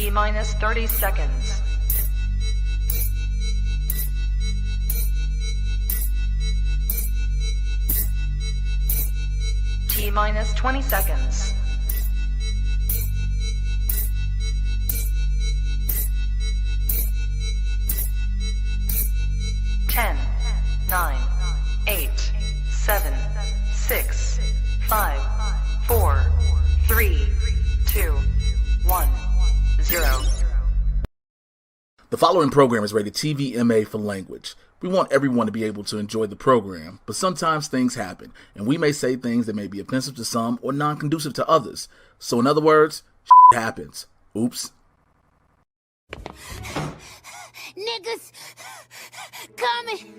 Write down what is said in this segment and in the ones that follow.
T minus 30 seconds. T minus 20 seconds. Ten, 9, 8, 7, 6, 5, 4, 3, 2, 1, 0. The following program is rated TV MA for language. We want everyone to be able to enjoy the program, but sometimes things happen, and we may say things that may be offensive to some or non-conducive to others. So in other words, happens. Oops. Niggas coming.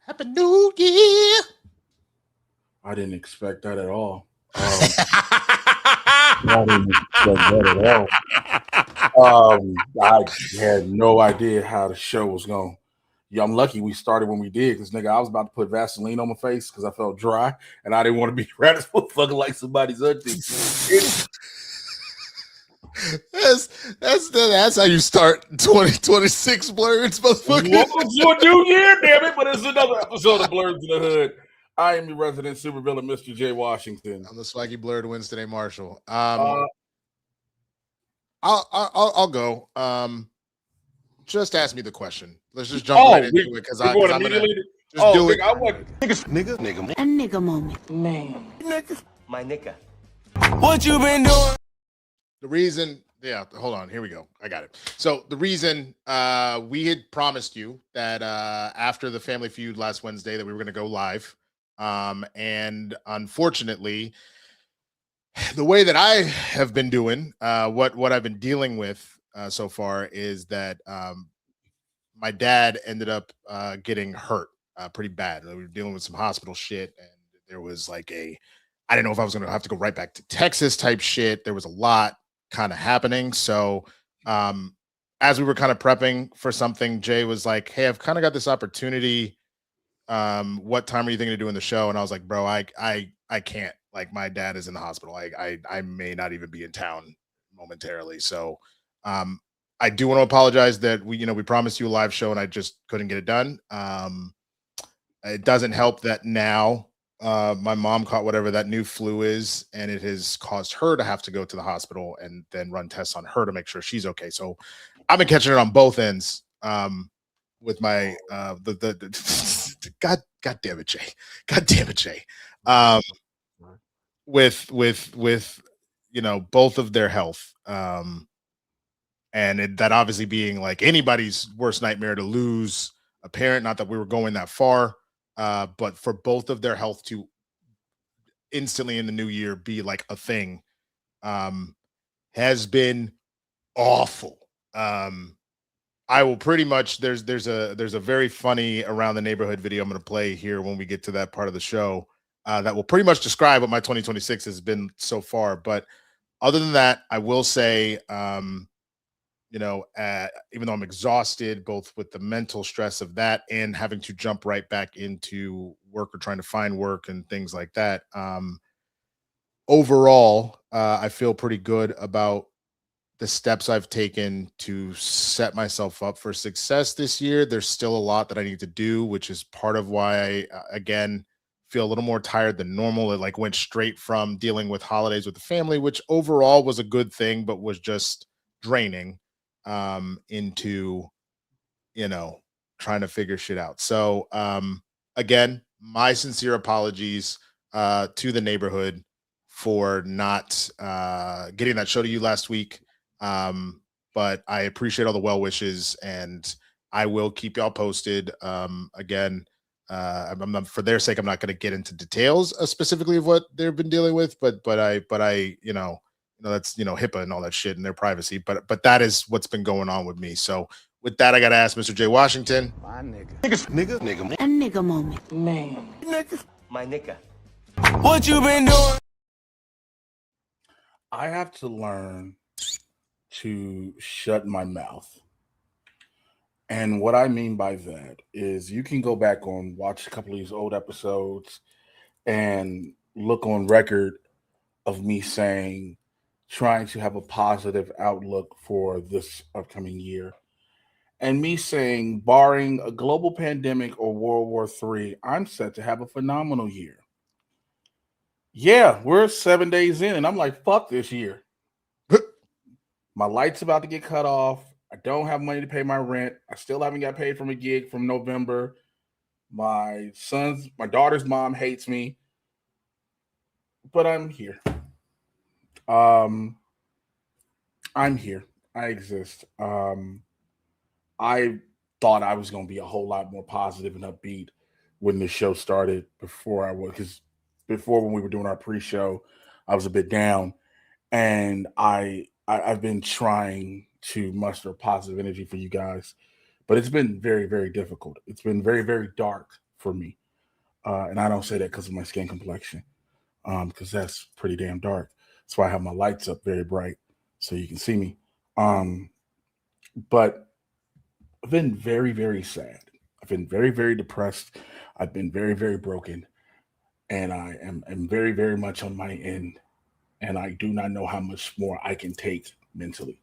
Happy New Year. I didn't expect that at all. I didn't expect that at all. I had no idea how the show was going. Yeah, I'm lucky we started when we did, because nigga, I was about to put Vaseline on my face because I felt dry and I didn't want to be around this motherfucker like somebody's auntie. That's how you start 2026 Blerds, motherfucker. Welcome to a new year, damn it! But it's another episode of Blerds in the Hood. I am your resident supervillain, Mr. Jay Washington. I'm the Swaggy Blerd Winston A. Marshall. I'll go. Just ask me the question. Let's just jump right into it because I'm gonna just do it. A nigga moment. Man. Nigga. My nigga. What you been doing? The reason, hold on. Here we go. I got it. So the reason we had promised you that after the Family Feud last Wednesday that we were going to go live. And unfortunately, the way that I have been doing, what I've been dealing with so far is that my dad ended up getting hurt pretty bad. We were dealing with some hospital shit, and there was like I didn't know if I was going to have to go right back to Texas type shit. There was a lot kind of happening. So as we were kind of prepping for something, Jay was like, hey, I've kind of got this opportunity. What time are you thinking of doing the show? And I was like, bro, I can't. Like, my dad is in the hospital. I may not even be in town momentarily. So I do want to apologize that we promised you a live show and I just couldn't get it done. It doesn't help that now my mom caught whatever that new flu is, and it has caused her to have to go to the hospital and then run tests on her to make sure she's okay. So I've been catching it on both ends with my God damn it, Jay. With both of their health. And that obviously being like anybody's worst nightmare to lose a parent, not that we were going that far. But for both of their health to instantly in the new year be like a thing has been awful. I will pretty much there's a very funny around the neighborhood video I'm going to play here when we get to that part of the show that will pretty much describe what my 2026 has been so far. But other than that, I will say even though I'm exhausted, both with the mental stress of that and having to jump right back into work or trying to find work and things like that. Overall, I feel pretty good about the steps I've taken to set myself up for success this year. There's still a lot that I need to do, which is part of why I, again, feel a little more tired than normal. It like went straight from dealing with holidays with the family, which overall was a good thing, but was just draining into trying to figure shit out. So again, my sincere apologies to the neighborhood for not getting that show to you last week, but I appreciate all the well wishes, and I will keep y'all posted. Again, I'm not, for their sake, I'm not going to get into details specifically of what they've been dealing with, but I that's HIPAA and all that shit and their privacy, but that is what's been going on with me. So With that, I got to ask Mr. Jay Washington. My nigga. A nigga moment. Man. Nigga. My nigga. What you been doing? I have to learn to shut my mouth. And what I mean by that is you can go back on, watch a couple of these old episodes and look on record of me saying, trying to have a positive outlook for this upcoming year. And me saying, barring a global pandemic or World War III, I'm set to have a phenomenal year. Yeah, we're 7 days in, and I'm like, fuck this year. My light's about to get cut off. I don't have money to pay my rent. I still haven't got paid from a gig from November. My daughter's mom hates me. But I'm here. I'm here. I exist. I thought I was going to be a whole lot more positive and upbeat when the show started before when we were doing our pre-show, I was a bit down, and I've been trying to muster positive energy for you guys, but it's been very, very difficult. It's been very, very dark for me. And I don't say that because of my skin complexion, because that's pretty damn dark. That's why I have my lights up very bright so you can see me. But I've been very, very sad. I've been very, very depressed. I've been very, very broken. And I am very, very much on my end. And I do not know how much more I can take mentally.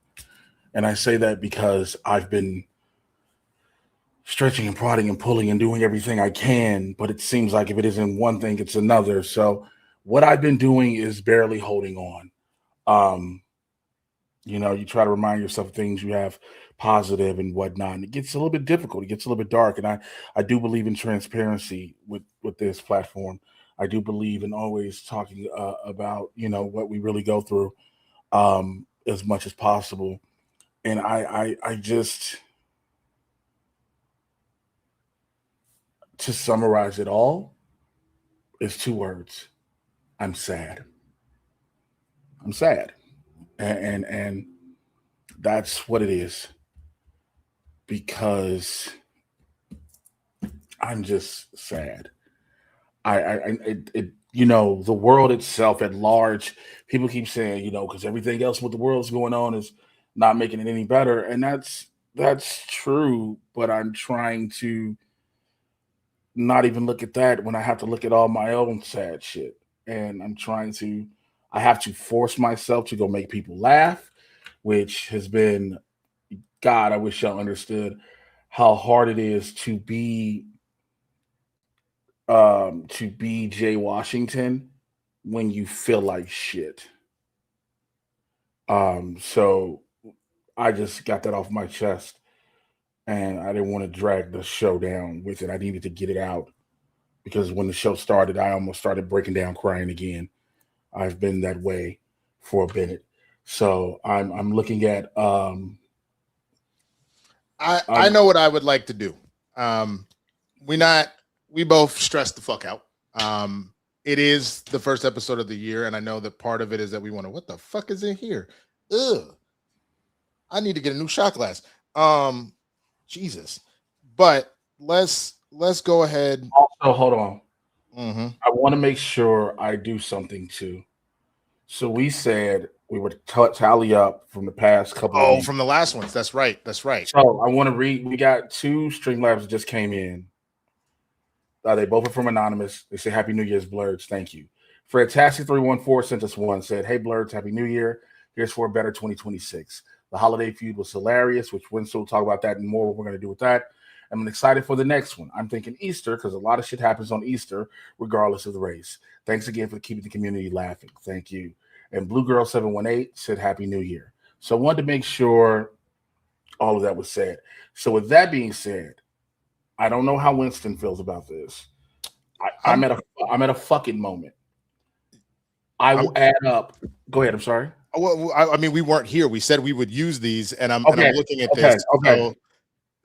And I say that because I've been stretching and prodding and pulling and doing everything I can, but it seems like if it isn't one thing, it's another. So what I've been doing is barely holding on. You try to remind yourself of things you have positive and whatnot, and it gets a little bit difficult. It gets a little bit dark. And I do believe in transparency with this platform. I do believe in always talking about, what we really go through as much as possible. And I just, to summarize it all, is 2 words. I'm sad. I'm sad. And that's what it is. Because I'm just sad. The world itself at large, people keep saying, because everything else with the world's going on is not making it any better. And that's true, but I'm trying to not even look at that when I have to look at all my own sad shit. And I have to force myself to go make people laugh, which has been, God, I wish y'all understood how hard it is to be Jay Washington when you feel like shit. So I just got that off my chest, and I didn't want to drag the show down with it. I needed to get it out because when the show started, I almost started breaking down crying again. I've been that way for a minute. So I'm looking at I know what I would like to do. We both stressed the fuck out. It is the first episode of the year, and I know that part of it is that we want to, what the fuck is in here? Ugh. I need to get a new shot glass. Jesus. But let's go ahead. Also, hold on. Mm-hmm. I want to make sure I do something too. So we said we would tally up from the past couple of weeks. From the last ones. That's right. So I want to read. We got 2 Streamlabs that just came in. They both are from Anonymous. They say, Happy New Year's, Blerds. Thank you. Fredtastic314 sent us one, said, Hey, Blerds, Happy New Year. Here's for a better 2026. The holiday feud was hilarious, which Winston will talk about that and more, what we're going to do with that. I'm excited for the next one. I'm thinking Easter because a lot of shit happens on Easter, regardless of the race. Thanks again for keeping the community laughing. Thank you. And Blue Girl 718 said, Happy New Year. So I wanted to make sure all of that was said. So with that being said, I don't know how Winston feels about this. I'm at a fucking moment. I will add up. Go ahead. I'm sorry. Well, I mean, we weren't here. We said we would use these, and I'm looking at this. Okay.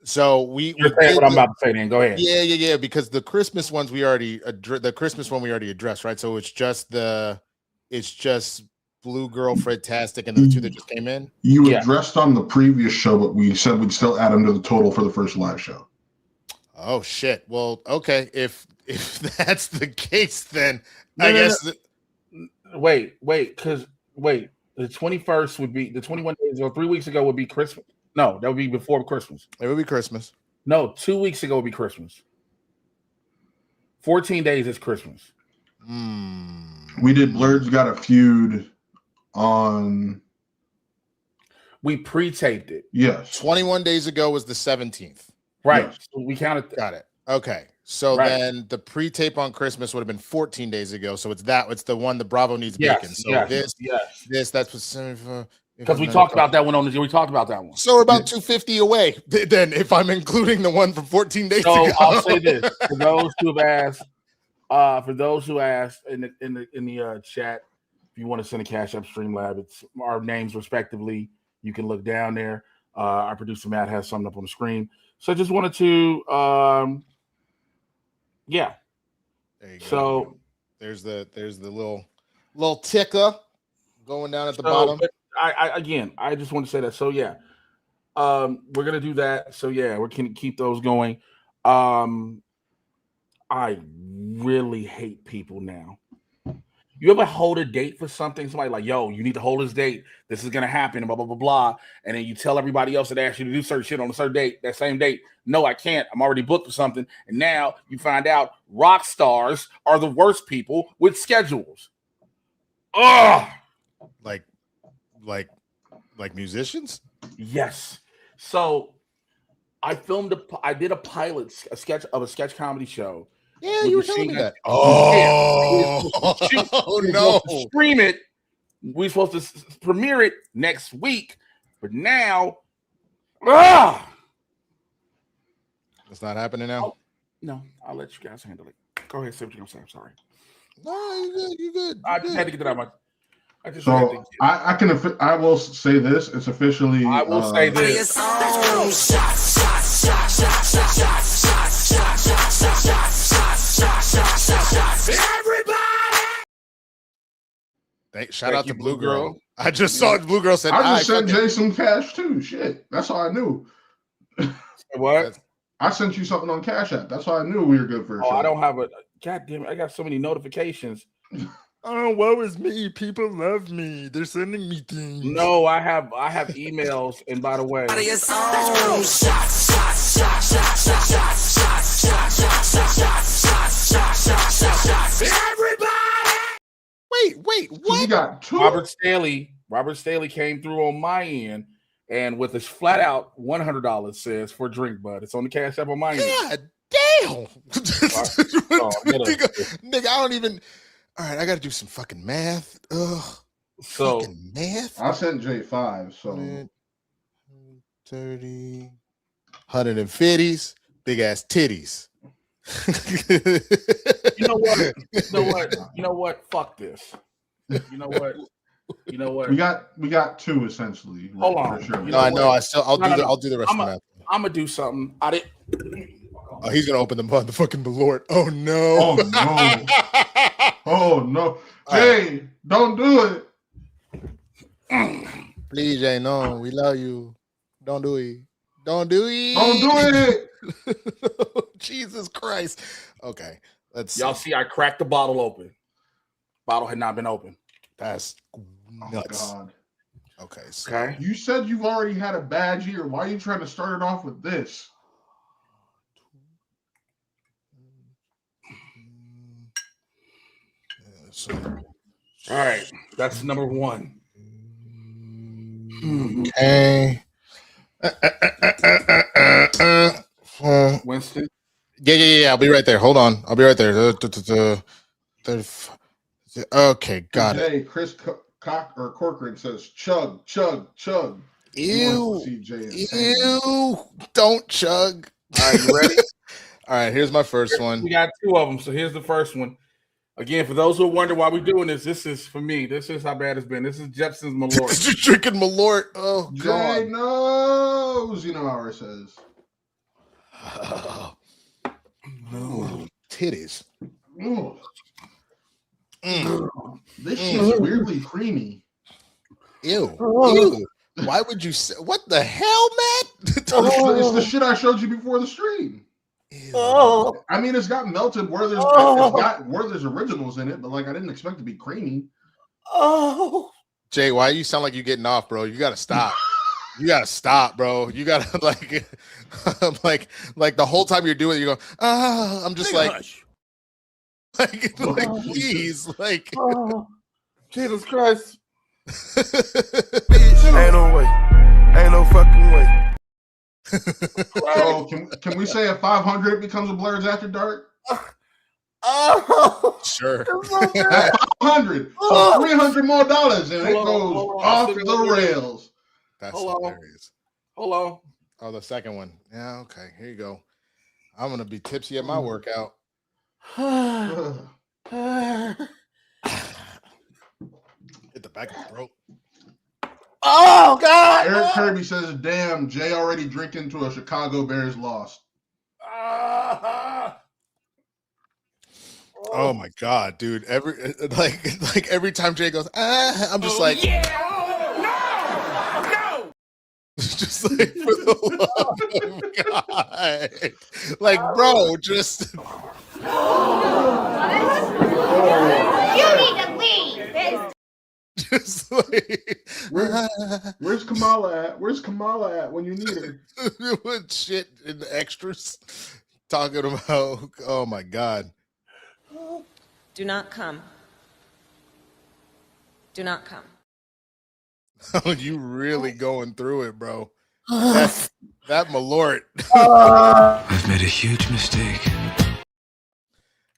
So we You're saying what I'm about to say. Then go ahead. Yeah. Because the Christmas ones we already addressed, right? So it's just Blue Girl, Fredtastic, and then the two that just came in. You addressed on the previous show, but we said we'd still add them to the total for the first live show. Oh shit! Well, okay. If that's the case, then I guess. Wait. The 21st would be the 21 days or 3 weeks ago would be Christmas. No, that would be before Christmas. It would be Christmas. No, 2 weeks ago would be Christmas. 14 days is Christmas. We did Blerds Got a Feud on. We pre-taped it. Yes. 21 days ago was the 17th. Right. Yes. So we counted. Got it. Okay. So then the pre-tape on Christmas would have been 14 days ago. So it's the one the Bravo Needs Bacon. So that's because we talked about that one on the. We talked about that one. So we're about 250 away. Then if I'm including the one from 14 days ago. So I'll say this for those who have asked, in the chat, if you want to send a Cash App Streamlab, it's our names respectively. You can look down there. Our producer Matt has something up on the screen. So I just wanted to, yeah. There you go. So there's the little ticker going down at the bottom. I just want to say that. So yeah, we're gonna do that. So yeah, we're gonna keep those going. I really hate people now. You ever hold a date for something? Somebody like, yo, you need to hold this date. This is gonna happen, blah, blah, blah, blah. And then you tell everybody else that asked you to do certain shit on a certain date, that same date. No, I can't. I'm already booked for something. And now you find out rock stars are the worst people with schedules. Ugh. Like musicians? Yes. So I did a sketch of a sketch comedy show. Yeah, you were telling me that. Oh no! Stream it. We're supposed to premiere it next week, but now, it's not happening now. No, I'll let you guys handle it. Go ahead, say what you're gonna say. I'm sorry. No, you good. I just had to get that out. I will say this. It's officially. I will say this. Shout out to Blue Girl. I just saw Blue Girl said. I just sent Jay some cash too. Shit, that's all I knew. What? I sent you something on Cash App. That's how I knew we were good for a show. I don't have a. God damn it! I got so many notifications. Oh, woe is me. People love me. They're sending me things. No, I have emails. And by the way, Wait, what? So we got two. Robert Staley came through on my end, and with a flat out $100 says for drink, bud. It's on the Cash App on my end. God damn, nigga, I don't even. All right, I got to do some fucking math. Ugh. So fucking math. I sent Jay 5. So 30, 150s, big ass titties. You know what? Fuck this. You know what? We got two essentially. Hold on. Sure. No, I know. I'll do the rest of the math. I'm gonna do something. Oh, he's gonna open the motherfucking Lord. Oh no. Oh no. Oh no. Jay, don't do it. Please, Jay, no. We love you. Don't do it. Don't do it. Don't do it. Jesus Christ. Okay. Y'all see I cracked the bottle open. Bottle had not been opened. That's nuts. Oh, God. Okay. So Okay. You said you've already had a bad year. Why are you trying to start it off with this? All right. That's number one. Okay. Winston. Yeah. I'll be right there. Hold on. I'll be right there. Okay, got it. Jay, Chris Corcoran says chug. Ew. Don't chug. All right, you ready? All right, here's my first one. We got two of them. So here's the first one. Again, for those who wonder why we're doing this, this is for me. This is how bad it's been. This is Jepson's Malort. You're drinking Malort. Oh, Jay God. knows. You know how it says. No. Titties. This shit's weirdly creamy. Ew. Ew. Why would you say what the hell, Matt? It's the shit I showed you before the stream. Oh. I mean, it's got melted Werther's originals in it, but like I didn't expect it to be creamy. Oh. Jay, why you sound like you getting off, bro? You gotta stop. You gotta stop, bro. You gotta like the whole time you're doing it, you go, I'm just like please, like Jesus Christ. Ain't no way. Ain't no fucking way. So can we say at 500 it becomes a Blerds After Dark? Oh, sure. At 500, so $300 more and it goes off the rails. That's hilarious. Hold on. Oh, the second one. Yeah, okay. Here you go. I'm gonna be tipsy at my workout. Hit the back of the throat. Oh God! Eric Kirby says, "Damn, Jay already drinking to a Chicago Bears loss." Oh my God, dude! Every time Jay goes, I'm just like, yeah, no. It's just like, for the love of God, like, bro, just. You need to leave. Just like, Where's Kamala at? Where's Kamala at when you need her? With shit in the extras talking about, oh my God. Do not come. Do not come. Oh, you really going through it, bro. That Malort. I've made a huge mistake.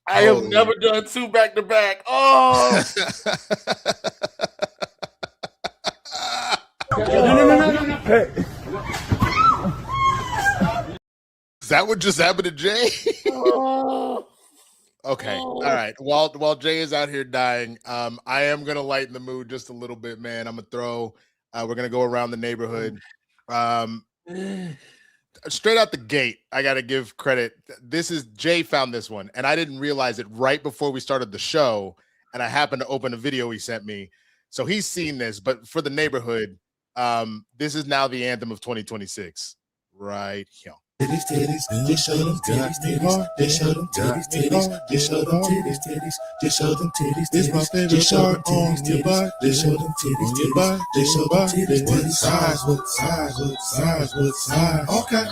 I have never done two back to back. Oh. No. Hey. Is that what just happened to Jay? Okay. All right. While Jay is out here dying, I am gonna lighten the mood just a little bit, man. I'm gonna throw. We're gonna go around the neighborhood. Straight out the gate, I gotta give credit. This is Jay found this one, and I didn't realize it right before we started the show. And I happened to open a video he sent me, so he's seen this. But for the neighborhood, this is now the anthem of 2026, right here. Titties, just show them titties, titties, just show them titties, titties, just show them titties, titties, just show them titties, this my favorite part on your butt, just show them titties, titties, just show them titties, what size, what size, what size, what size, okay,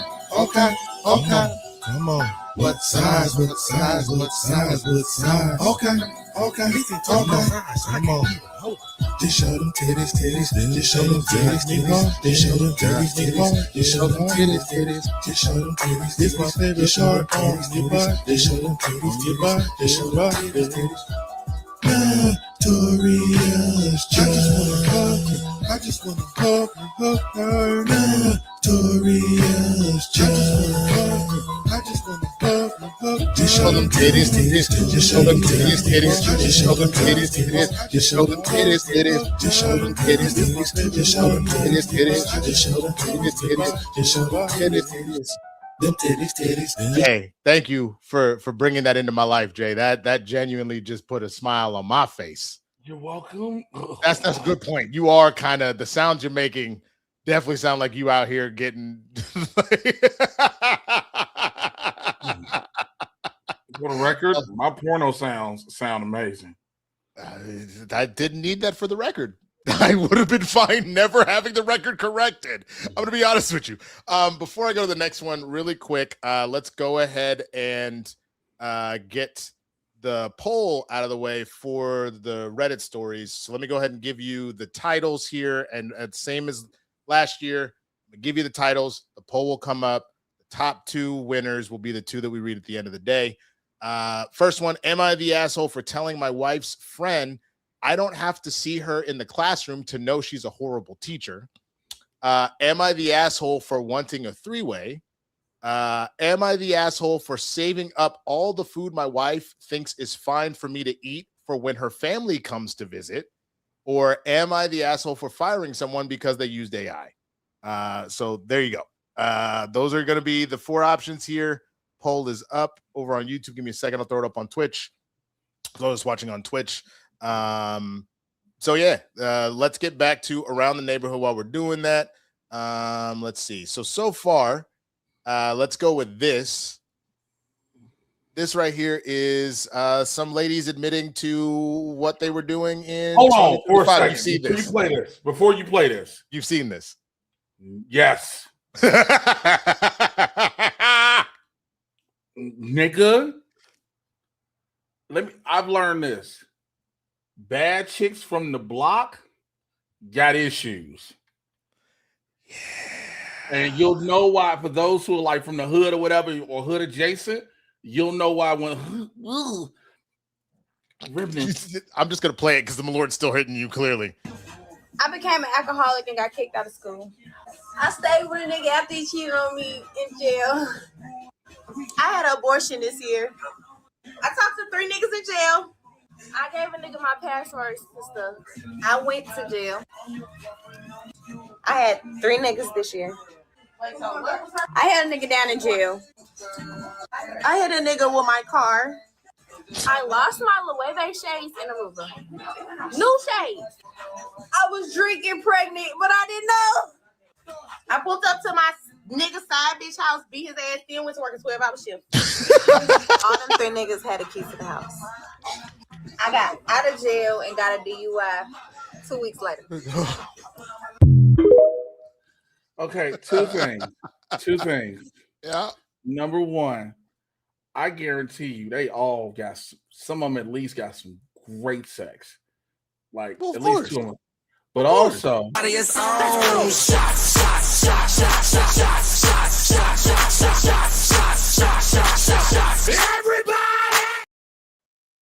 come on, what size, what size, what size, what size, okay, come on. Just show them titties, titties, just show them titties, titties, just show them titties, titties, just show them titties, titties, just show them titties. This my favorite part on your butt. Just show them titties, your butt, just show them titties. Notorious Judge. I just wanna hug her. Notorious Judge. I just wanna hug her. Just show them titties, titties. Just show them titties, titties. Just show them titties, titties. Just show them titties, titties. Just show them titties, titties. Just show them titties, titties. Just show them titties, titties. Just show them titties, titties. Them titties. Hey, thank you for bringing that into my life, Jay. That genuinely just put a smile on my face. You're welcome. That's a good point. You are kind of the sounds you're making. Definitely sound like you out here getting. For the record, my porno sound amazing. I didn't need that for the record. I would have been fine never having the record corrected. I'm going to be honest with you. Before I go to the next one, really quick, let's go ahead and get the poll out of the way for the Reddit stories. So let me go ahead and give you the titles here. And same as last year, I'm going to give you the titles. The poll will come up. The top two winners will be the two that we read at the end of the day. First one, am I the asshole for telling my wife's friend I don't have to see her in the classroom to know she's a horrible teacher? Am I the asshole for wanting a three-way? Am I the asshole for saving up all the food my wife thinks is fine for me to eat for when her family comes to visit? Or am I the asshole for firing someone because they used AI? So there you go. Those are going to be the four options here. Poll is up over on YouTube. Give me a second. I'll throw it up on Twitch. For those watching on Twitch, So yeah, let's get back to around the neighborhood while we're doing that. Let's see. So far, let's go with this. This right here is some ladies admitting to what they were doing in. Hold on for a second. You've seen this. Before you play this, you've seen this. Yes. Nigga, I've learned this. Bad chicks from the block got issues. Yeah. And you'll know why, for those who are like from the hood or whatever, or hood adjacent, you'll know why when I'm just gonna play it because the Lord's still hitting you clearly. I became an alcoholic and got kicked out of school. I stayed with a nigga after he cheated on me in jail. I had an abortion this year. I talked to 3 niggas in jail. I gave a nigga my passwords and stuff. I went to jail. I had 3 niggas this year. I had a nigga down in jail. I had a nigga with my car. I lost my Loewe shades in Aruba. New shades. I was drinking pregnant, but I didn't know. I pulled up to my nigga side bitch house, beat his ass, then went to work a 12-hour shift. All them 3 niggas had a key to the house. I got out of jail and got a DUI 2 weeks later. Okay, 2 things. 2 things. Yeah. Number 1, I guarantee you they all got, some of them at least got some great sex. Like, at least 2 of them. But also,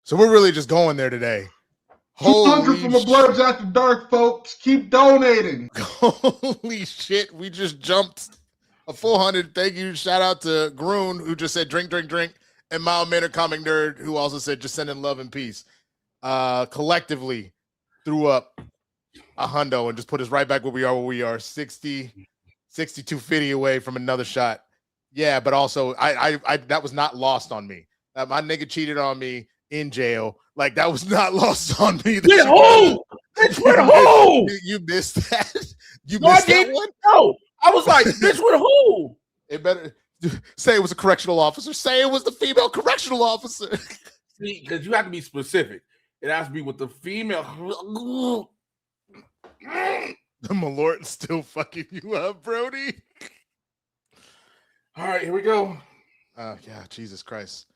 so we're really just going there today. 200 from the Blerds After Dark, folks. Keep donating. Holy shit. We just jumped a full 100. Thank you. Shout out to Groon, who just said drink, drink, drink. And Mild Manner Comic Nerd, who also said just send in love and peace. Collectively threw up a hundo and just put us right back where we are. 6250 away from another shot. Yeah, but also I that was not lost on me. My nigga cheated on me in jail. Like, that was not lost on me. You missed that. You No, missed I that didn't. one. No, I was like, bitch, with who? It better say it was a correctional officer. Say it was the female correctional officer. See, because you have to be specific. It has to be with the female. The Malort's still fucking you up, Brody. All right, here we go. Yeah, Jesus Christ.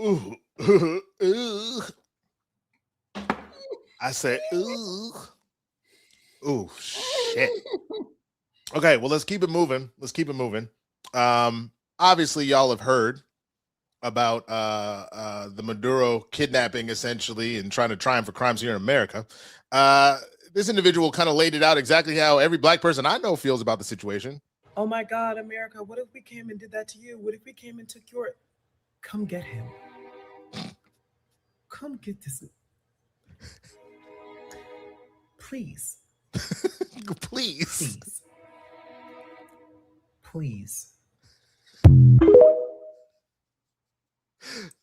Ooh. I said, ooh. Ooh, shit. Okay, well, let's keep it moving. Obviously, y'all have heard about the Maduro kidnapping, essentially, and trying to triumph for crimes here in America. This individual kind of laid it out exactly how every black person I know feels about the situation. Oh my God, America, what if we came and did that to you? What if we came and took your... Come get him. Come get this. Please. Please. Please.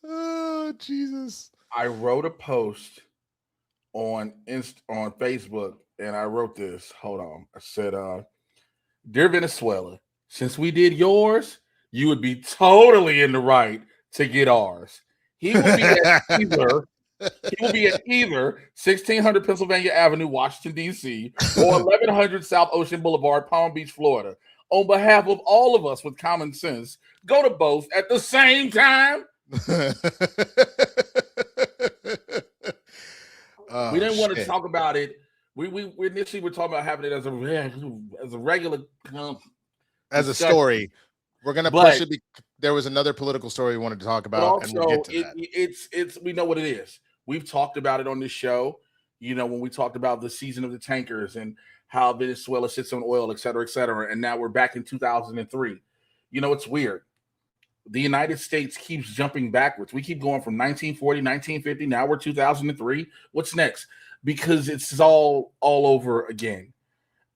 Oh, Jesus. I wrote a post on Facebook, and I wrote this. Hold on. I said, Dear Venezuela, since we did yours, you would be totally in the right to get ours. He will be at either 1600 Pennsylvania Avenue, Washington, D.C., or 1100 South Ocean Boulevard, Palm Beach, Florida. On behalf of all of us with common sense, go to both at the same time. We didn't want to talk about it. We initially were talking about having it as a regular as a story. We're gonna push it. There was another political story we wanted to talk about, also, and we'll get to that. It's we know what it is. We've talked about it on this show. You know, when we talked about the season of the tankers and how Venezuela sits on oil, et cetera, and now we're back in 2003. You know, it's weird. The United States keeps jumping backwards. We keep going from 1940, 1950. Now we're 2003. What's next? Because it's all over again.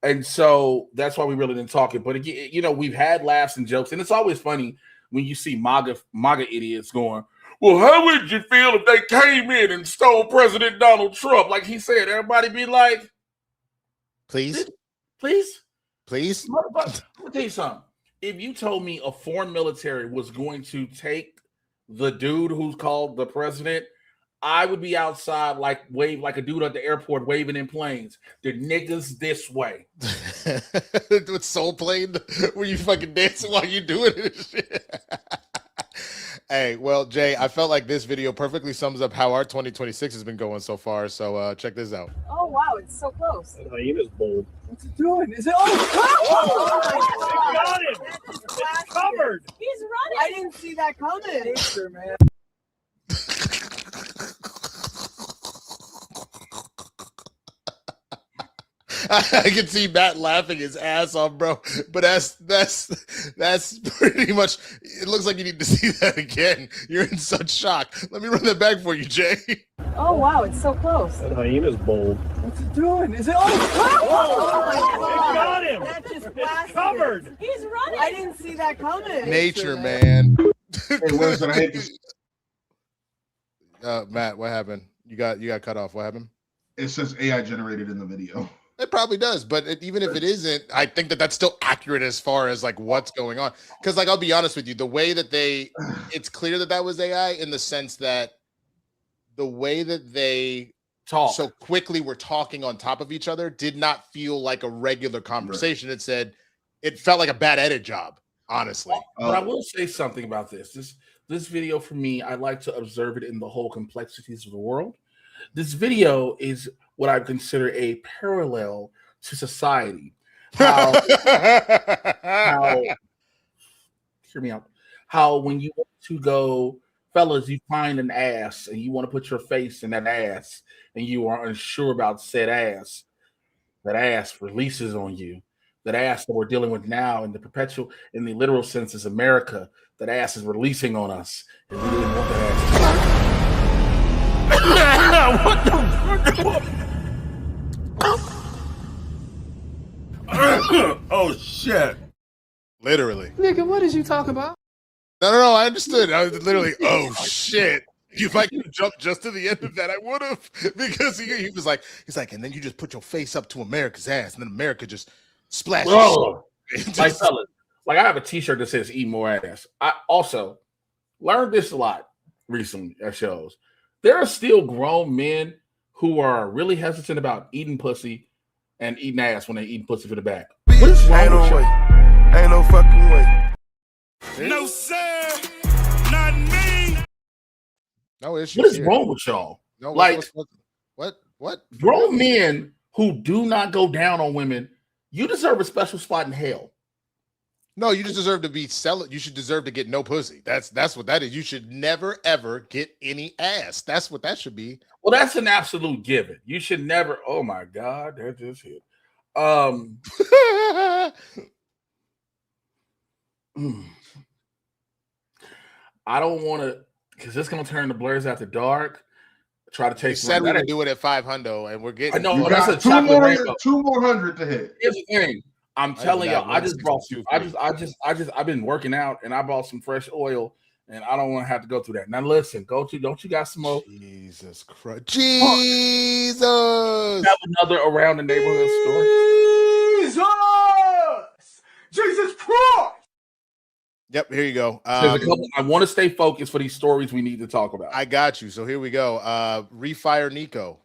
And so that's why we really didn't talk it. But again, you know, we've had laughs and jokes, and it's always funny when you see MAGA idiots going, Well, how would you feel if they came in and stole President Donald Trump? Like he said, everybody be like, Please. please. Please. Let me tell you something. If you told me a foreign military was going to take the dude who's called the president, I would be outside like a dude at the airport waving in planes. The niggas this way. With Soul Plane, where you fucking dancing while you doing it. Hey, well, Jay, I felt like this video perfectly sums up how our 2026 has been going so far. So check this out. Oh wow, it's so close. The hyena's bold. What's it doing? Is it? Oh, Got him. It's covered. He's running. I didn't see that coming. Nature, man. I can see Matt laughing his ass off, bro. But that's pretty much. It looks like you need to see that again. You're in such shock. Let me run that back for you, Jay. Oh wow, it's so close. The hyena's bold. What's it doing? Is it? Oh, Got him. that just It's covered. He's running. I didn't see that coming. Nature, man. Hey, Winston, I hate this. Matt, what happened? You got cut off. What happened? It says AI generated in the video. It probably does, but even if it isn't, I think that's still accurate as far as like what's going on. Because like I'll be honest with you, the way that it's clear that was AI in the sense that the way that they Talk. so quickly were talking on top of each other did not feel like a regular conversation. It felt like a bad edit job, honestly. But I will say something about this. This video for me, I like to observe it in the whole complexities of the world. This video is what I consider a parallel to society. How hear me out. How when you want to go, fellas, you find an ass and you want to put your face in that ass and you are unsure about said ass, that ass releases on you. That ass that we're dealing with now in the literal sense is America. That ass is releasing on us. And we didn't want that ass. What the? Oh shit! Literally, Nigga, what did you talk about? no. I understood. I was literally, oh shit. If I could jump just to the end of that, I would have, because he was like, and then you just put your face up to America's ass, and then America just splashes. Like fellas, like I have a T-shirt that says "Eat More Ass." I also learned this a lot recently at shows. There are still grown men who are really hesitant about eating pussy and eating ass when they eat pussy for the back. What is wrong with you? Ain't no fucking way. No, sir. Not me. No issue. What is wrong with y'all? No, like what? Grown men who do not go down on women, you deserve a special spot in hell. No, you just deserve to be selling. You should deserve to get no pussy. That's what that is. You should never ever get any ass. That's what that should be. Well, that's an absolute given. You should never. Oh my God, that just hit. I don't want to, because it's gonna turn the Blerds after dark. Try to take. You said we're gonna do it at 500, and we're getting. I know You that's got a chocolate rainbow. 2 more hundred to hit. Here's the thing. I'm telling y'all, I just brought some. I've been working out, and I bought some fresh oil, and I don't want to have to go through that. Now listen, don't you got smoke? Jesus Christ, Jesus! Have another around the neighborhood story. Jesus Christ! Yep, here you go. There's a couple. I want to stay focused for these stories we need to talk about. I got you. So here we go. Refire Nico.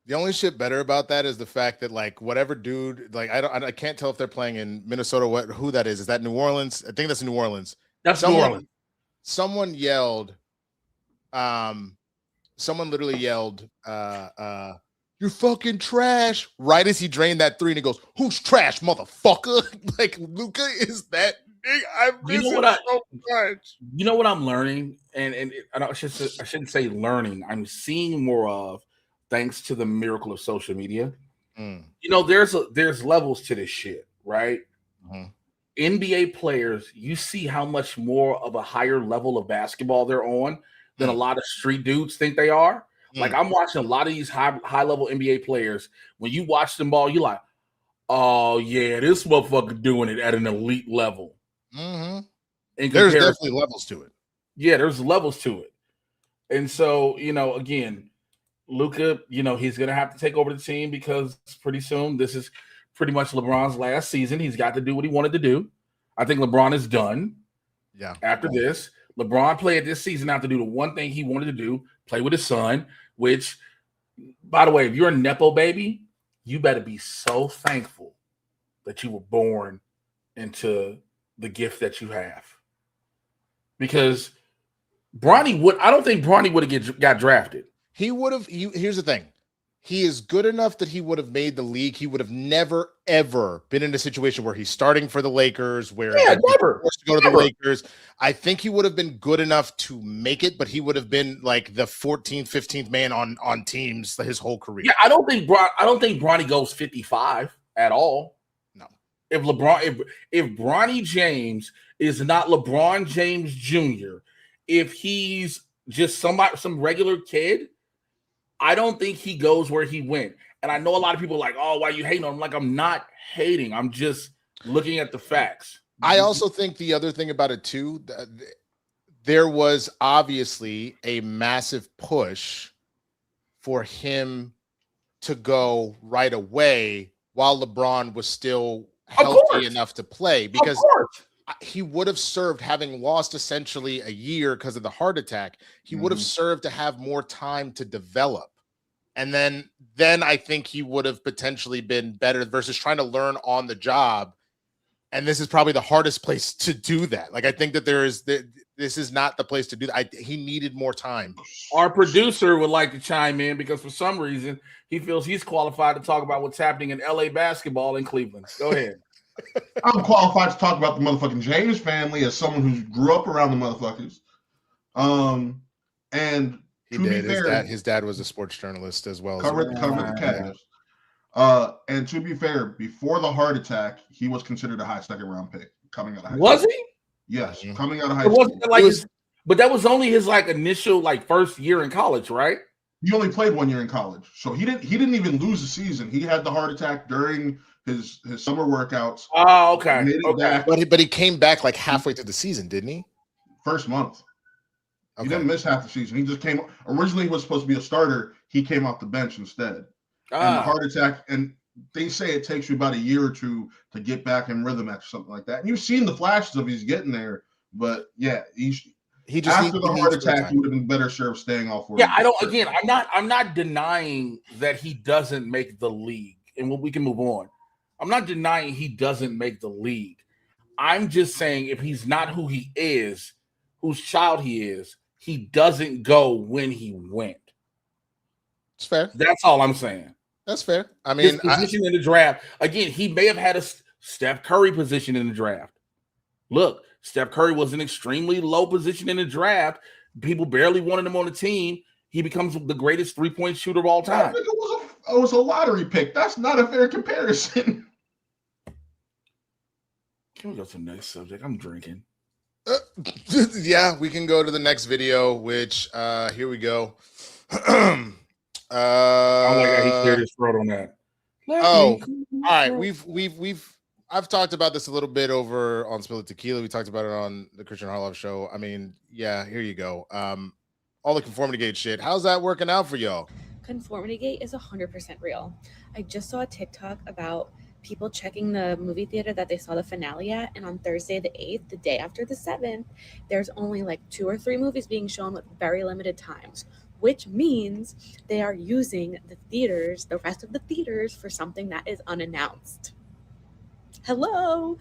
The only shit better about that is the fact that like whatever dude, like I can't tell if they're playing in Minnesota. Who that is? Is that New Orleans? I think that's New Orleans. That's New Orleans. Someone yelled. Someone literally yelled, "You're fucking trash!" Right as he drained that three, and he goes, "Who's trash, motherfucker?" Like Luka is that. I miss him so much. You know what I'm learning, and I shouldn't say learning. I'm seeing more of, thanks to the miracle of social media. You know, there's levels to this shit, right? NBA players, you see how much more of a higher level of basketball they're on than a lot of street dudes think they are. Like I'm watching a lot of these high level NBA players. When you watch them ball, you're like, oh yeah, this motherfucker doing it at an elite level. Mm-hmm. There's definitely levels to it. Yeah, there's levels to it. And so, again, Luka, he's going to have to take over the team because pretty soon this is pretty much LeBron's last season. He's got to do what he wanted to do. I think LeBron is done. Yeah. After this, LeBron played this season out to do the one thing he wanted to do, play with his son, which, by the way, if you're a Nepo baby, you better be so thankful that you were born into the gift that you have. Because I don't think Bronny would have got drafted. He would have. Here's the thing. He is good enough that he would have made the league. He would have never, ever been in a situation where he's starting for the Lakers, where he's forced to go to the Lakers. I think he would have been good enough to make it, but he would have been like the 14th, 15th man on teams his whole career. Yeah, I don't think Bronny goes 55 at all. No. If Bronny James is not LeBron James Jr., if he's just some regular kid, I don't think he goes where he went. And I know a lot of people are like, oh, why are you hating on him? Like, I'm not hating. I'm just looking at the facts. I also think the other thing about it, too, there was obviously a massive push for him to go right away while LeBron was still healthy enough to play, because he would have served, having lost essentially a year because of the heart attack. He would have served to have more time to develop. And then I think he would have potentially been better versus trying to learn on the job. And this is probably the hardest place to do that. Like, I think that this is not the place to do that. He needed more time. Our producer would like to chime in because for some reason he feels he's qualified to talk about what's happening in LA basketball in Cleveland. Go ahead. I'm qualified to talk about the motherfucking James family as someone who grew up around the motherfuckers. And he did. His dad was a sports journalist as well. Covered the Cavs. And to be fair, before the heart attack, he was considered a high second round pick coming out of high school. Was he? Yes, coming out of high school. But that was only his initial first year in college, right? He only played 1 year in college, so he didn't even lose a season. He had the heart attack during his summer workouts. Oh, okay. But he came back halfway through the season, didn't he? First month. He didn't miss half the season. He just came. Originally, he was supposed to be a starter. He came off the bench instead. And the heart attack, and they say it takes you about a year or two to get back in rhythm after something like that. And you've seen the flashes of he's getting there, but yeah, he just after the heart attack, he would have been better served staying off. Yeah, I'm not denying that he doesn't make the league, and we can move on. I'm not denying he doesn't make the league. I'm just saying if he's not who he is, whose child he is, he doesn't go when he went. It's fair. That's all I'm saying. That's fair. I mean, his position in the draft, again, he may have had a Steph Curry position in the draft. Look, Steph Curry was an extremely low position in the draft. People barely wanted him on the team. He becomes the greatest three-point shooter of all time. I think it was a lottery pick. That's not a fair comparison. Can we go to the next subject? I'm drinking. Yeah, we can go to the next video, which here we go. Oh my God, he cleared his throat on that. All right. I've talked about this a little bit over on Spill It Tequila. We talked about it on the Christian Harloff show. I mean, yeah, here you go. All the conformity gate shit. How's that working out for y'all? Conformity gate is 100% real. I just saw a TikTok about people checking the movie theater that they saw the finale at, and on Thursday the 8th, the day after the 7th, there's only 2 or 3 movies being shown with very limited times, which means they are using the rest of the theaters for something that is unannounced. Hello.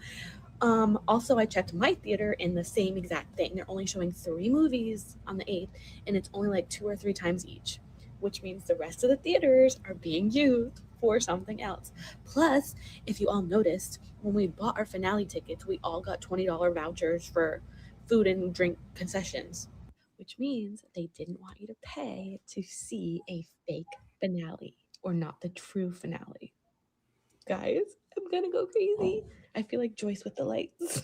Also, I checked my theater in the same exact thing. They're only showing 3 movies on the 8th, and it's only 2 or 3 times each, which means the rest of the theaters are being used for something else. Plus, if you all noticed, when we bought our finale tickets, we all got $20 vouchers for food and drink concessions, which means they didn't want you to pay to see a fake finale or not the true finale. Guys, I'm gonna go crazy. I feel like Joyce with the lights.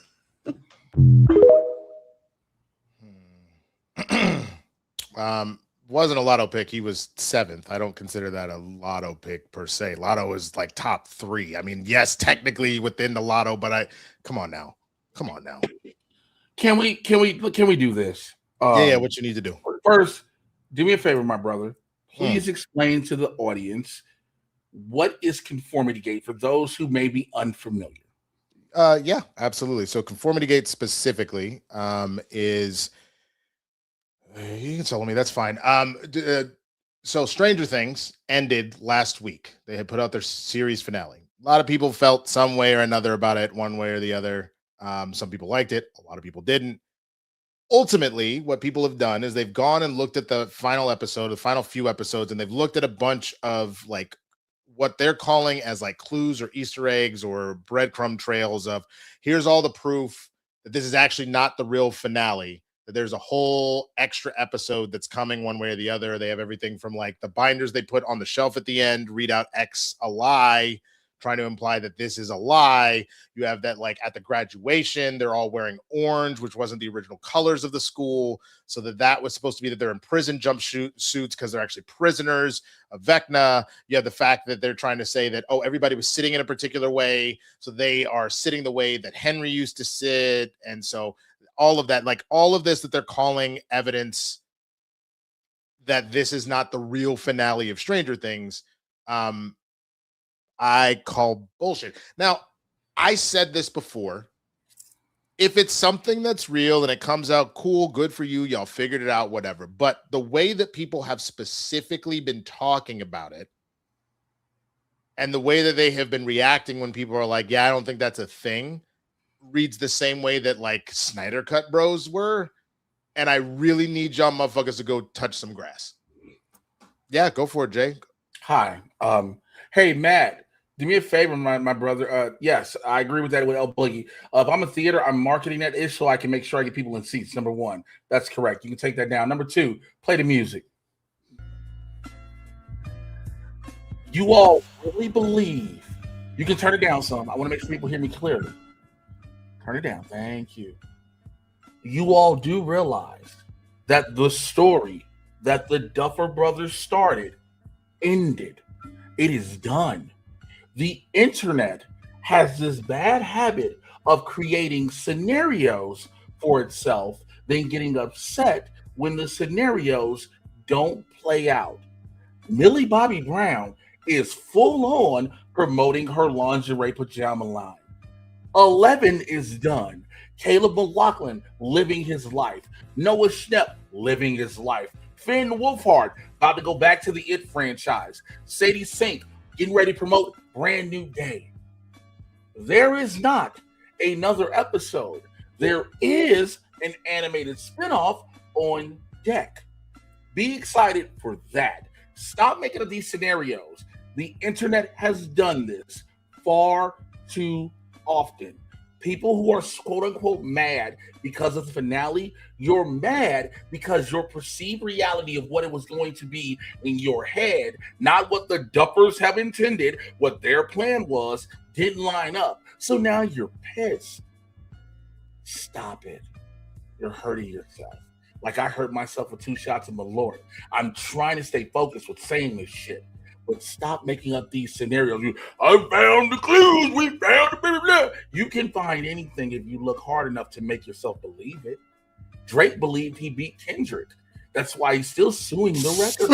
Wasn't a lotto pick. He was 7th. I don't consider that a lotto pick per se. Lotto is like top 3. I mean, yes, technically within the lotto, but come on now. Can we do this? Yeah, what you need to do. First, do me a favor, my brother. Please explain to the audience what is conformity gate for those who may be unfamiliar. Yeah, absolutely. So conformity gate specifically is you can tell me that's fine. So Stranger Things ended last week. They had put out their series finale. A lot of people felt some way or another about it, one way or the other. Some people liked it, a lot of people didn't. Ultimately, what people have done is they've gone and looked at the final episode, the final few episodes, and they've looked at a bunch of like what they're calling as like clues or Easter eggs or breadcrumb trails of here's all the proof that this is actually not the real finale, that there's a whole extra episode that's coming one way or the other. They have everything from like the binders they put on the shelf at the end, read out X a lie, trying to imply that this is a lie. You have that like at the graduation, they're all wearing orange, which wasn't the original colors of the school. So that was supposed to be that they're in prison jumpsuits because they're actually prisoners of Vecna. You have the fact that they're trying to say that, oh, everybody was sitting in a particular way. So they are sitting the way that Henry used to sit. And so all of that, like all of this that they're calling evidence that this is not the real finale of Stranger Things, I call bullshit. Now, I said this before. If it's something that's real and it comes out cool, good for you, y'all figured it out, whatever. But the way that people have specifically been talking about it and the way that they have been reacting when people are like, yeah, I don't think that's a thing, reads the same way that like Snyder Cut bros were. And I really need y'all motherfuckers to go touch some grass. Yeah, go for it, Jay. Hi. Hey, Matt. Do me a favor, my brother. Yes, I agree with that with El Boogie. If I'm a theater, I'm marketing that ish so I can make sure I get people in seats. Number 1, that's correct. You can take that down. Number 2, play the music. You all really believe you can turn it down some. I want to make sure people hear me clearly. Turn it down. Thank you. You all do realize that the story that the Duffer Brothers started ended. It is done. The internet has this bad habit of creating scenarios for itself, then getting upset when the scenarios don't play out. Millie Bobby Brown is full on promoting her lingerie pajama line. 11 is done. Caleb McLaughlin living his life. Noah Schnapp living his life. Finn Wolfhard about to go back to the It franchise. Sadie Sink getting ready to promote Brand New Day. There is not another episode. There is an animated spinoff on deck. Be excited for that. Stop making up these scenarios. The internet has done this far too often. People who are quote unquote mad because of the finale, you're mad because your perceived reality of what it was going to be in your head, not what the Duffers have intended, what their plan was, didn't line up. So now you're pissed. Stop it. You're hurting yourself. Like I hurt myself with 2 shots of Malort. I'm trying to stay focused with saying this shit. But stop making up these scenarios. I found the clues. We found the blah, blah, blah. You can find anything if you look hard enough to make yourself believe it. Drake believed he beat Kendrick. That's why he's still suing the record.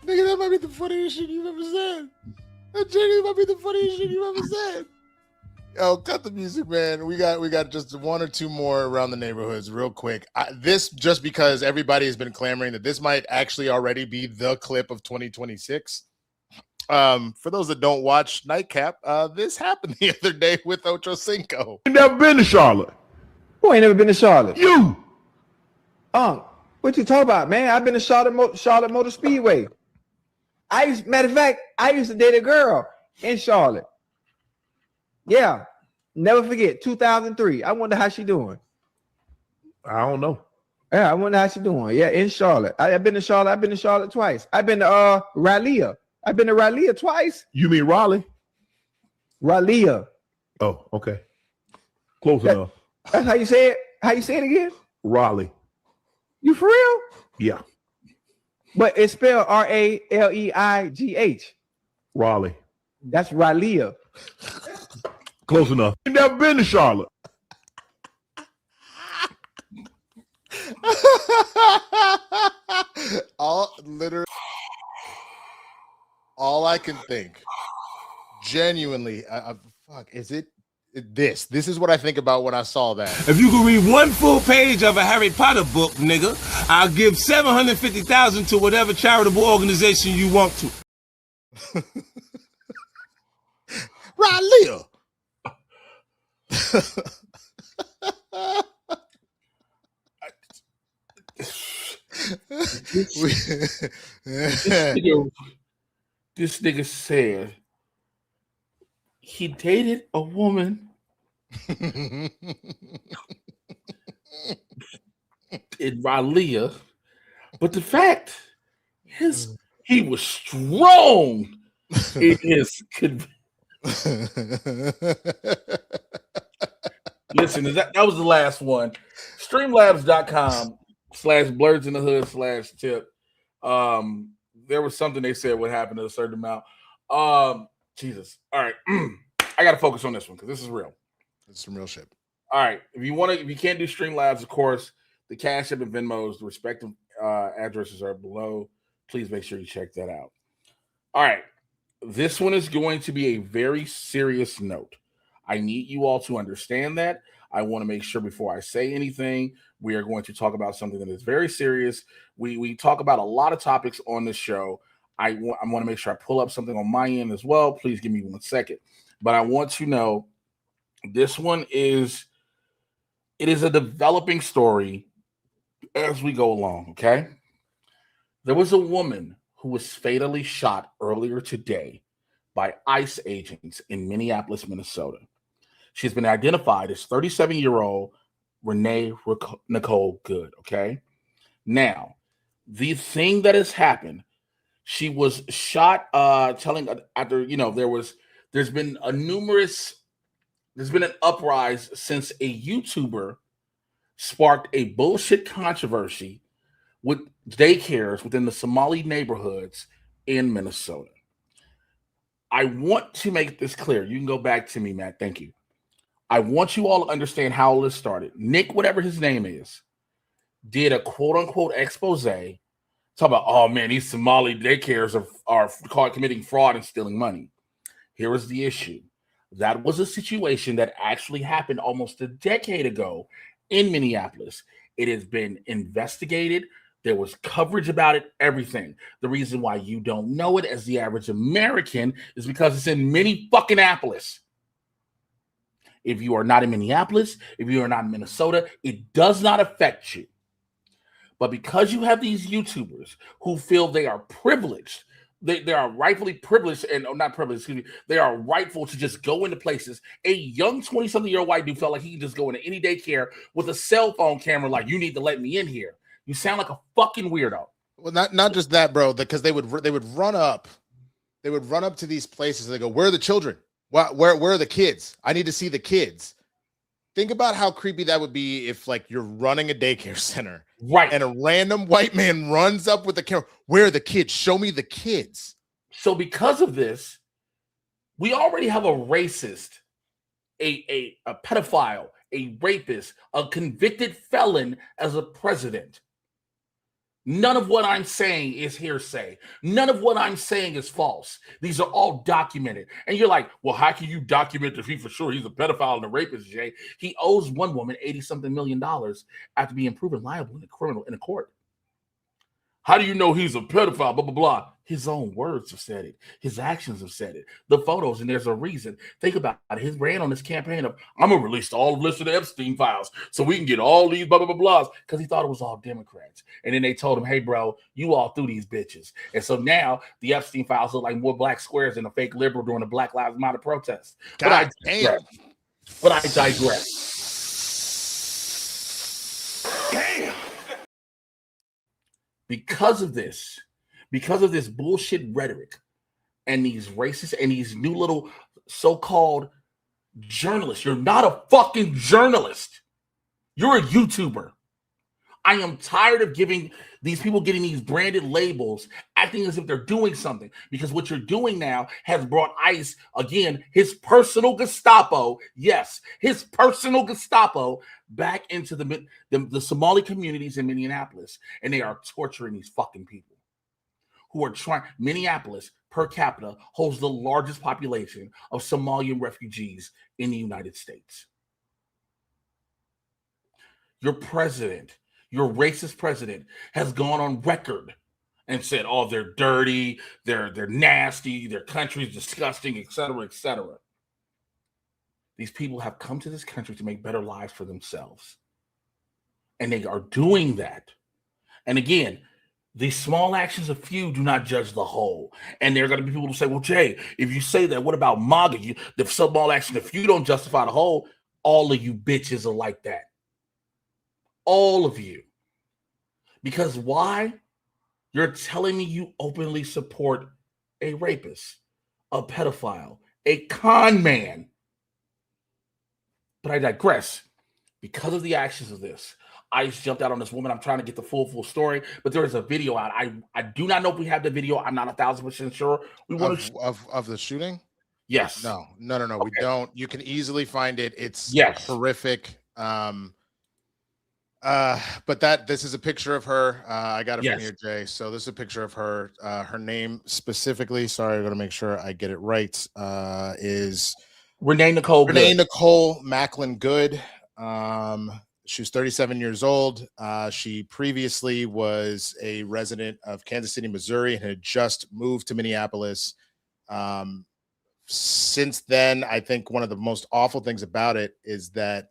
Nigga, that might be the funniest shit you've ever said. That Jenny might be the funniest shit you've ever said. Oh, cut the music, man. We got just 1 or 2 more around the neighborhoods real quick. This just because everybody has been clamoring that this might actually already be the clip of 2026. For those that don't watch Nightcap, this happened the other day with Ocho Cinco. You never been to Charlotte. Who ain't never been to Charlotte? You. What you talking about, man? I've been to Charlotte Motor Speedway. Matter of fact, I used to date a girl in Charlotte. Yeah, never forget, 2003. I wonder how she doing. I don't know. Yeah, I wonder how she doing. Yeah, in Charlotte. I've been to Charlotte. I've been to Charlotte twice. I've been to Raleigh. I've been to Raleigh twice. You mean Raleigh? Raleigh. Oh, okay. Close enough. That's how you say it. How you say it again? Raleigh. You for real? Yeah. But it's spelled R-A-L-E-I-G-H. Raleigh. That's Raleigh. Close enough. You never been to Charlotte. All I can think, genuinely, fuck, is it this? This is what I think about when I saw that. If you could read one full page of a Harry Potter book, nigga, I'll give $750,000 to whatever charitable organization you want to. Raleigh. This nigga said he dated a woman in Raleigh, but the fact is he was strong in his Listen, that was the last one. Streamlabs.com/blerdsinthehood/tip. There was something they said would happen at a certain amount. Jesus. All right. I gotta focus on this one because this is real. It's some real shit. All right. If you can't do Streamlabs, of course, the Cash App and Venmos, the respective addresses are below. Please make sure you check that out. All right. This one is going to be a very serious note. I need you all to understand that. I want to make sure before I say anything, we are going to talk about something that is very serious. We talk about a lot of topics on this show. I want to make sure I pull up something on my end as well. Please give me 1 second. But I want to know this one is a developing story as we go along, okay? There was a woman who was fatally shot earlier today by ICE agents in Minneapolis, Minnesota. She's been identified as 37-year-old Renee Nicole Good, okay? Now, the thing that has happened, she was shot after, there's been an uprise since a YouTuber sparked a bullshit controversy with daycares within the Somali neighborhoods in Minnesota. I want to make this clear. You can go back to me, Matt. Thank you. I want you all to understand how all this started. Nick, whatever his name is, did a quote-unquote expose talking about, oh, man, these Somali daycares are caught committing fraud and stealing money. Here is the issue. That was a situation that actually happened almost a decade ago in Minneapolis. It has been investigated. There was coverage about it, everything. The reason why you don't know it as the average American is because it's in Minnie-fucking-Appolis. If you are not in Minneapolis, if you are not in Minnesota, it does not affect you. But because you have these YouTubers who feel they are privileged, they are rightfully privileged, and not privileged, excuse me, they are rightful to just go into places. A young 20-something-year-old white dude felt like he could just go into any daycare with a cell phone camera like, you need to let me in here. You sound like a fucking weirdo. Well, not just that, bro, because they would run up to these places and they go, where are the children? Where are the kids? I need to see the kids. Think about how creepy that would be if, like, you're running a daycare center, right? And a random white man runs up with the camera. Where are the kids? Show me the kids. So because of this, we already have a racist, a pedophile, a rapist, a convicted felon as a president. None of what I'm saying is hearsay. None of what I'm saying is false. These are all documented. And you're like, well, how can you document if he for sure he's a pedophile and a rapist, Jay? He owes one woman $80-something million after being proven liable in a court. How do you know he's a pedophile? Blah, blah, blah. His own words have said it. His actions have said it. The photos, and there's a reason. Think about it. He ran on this campaign of, I'm going to release all list of the Epstein files so we can get all these blah, blah, blah, blahs, because he thought it was all Democrats. And then they told him, hey, bro, you all threw these bitches. And so now the Epstein files look like more black squares than a fake liberal during the Black Lives Matter protest. But I digress. Damn. because of this bullshit rhetoric and these racists and these new little so-called journalists. You're not a fucking journalist. You're a YouTuber. I am tired of giving these people getting these branded labels, acting as if they're doing something, because what you're doing now has brought ICE, again, his personal Gestapo, yes, his personal Gestapo, back into the Somali communities in Minneapolis, and they are torturing these fucking people who are trying. Minneapolis, per capita, holds the largest population of Somalian refugees in the United States. Your president, your racist president, has gone on record and said, oh, they're dirty, they're nasty, their country's disgusting, etc., etc. These people have come to this country to make better lives for themselves. And they are doing that. And again, the small actions of few do not judge the whole. And there are going to be people who say, well, Jay, if you say that, what about MAGA? The small action of few don't justify the whole. All of you bitches are like that. All of you. Because why? You're telling me you openly support a rapist, a pedophile, a con man. But I digress. Because of the actions of this, ICE jumped out on this woman. I'm trying to get the full story, but there is a video out. I do not know if we have the video. I'm not 1,000% sure. We want to of the shooting. Yes. No. Okay. We don't. You can easily find it. It's horrific. But this is a picture of her. I got it from here, Jay. So this is a picture of her. Her name specifically, sorry, I got to make sure I get it right, is Renee Nicole Macklin Good. She was 37 years old. She previously was a resident of Kansas City, Missouri, and had just moved to Minneapolis. Since then, I think one of the most awful things about it is that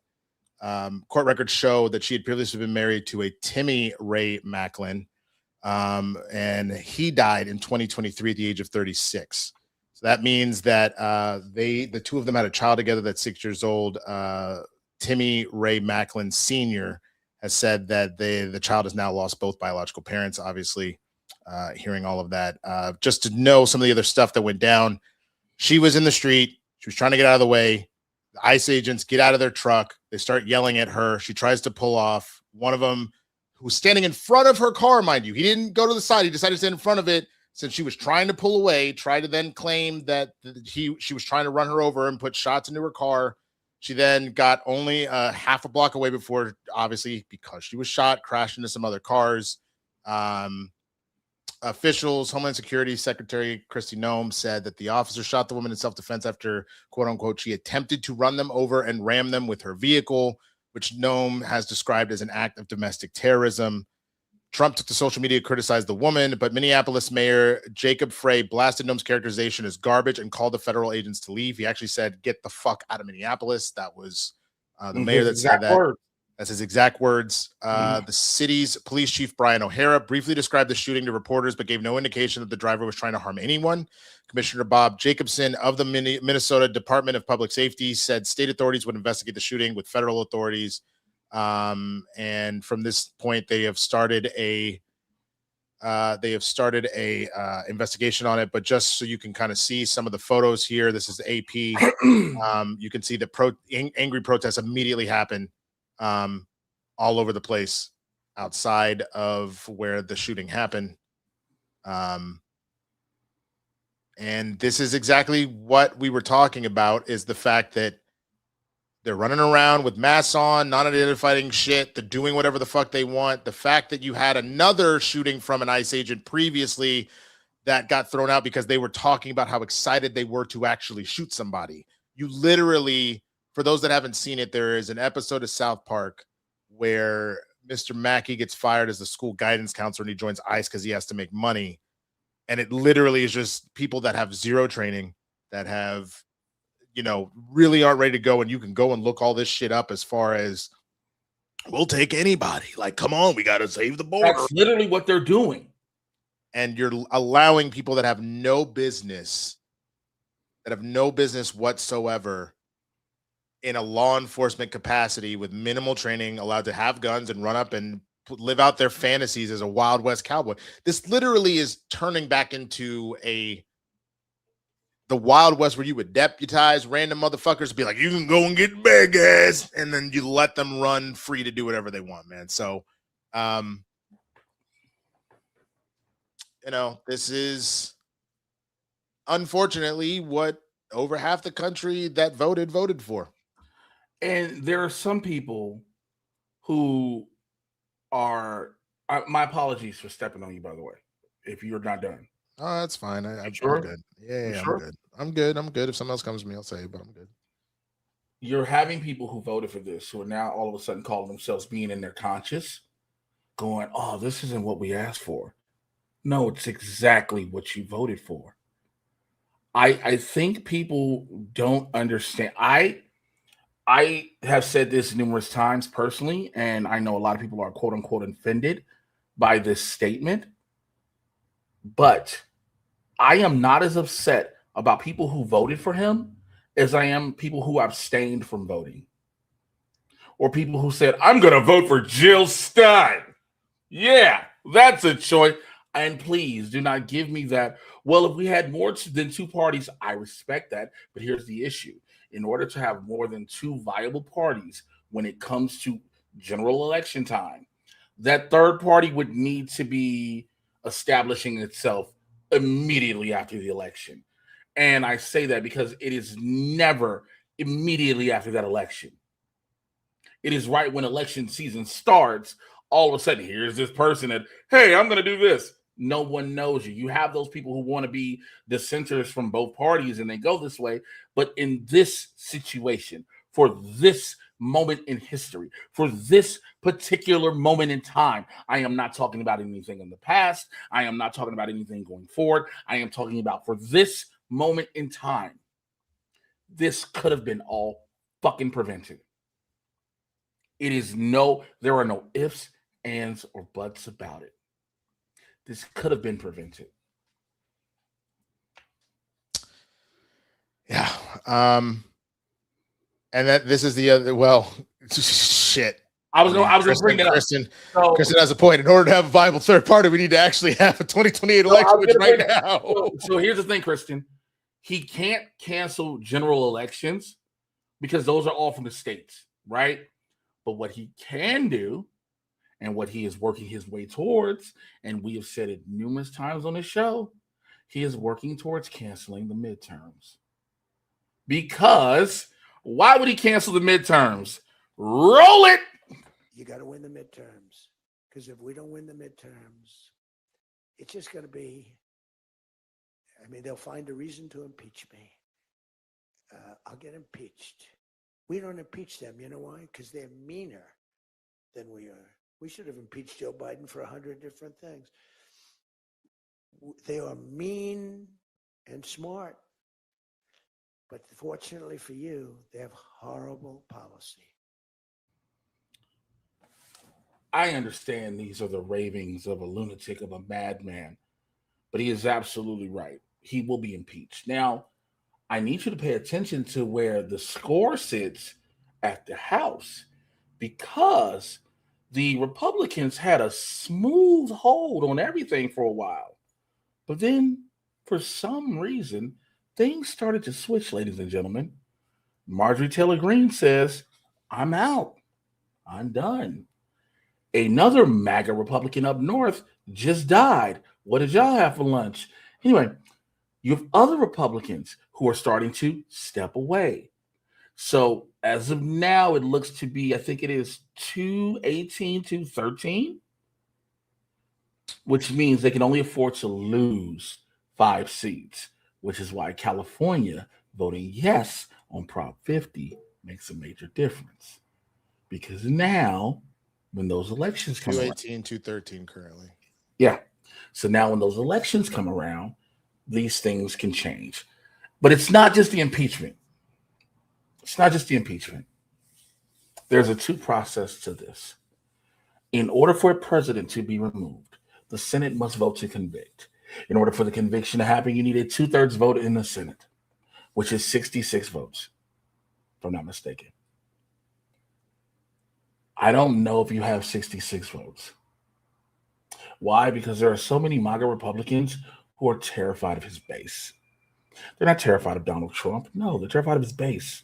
court records show that she had previously been married to a Timmy Ray Macklin, and he died in 2023 at the age of 36. So that means that the two of them had a child together that's 6 years old. Timmy Ray Macklin Sr. has said that the child has now lost both biological parents. Obviously, hearing all of that, just to know some of the other stuff that went down. She was in the street. She was trying to get out of the way. The ICE agents get out of their truck. They start yelling at her. She tries to pull off. One of them, who's standing in front of her car, mind you, he didn't go to the side. He decided to stand in front of it since she was trying to pull away, tried to then claim that she was trying to run her over and put shots into her car. She then got only half a block away before, obviously, because she was shot, crashed into some other cars. Officials, Homeland Security Secretary Kristi Noem said that the officer shot the woman in self-defense after, quote unquote, she attempted to run them over and ram them with her vehicle, which Noem has described as an act of domestic terrorism. Trump took to social media to criticize the woman, but Minneapolis Mayor Jacob Frey blasted Noem's characterization as garbage and called the federal agents to leave. He actually said, get the fuck out of Minneapolis. That was the mayor that said that. Word. That's his exact words. The city's police chief, Brian O'Hara, briefly described the shooting to reporters, but gave no indication that the driver was trying to harm anyone. Commissioner Bob Jacobson of the Minnesota Department of Public Safety said state authorities would investigate the shooting with federal authorities. And from this point, they have started a investigation on it. But just so you can kind of see some of the photos here, this is AP. You can see the angry protests immediately happen all over the place outside of where the shooting happened. And this is exactly what we were talking about, is the fact that they're running around with masks on, not identifying shit. They're doing whatever the fuck they want. The fact that you had another shooting from an ICE agent previously that got thrown out because they were talking about how excited they were to actually shoot somebody. You literally, for those that haven't seen it, there is an episode of South Park where Mr. Mackey gets fired as the school guidance counselor and he joins ICE because he has to make money. And it literally is just people that have zero training, that have, really aren't ready to go. And you can go and look all this shit up as far as, we'll take anybody. Like, come on, we got to save the border. That's literally what they're doing. And you're allowing people that have no business whatsoever in a law enforcement capacity with minimal training, allowed to have guns and run up and live out their fantasies as a Wild West cowboy. This literally is turning back into the Wild West where you would deputize random motherfuckers, be like, you can go and get bad guys, and then you let them run free to do whatever they want, man. So, this is unfortunately what over half the country that voted for. And there are some people who are, my apologies for stepping on you, by the way, if you're not done. Oh, that's fine. I'm Sure? good. Yeah, Sure? I'm good. I'm good. If someone else comes to me, I'll say, but I'm good. You're having people who voted for this who are now all of a sudden calling themselves being in their conscious, going, oh, this isn't what we asked for. No, it's exactly what you voted for. I think people don't understand. I have said this numerous times personally, and I know a lot of people are quote unquote offended by this statement, but I am not as upset about people who voted for him as I am people who abstained from voting, or people who said, I'm going to vote for Jill Stein. Yeah, that's a choice. And please do not give me that. Well, if we had more than two parties, I respect that. But here's the issue. In order to have more than two viable parties when it comes to general election time, that third party would need to be establishing itself immediately after the election. And I say that because it is never immediately after that election. It is right when election season starts, all of a sudden, here's this person that, hey, I'm going to do this. No one knows you. You have those people who want to be dissenters from both parties and they go this way. But in this situation, for this moment in history, for this particular moment in time, I am not talking about anything in the past. I am not talking about anything going forward. I am talking about for this moment in time. This could have been all fucking prevented. There are no ifs, ands, or buts about it. This could have been prevented. Yeah. And that this is the other, shit. I was going to bring it up. Kristen has a point. In order to have a viable third party, we need to actually have a 2028 election, which right now. So here's the thing, Kristen. He can't cancel general elections because those are all from the states, right? But what he can do, and what he is working his way towards, and we have said it numerous times on the show, he is working towards canceling the midterms. Because why would he cancel the midterms? Roll it! You got to win the midterms. Because if we don't win the midterms, it's just going to be, they'll find a reason to impeach me. I'll get impeached. We don't impeach them. You know why? Because they're meaner than we are. We should have impeached Joe Biden for 100 different things. They are mean and smart. But fortunately for you, they have horrible policy. I understand these are the ravings of a lunatic, of a madman, but he is absolutely right. He will be impeached. Now, I need you to pay attention to where the score sits at the House, because the Republicans had a smooth hold on everything for a while. But then, for some reason, things started to switch, ladies and gentlemen. Marjorie Taylor Greene says, I'm out. I'm done. Another MAGA Republican up north just died. What did y'all have for lunch? Anyway, you have other Republicans who are starting to step away. So as of now, it looks to be, I think it is 218 to 13, which means they can only afford to lose 5 seats, which is why California voting yes on Prop 50 makes a major difference. Because now, when those elections come 218, 213 currently. Yeah. So now when those elections come around, these things can change. But it's not just the impeachment. It's not just the impeachment. There's a two process to this. In order for a president to be removed, the Senate must vote to convict. In order for the conviction to happen, you need a 2/3 vote in the Senate, which is 66 votes, if I'm not mistaken. I don't know if you have 66 votes. Why? Because there are so many MAGA Republicans who are terrified of his base. They're not terrified of Donald Trump. No, they're terrified of his base.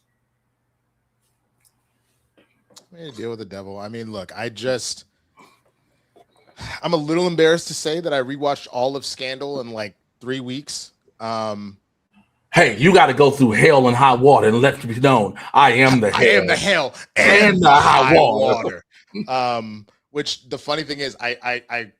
Deal with the devil. I mean, look, I'm a little embarrassed to say that I rewatched all of Scandal in like 3 weeks. Hey, you got to go through hell and high water, and let it be known, I am the hell. I am the hell and the high water. Which the funny thing is, I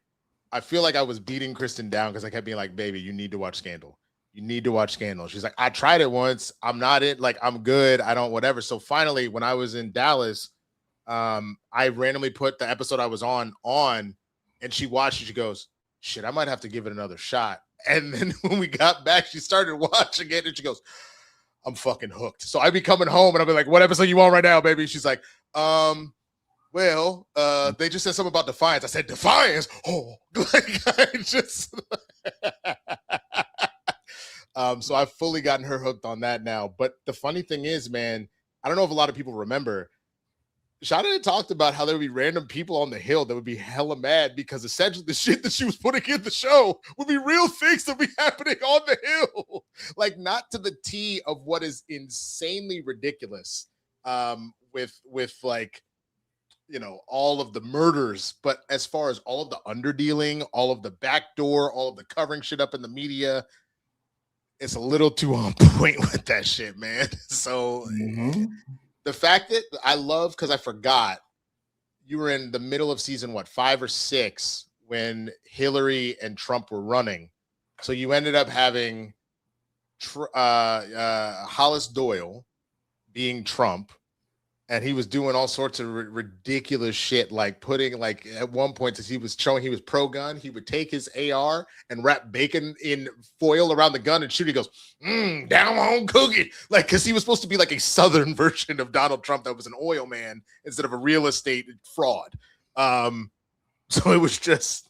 feel like I was beating Kristen down because I kept being like, baby, you need to watch Scandal. You need to watch Scandal. She's like, I tried it once. I'm not it. Like, I'm good. I don't, whatever. So finally, when I was in Dallas, I randomly put the episode I was on, and she watched it. She goes, shit, I might have to give it another shot. And then when we got back, she started watching it, and she goes, I'm fucking hooked. So I'd be coming home, and I'll be like, what episode you on right now, baby? She's like, well, they just said something about Defiance. I said, Defiance? Oh, like, I just... So I've fully gotten her hooked on that now. But the funny thing is, man, I don't know if a lot of people remember, Shada had talked about how there would be random people on the Hill that would be hella mad because essentially the shit that she was putting in the show would be real things that would be happening on the Hill. Like, not to the T of what is insanely ridiculous with like, you know, all of the murders, but as far as all of the underdealing, all of the backdoor, all of the covering shit up in the media, it's a little too on point with that shit, man. So the fact that I love, because I forgot, you were in the middle of season, 5 or 6, when Hillary and Trump were running. So you ended up having Hollis Doyle being Trump, and he was doing all sorts of ridiculous shit, like putting, like, at one point, as he was showing he was pro-gun, he would take his AR and wrap bacon in foil around the gun and shoot. He goes, down home cookie. Like, because he was supposed to be like a Southern version of Donald Trump that was an oil man instead of a real estate fraud. So it was just,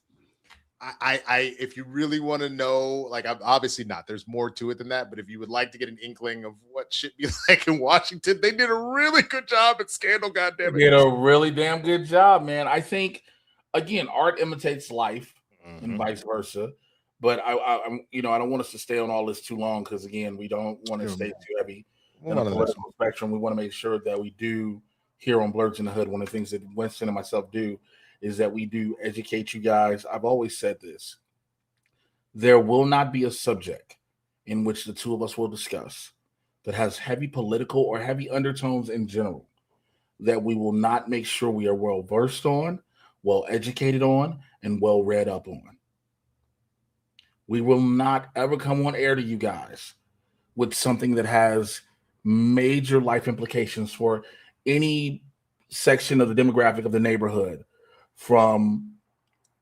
I if you really want to know, like, I'm obviously not, there's more to it than that, but if you would like to get an inkling of what shit be like in Washington, they did a really good job at Scandal, goddammit. They did a really damn good job, man. I think, again, art imitates life and vice versa, but I'm, you know, I don't want us to stay on all this too long because, again, we don't want to stay too heavy in the political spectrum. We want to make sure that we do, here on Blerds in the Hood, one of the things that Winston and myself do is that we do educate you guys. I've always said this. There will not be a subject in which the two of us will discuss that has heavy political or heavy undertones in general that we will not make sure we are well versed on, well educated on, and well read up on. We will not ever come on air to you guys with something that has major life implications for any section of the demographic of the neighborhood, from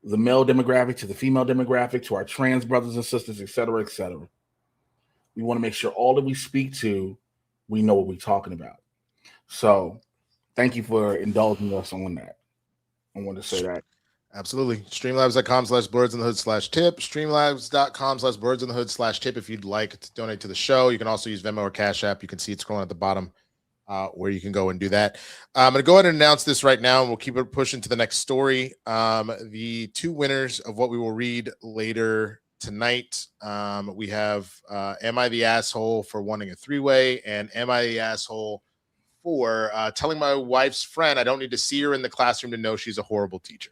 the male demographic to the female demographic to our trans brothers and sisters, et cetera, et cetera. We want to make sure all that we speak to, we know what we're talking about. So thank you for indulging us on that. I want to say that. Absolutely. Streamlabs.com/blerdsinthehood/tip. Streamlabs.com/blerdsinthehood/tip if you'd like to donate to the show. You can also use Venmo or Cash App. You can see it scrolling at the bottom where you can go and do that. I'm going to go ahead and announce this right now, and we'll keep it pushing to the next story. The two winners of what we will read later tonight, we have Am I the Asshole for wanting a three-way, and Am I the Asshole for telling my wife's friend I don't need to see her in the classroom to know she's a horrible teacher.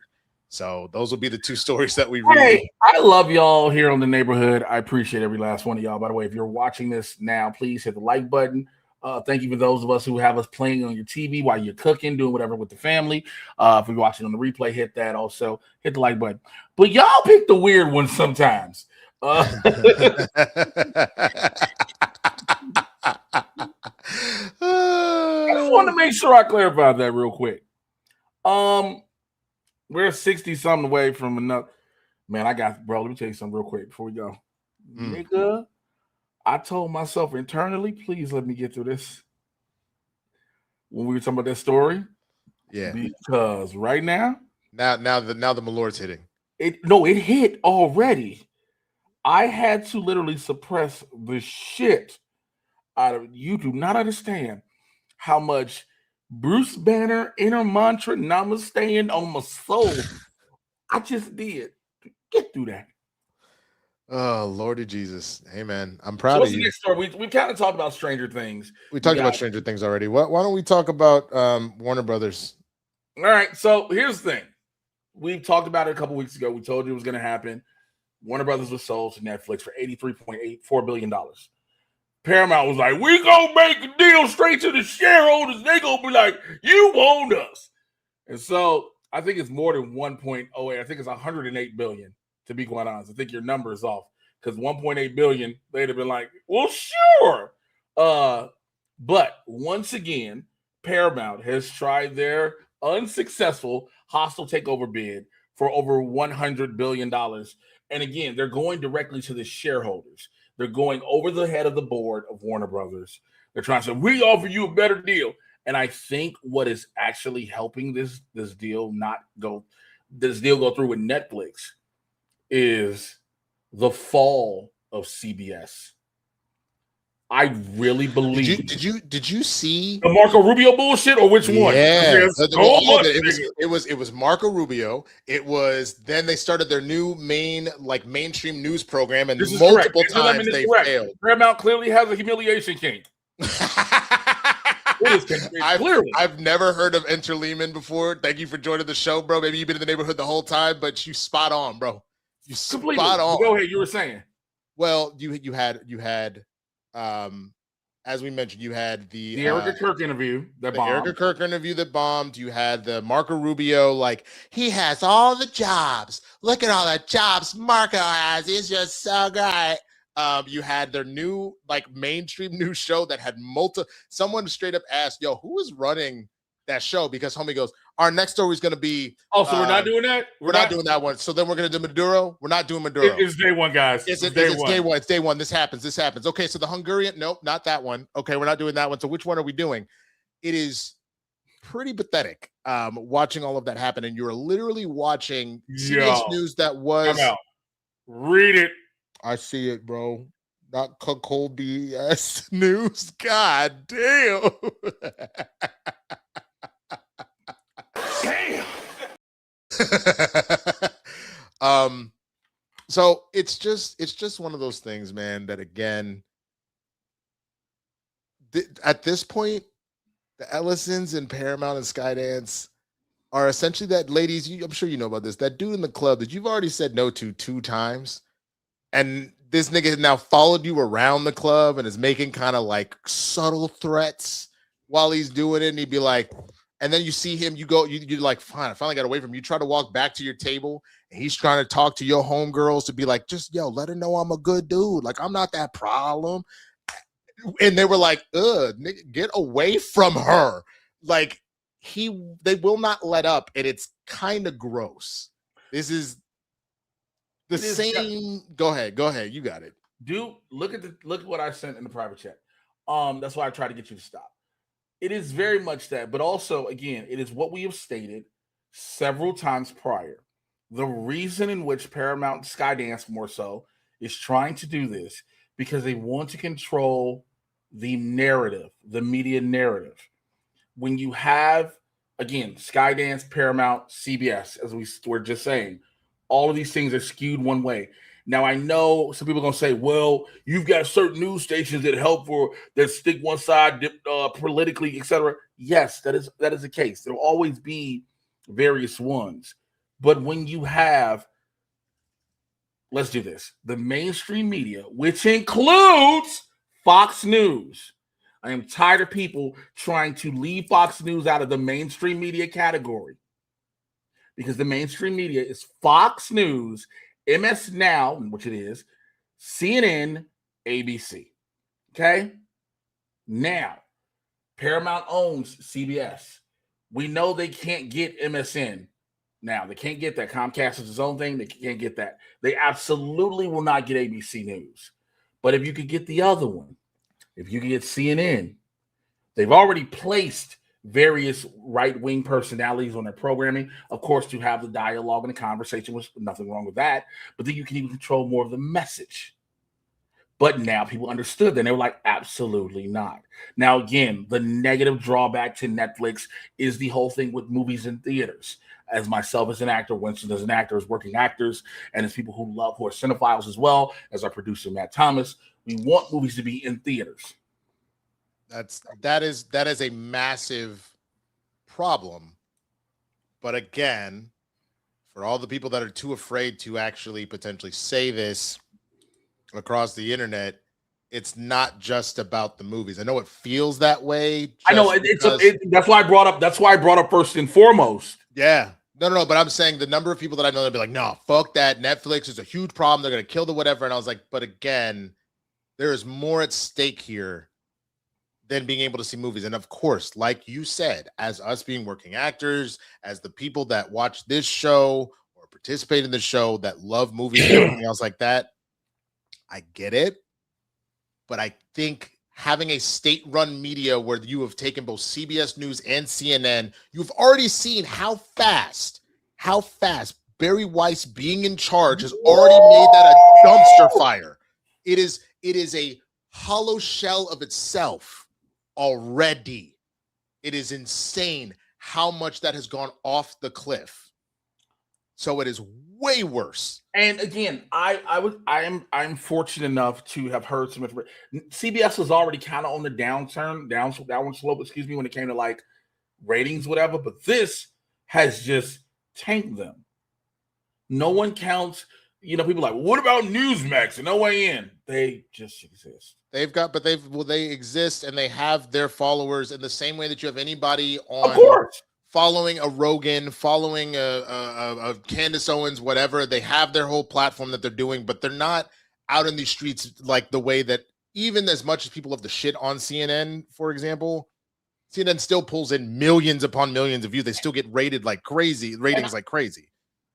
So those will be the two stories that we read. Hey, I love y'all here on the neighborhood. I appreciate every last one of y'all. By the way, if you're watching this now, please hit the like button. Thank you for those of us who have us playing on your TV while you're cooking, doing whatever with the family. If you're watching on the replay, hit that. Also, hit the like button. But y'all pick the weird ones sometimes. I just want to make sure I clarify that real quick. We're 60-something away from enough. Man, bro, let me tell you something real quick before we go. Nigga, I told myself internally, please let me get through this. When we were talking about that story. Yeah. Because right now the Malort's hitting. It hit already. I had to literally suppress the shit out of it. You do not understand how much Bruce Banner, inner mantra, namaste on my soul. I just did. Get through that. Oh, Lordy Jesus. Hey, man. I'm proud of The you. next story? We kind of talked about Stranger Things. We talked about Stranger Things already. Why don't we talk about Warner Brothers? All right. So here's the thing. We talked about it a couple weeks ago. We told you it was going to happen. Warner Brothers was sold to Netflix for $83.84 billion. Paramount was like, we going to make a deal straight to the shareholders. They going to be like, you own us. And so I think it's more than 1.08. I think it's 108 billion, to be quite honest. I think your number is off because 1.8 billion, they'd have been like, well, sure. But once again, Paramount has tried their unsuccessful hostile takeover bid for over $100 billion. And again, they're going directly to the shareholders. They're going over the head of the board of Warner Brothers. They're trying to say, we offer you a better deal. And I think what is actually helping this deal go through with Netflix is the fall of CBS. I really believe. Did you see the Marco Rubio bullshit, or which one? Yeah, it was Marco Rubio. It was then they started their new mainstream news program, and multiple times they failed. Paramount clearly has a humiliation king. I've never heard of Enter Lehman before. Thank you for joining the show, bro. Maybe you've been in the neighborhood the whole time, but you spot on, bro. You completely spot on. Go ahead. You were saying. Well, you had as we mentioned, you had the Erica Kirk interview that bombed. Erica Kirk interview that bombed. You had the Marco Rubio, like, he has all the jobs. Look at all the jobs Marco has. He's just so great. You had their new mainstream news show that had someone straight up asked, yo, who is running that show? Because homie goes, our next story is going to be. Oh, so we're not doing that? We're not doing that one. So then we're going to do Maduro. We're not doing Maduro. It's day one, guys. It's day one. It's day one. This happens. Okay, so the Hungarian, nope, not that one. Okay, we're not doing that one. So which one are we doing? It is pretty pathetic watching all of that happen. And you're literally watching CBS News that was. Come out. Read it. I see it, bro. Not cold BS news. God damn. Damn. So it's just one of those things, man, that again, at this point, the Ellisons and Paramount and Skydance are essentially that, ladies, I'm sure you know about this, that dude in the club that you've already said no to 2 times. And this nigga has now followed you around the club and is making kind of like subtle threats while he's doing it. And he'd be like, and then you see him, you're like, fine, I finally got away from him. You try to walk back to your table and he's trying to talk to your homegirls to be like, just, yo, let her know I'm a good dude. Like, I'm not that problem. And they were like, nigga, get away from her. Like, they will not let up. And it's kind of gross. This is the same. Go ahead. You got it. Dude, look at what I sent in the private chat. That's why I tried to get you to stop. It is very much that, but also, again, it is what we have stated several times prior. The reason in which Paramount and Skydance more so is trying to do this because they want to control the narrative, the media narrative. When you have, again, Skydance, Paramount, CBS, as we were just saying, all of these things are skewed one way. Now, I know some people are going to say, well, you've got certain news stations that stick one side politically, etc. Yes, that is the case. There will always be various ones. But when you have, let's do this, the mainstream media, which includes Fox News. I am tired of people trying to leave Fox News out of the mainstream media category. Because the mainstream media is Fox News, MS Now, which it is, CNN, ABC. Okay? Now, Paramount owns CBS. We know they can't get MSN. Now, they can't get that. Comcast is its own thing. They can't get that. They absolutely will not get ABC News. But if you could get the other one, if you could get CNN, they've already placed various right-wing personalities on their programming, of course, to have the dialogue and the conversation, was nothing wrong with that. But then you can even control more of the message. But now people understood that. And they were like, absolutely not. Now, again, the negative drawback to Netflix is the whole thing with movies in theaters. As myself as an actor, Winston as an actor, as working actors, and as people who are cinephiles as well, as our producer, Matt Thomas, we want movies to be in theaters. That is a massive problem. But again, for all the people that are too afraid to actually potentially say this across the internet, it's not just about the movies. I know it feels that way. I know that's why I brought up. That's why I brought up first and foremost. Yeah, no. But I'm saying the number of people that I know that be like, no, fuck that. Netflix is a huge problem. They're gonna kill the whatever. And I was like, but again, there is more at stake here than being able to see movies. And of course, like you said, as us being working actors, as the people that watch this show or participate in the show that love movies and everything else like that, I get it. But I think having a state-run media where you have taken both CBS News and CNN, you've already seen how fast Barry Weiss being in charge has already made that a dumpster fire. It is a hollow shell of itself already. It is insane how much that has gone off the cliff. So it is way worse. And again, I'm fortunate enough to have heard some information. CBS was already kind of on the downward slope, excuse me, when it came to like ratings, whatever. But this has just tanked them. No one counts. You know, people are like, what about Newsmax and OAN? They just exist. They exist and they have their followers in the same way that you have anybody on following a Rogan, following a Candace Owens, whatever. They have their whole platform that they're doing, but they're not out in these streets like the way that even as much as people love to shit on CNN, for example, CNN still pulls in millions upon millions of views. They still get rated like crazy, like crazy.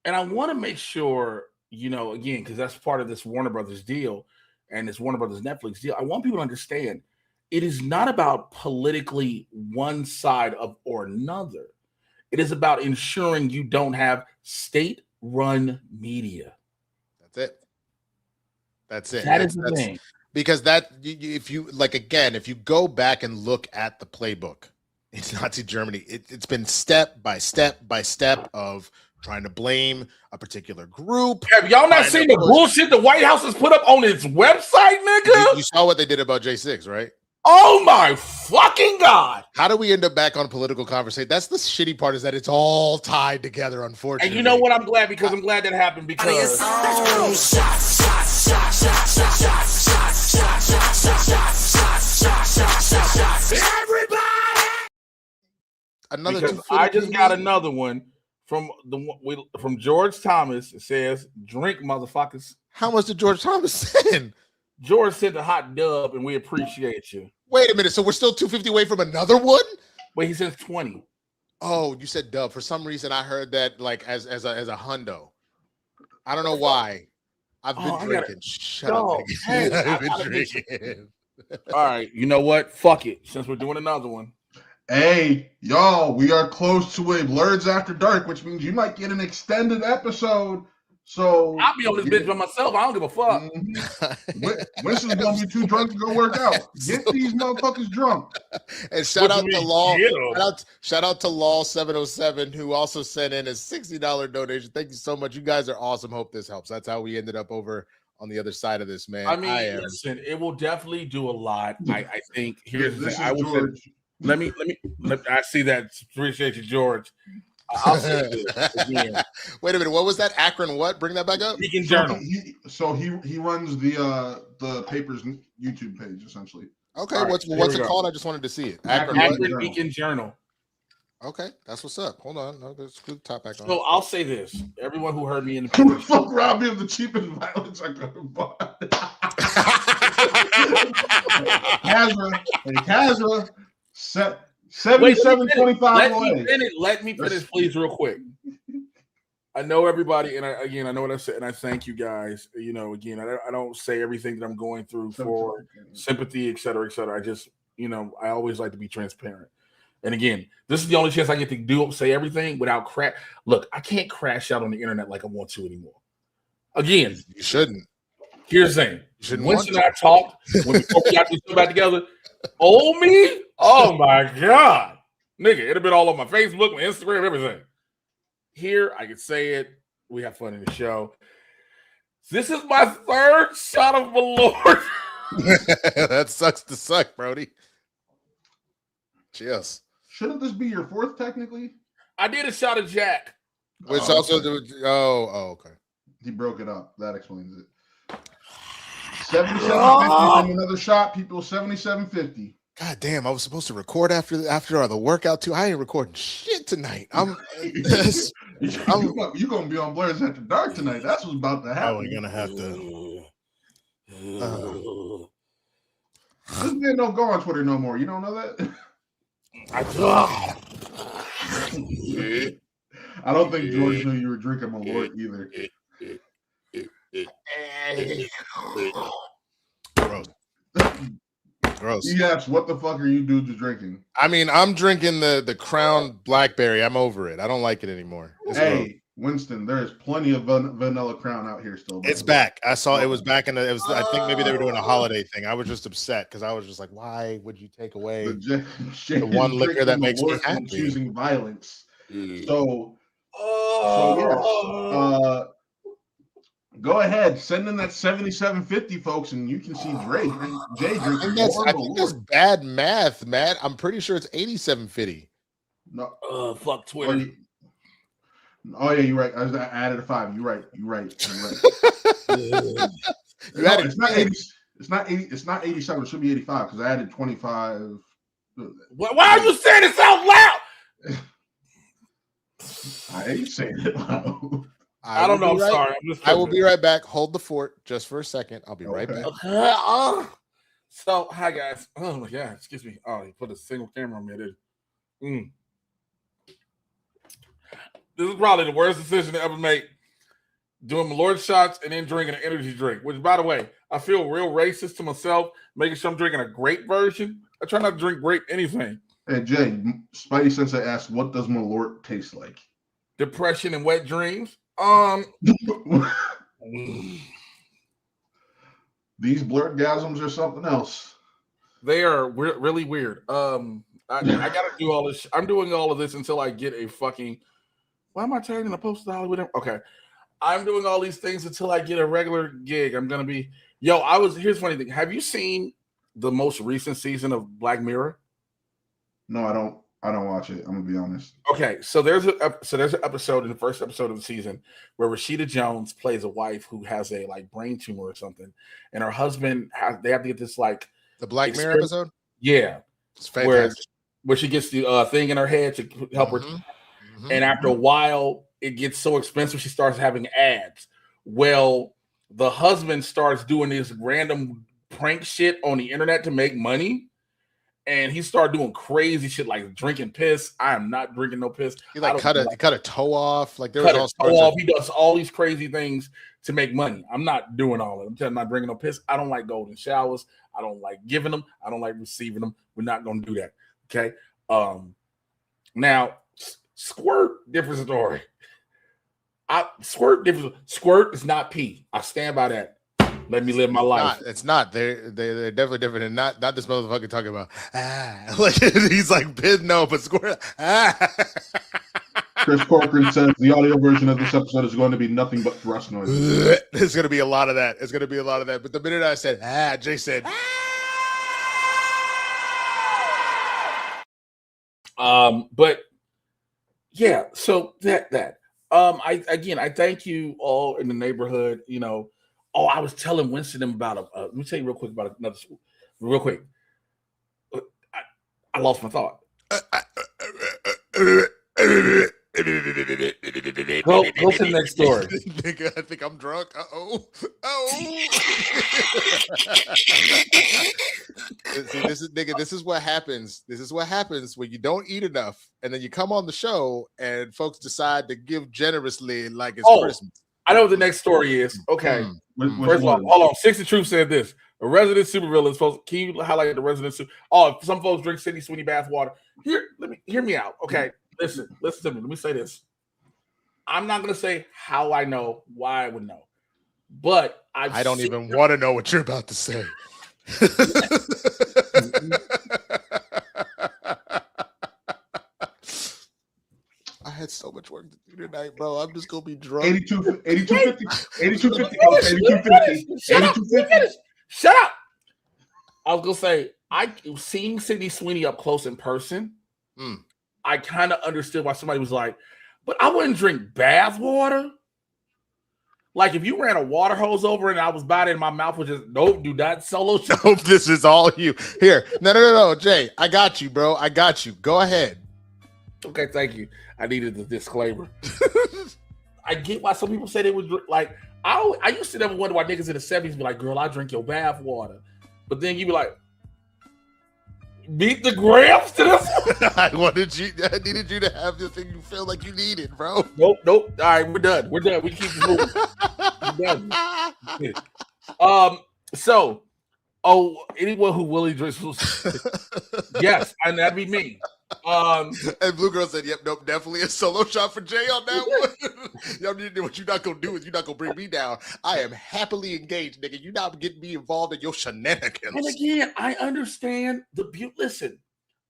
And I want to make sure, you know, again, because that's part of this Warner Brothers deal and this Warner Brothers Netflix deal. I want people to understand it is not about politically one side or another. It is about ensuring you don't have state-run media. That's it. That is the thing. Because if you go back and look at the playbook in Nazi Germany, it's been step by step by step of trying to blame a particular group. Have y'all not seen the bullshit the White House has put up on its website, nigga? You saw what they did about J6, right? Oh my fucking God. How do we end up back on political conversation? That's the shitty part, is that it's all tied together, unfortunately. And you know what? I'm glad that happened because I just got another one from George Thomas. It says, drink, motherfuckers. How much did George Thomas send? George sent a hot dub, and we appreciate you. Wait a minute. So we're still 250 away from another one? Wait, he says 20. Oh, you said dub. For some reason, I heard that like as a hundo. I don't know why. I've been drinking. Shut up. I've been drinking. All right. You know what? Fuck it. Since we're doing another one. Hey, y'all, we are close to a Blerds After Dark, which means you might get an extended episode. So I'll be on this bitch by myself. I don't give a fuck. Winston's gonna be too drunk to go work out. Get these motherfuckers drunk. And shout out to Law. Shout out to Law 707, who also sent in a $60 donation. Thank you so much. You guys are awesome. Hope this helps. That's how we ended up over on the other side of this, man. I mean, listen, it will definitely do a lot. I think here's the thing. I will say, let me. I see that. Appreciate you, George. I'll say this again. Wait a minute. What was that? Akron what? Bring that back up. Beacon Journal. So he runs the paper's YouTube page essentially. Okay. Right, what's it called? I just wanted to see it. Akron Beacon Journal. Okay, that's what's up. Hold on. No, let's screw the top back on. So I'll say this. Everyone who heard me in the who the fuck robbed me of the cheapest violence I could have bought? Kazra set 77.25 Let me finish, please, real quick. I know everybody, and I know what I said, and I thank you guys. You know, again, I don't say everything that I'm going through for sympathy, et cetera, et cetera. I just, I always like to be transparent. And again, this is the only chance I get to say everything without crash. Look, I can't crash out on the internet like I want to anymore. Again, you shouldn't. Here's the thing. Winston and I talked when before we got this show back together. Old me? Oh my God. Nigga, it'd have been all on my Facebook, my Instagram, everything. Here, I can say it. We have fun in the show. This is my third shot of Malort. That sucks to suck, Brody. Cheers. Shouldn't this be your fourth, technically? I did a shot of Jack. Which also, okay. He broke it up. That explains it. 77.50 from another shot. People 77.50. God damn! I was supposed to record after the workout too. I ain't recording shit tonight. You gonna be on Blerds After Dark tonight. That's what's about to happen. Oh, we're gonna have to. This man don't go on Twitter no more. You don't know that? I don't think George knew you were drinking Malort either. Gross. Yes, what the fuck are you dudes drinking? I mean, I'm drinking the Crown Blackberry. I'm over it. I don't like it anymore. It's gross. Winston, there is plenty of vanilla Crown out here still. It's back. I saw it was back in I think maybe they were doing a holiday thing. I was just upset because I was just like, why would you take away the one liquor that makes me happy? Choosing violence. So yes. Go ahead, send in that 77.50, folks, and you can see Jay drinking. I think that's bad math, Matt. I'm pretty sure it's 87.50. No, fuck Twitter. Oh yeah, you're right. I added a 5. You're right. It's not 80. It's not 80. It's not 87. It should be 85 because I added 25. Why are you saying this out loud? I ain't saying it loud. I don't know. I'm sorry. I will be right back. Hold the fort just for a second. I'll be right back. So, hi guys. Oh my God, excuse me. Oh, you put a single camera on me. This is probably the worst decision to ever make. Doing Malort shots and then drinking an energy drink. Which, by the way, I feel real racist to myself, making sure I'm drinking a grape version. I try not to drink grape anything. Hey Jay, Spidey Sensei asked, "What does Malort taste like?" Depression and wet dreams. These blerdgasms are something else. They are really weird. I gotta do all this. I'm doing all of this until I get a fucking. Why am I turning a post to Hollywood? Okay, I'm doing all these things until I get a regular gig. I'm gonna be. Here's the funny thing. Have you seen the most recent season of Black Mirror? No, I don't watch it. I'm gonna be honest. Okay, so there's an episode in the first episode of the season where Rashida Jones plays a wife who has a brain tumor or something, and her husband they have to get this the Black Mirror episode. Yeah, it's fantastic. Where she gets the thing in her head to help her, and after a while it gets so expensive she starts having ads. Well, the husband starts doing this random prank shit on the internet to make money. And he started doing crazy shit like drinking piss. I am not drinking no piss. He cut a toe off. He does all these crazy things to make money. I'm not doing all of it. I'm not drinking no piss. I don't like golden showers. I don't like giving them. I don't like receiving them. We're not going to do that. Okay. Now squirt, different story. Squirt is not pee. I stand by that. Let me live my life. It's not. They're definitely different, and not this motherfucker talking about he's like no, but squirt. Chris Corcoran says the audio version of this episode is going to be nothing but thrust noises. There's going to be a lot of that. It's going to be a lot of that. But the minute I said Jay said. But yeah, so that. I thank you all in the neighborhood. I was telling Winston about let me tell you real quick about another. Real quick, I lost my thought. Go to the next story. I think I'm drunk. See, this is what happens. This is what happens when you don't eat enough, and then you come on the show, and folks decide to give generously like it's Christmas. I know what the next story is. Okay. First of all, hold on. 60 Truth said this. A resident supervillain supposed. Can you highlight the resident super? Oh, some folks drink Sydney Sweeney bath water. Hear me out. Okay. Listen to me. Let me say this. I'm not gonna say how I know, why I would know. But I don't even want to know what you're about to say. I had so much work to do tonight, bro. I'm just gonna be drunk. 8250. Shut up. I was gonna say, seeing Sydney Sweeney up close in person, I kind of understood why somebody was like, but I wouldn't drink bath water. Like if you ran a water hose over and I was by it and my mouth was just, nope, do not solo. Nope, this is all you. Here, no, Jay, I got you, bro. I got you. Go ahead. Okay, thank you. I needed the disclaimer. I get why some people say they would like. I used to never wonder why niggas in the 70s be like, girl, I drink your bath water. But then you be like, beat the grams to this. I needed you to have the thing you feel like you needed, bro. Nope. All right, we're done. We keep this moving. We're done. So, anyone who Willie drinks, yes, and that'd be me. And Blue Girl said, "Yep, nope, definitely a solo shot for Jay on that one." Y'all need to know what you're not gonna do is you're not gonna bring me down. I am happily engaged, nigga. You're not getting me involved in your shenanigans. And again, I understand listen.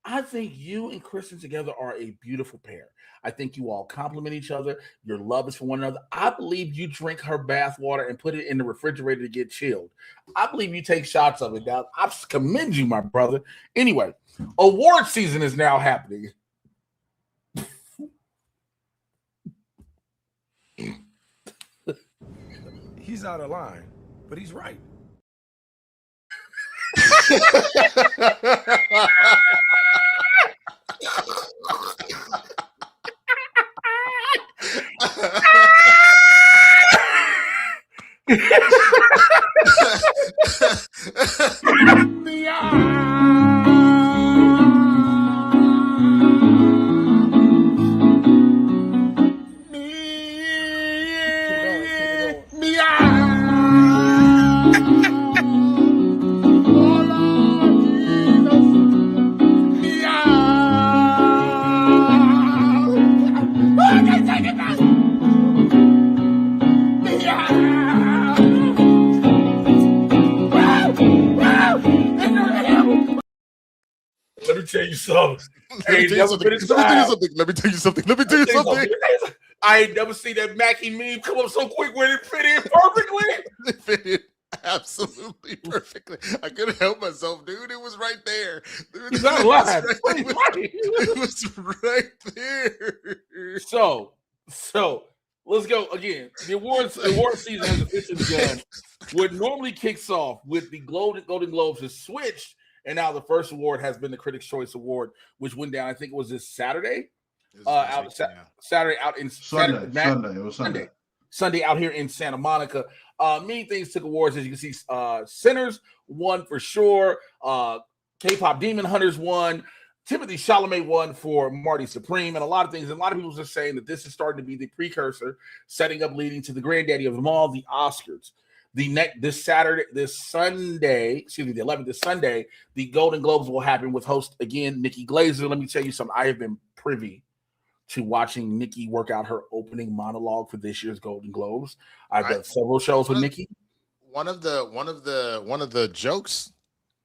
I think you and Kristen together are a beautiful pair. I think you all complement each other. Your love is for one another. I believe you drink her bath water and put it in the refrigerator to get chilled. I believe you take shots of it. Now, I commend you, my brother. Anyway, award season is now happening. He's out of line, but he's right. Let me tell you something. Let me tell you something. I ain't never seen that Mackie meme come up so quick when it fit in perfectly. It fit in absolutely perfectly. I couldn't help myself, dude. It was right there. He's not lying. It was right there. So let's go again. The award season has officially begun. What normally kicks off with the Golden Globes has switched, and now the first award has been the Critics' Choice Award, which went down. I think it was this Saturday. Saturday out in Sunday out here in Santa Monica. Many things took awards, as you can see. Sinners won for sure. K-pop Demon Hunters won. Timothy Chalamet won for Marty Supreme, and a lot of things. And a lot of people are saying that this is starting to be the precursor, setting up leading to the granddaddy of them all, the Oscars. This Sunday, the 11th, this Sunday, the Golden Globes will happen with host again Nikki Glaser. Let me tell you something. I have been privy to watching Nikki work out her opening monologue for this year's Golden Globes. I've done several shows with Nikki. One of the jokes.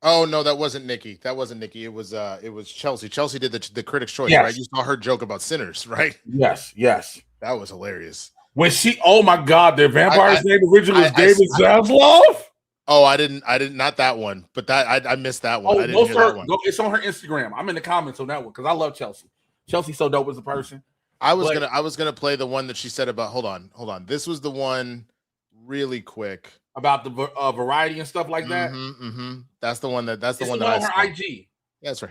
Oh no, that wasn't Nikki. It was Chelsea. Chelsea did the Critics' Choice, right? You saw her joke about Sinners, right? Yes. That was hilarious. When oh my God, their vampire's name originally was David Zaslav. Oh, I didn't, not that one, but that I missed that one. I didn't hear that one. It's on her Instagram. I'm in the comments on that one because I love Chelsea. Chelsea's so dope as a person. I was gonna play the one that she said about. Hold on. This was the one, really quick, about the variety and stuff like that. That's the one that. That's the one that I on her IG. Yeah, that's right.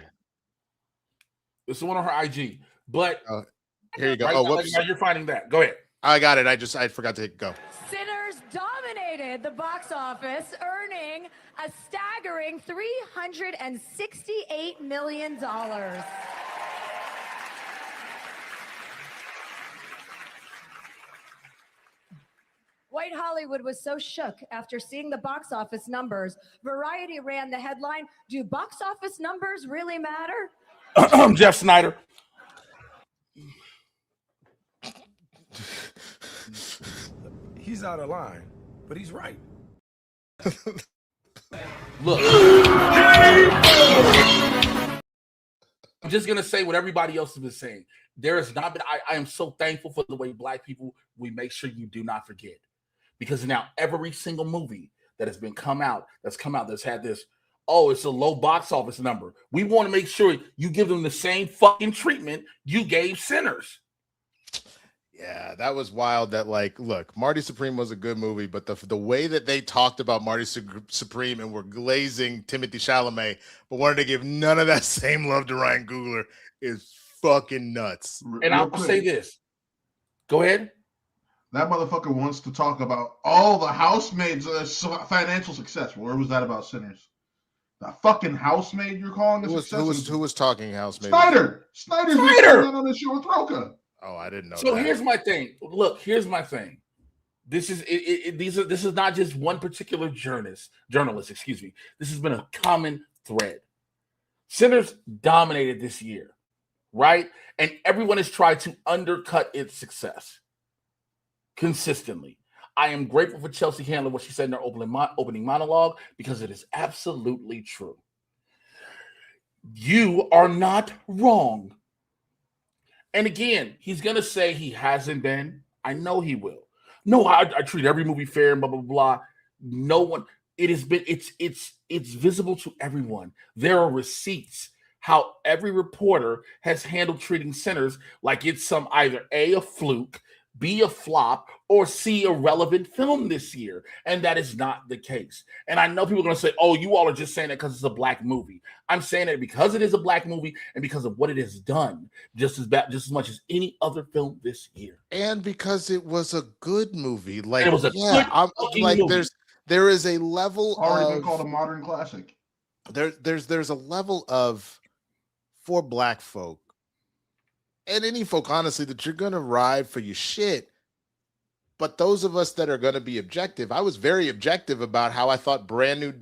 It's the one on her IG. But here you go. Now you're finding that. Go ahead. I got it. I forgot to hit go. Sinners dominated the box office, earning a staggering $368 million. White Hollywood was so shook after seeing the box office numbers. Variety ran the headline, "Do box office numbers really matter?" Jeff Snyder. He's out of line, but he's right. Look, I'm just gonna say what everybody else has been saying. There has not been. I am so thankful for the way Black people. We make sure you do not forget, because now every single movie that has been that's had this. Oh, it's a low box office number. We want to make sure you give them the same fucking treatment you gave Sinners. Yeah, that was wild. That like, look, Marty Supreme was a good movie, but the way that they talked about Marty Supreme and were glazing Timothy Chalamet, but wanted to give none of that same love to Ryan Coogler is fucking nuts. And I'll say this. Go ahead. That motherfucker wants to talk about all the housemaids' financial success. Where was that about Sinners? The fucking housemaid you're calling a success? Who was talking housemaid? Snyder's on the show with Roka. Oh, I didn't know. So here's my thing. Look, here's my thing. This is this is not just one particular journalist. Excuse me. This has been a common thread. Sinners dominated this year, right? And everyone has tried to undercut its success consistently. I am grateful for Chelsea Handler, what she said in her opening monologue, because it is absolutely true. You are not wrong. And again, he's going to say he hasn't been. I know he will. No, I treat every movie fair and blah, blah, blah. No one, it has been, it's visible to everyone. There are receipts how every reporter has handled treating Sinners like it's some either A, fluke, B, a flop, or C, a relevant film this year. And that is not the case. And I know people are going to say, oh, you all are just saying it because it's a Black movie. I'm saying it because it is a Black movie and because of what it has done just as much as any other film this year. And because it was a good movie. Like, it was a good movie. There is a level already been called a modern classic. There's a level of, for Black folk, and any folk, honestly, that you're going to ride for your shit. But those of us that are going to be objective, I was very objective about how I thought Brave New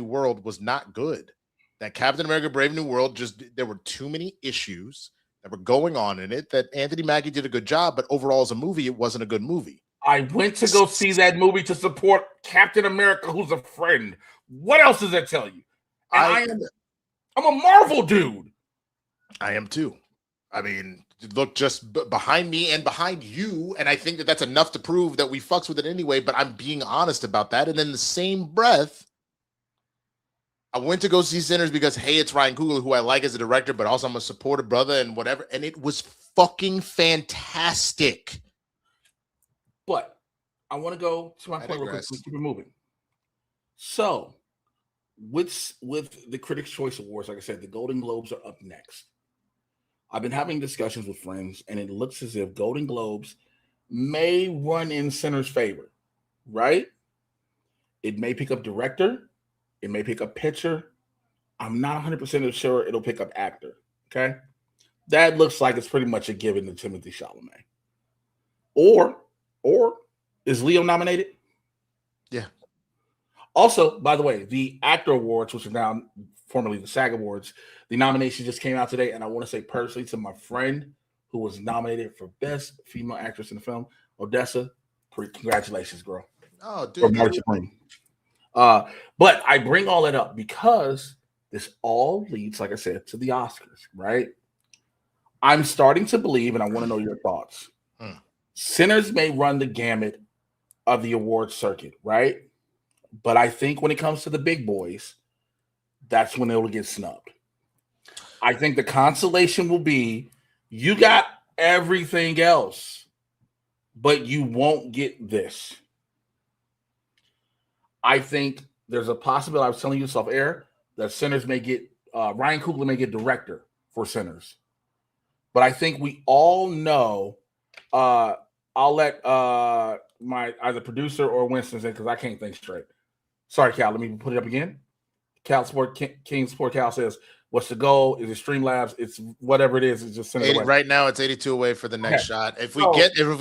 World was not good. That Captain America Brave New World, there were too many issues that were going on in it, that Anthony Mackie did a good job, but overall as a movie, it wasn't a good movie. I went to go see that movie to support Captain America, who's a friend. What else does that tell you? I'm a Marvel dude. I am too. I mean, look just behind me and behind you, and I think that that's enough to prove that we fucks with it anyway, but I'm being honest about that. And then the same breath, I went to go see Sinners because, hey, it's Ryan Coogler, who I like as a director, but also I'm a supportive brother and whatever, and it was fucking fantastic. But I want to go to my point real quick. We keep it moving. So, with the Critics' Choice Awards, like I said, the Golden Globes are up next. I've been having discussions with friends, and it looks as if Golden Globes may run in Sinners' favor, right? It may pick up director. It may pick up picture. I'm not 100% sure it'll pick up actor, okay? That looks like it's pretty much a given to Timothy Chalamet. Or is Leo nominated? Yeah. Also, by the way, the Actor Awards, which are now formerly the SAG Awards, the nomination just came out today, and I want to say personally to my friend who was nominated for Best Female Actress in the Film, Odessa, congratulations, girl. Oh, dude. But I bring all that up because this all leads, like I said, to the Oscars, right? I'm starting to believe, and I want to know your thoughts. Sinners may run the gamut of the award circuit, right? But I think when it comes to the big boys, that's when it will get snubbed. I think the consolation will be you got everything else, but you won't get this. I think there's a possibility, I was telling you this off air, that Sinners may get, Ryan Coogler may get director for Sinners. But I think we all know, I'll let my either producer or Winston say, because I can't think straight. Sorry, Cal, let me put it up again. King Sport Cal says, what's the goal? Is it Streamlabs? It's whatever it is. It's just 80, right now it's 82 away for the next shot. If we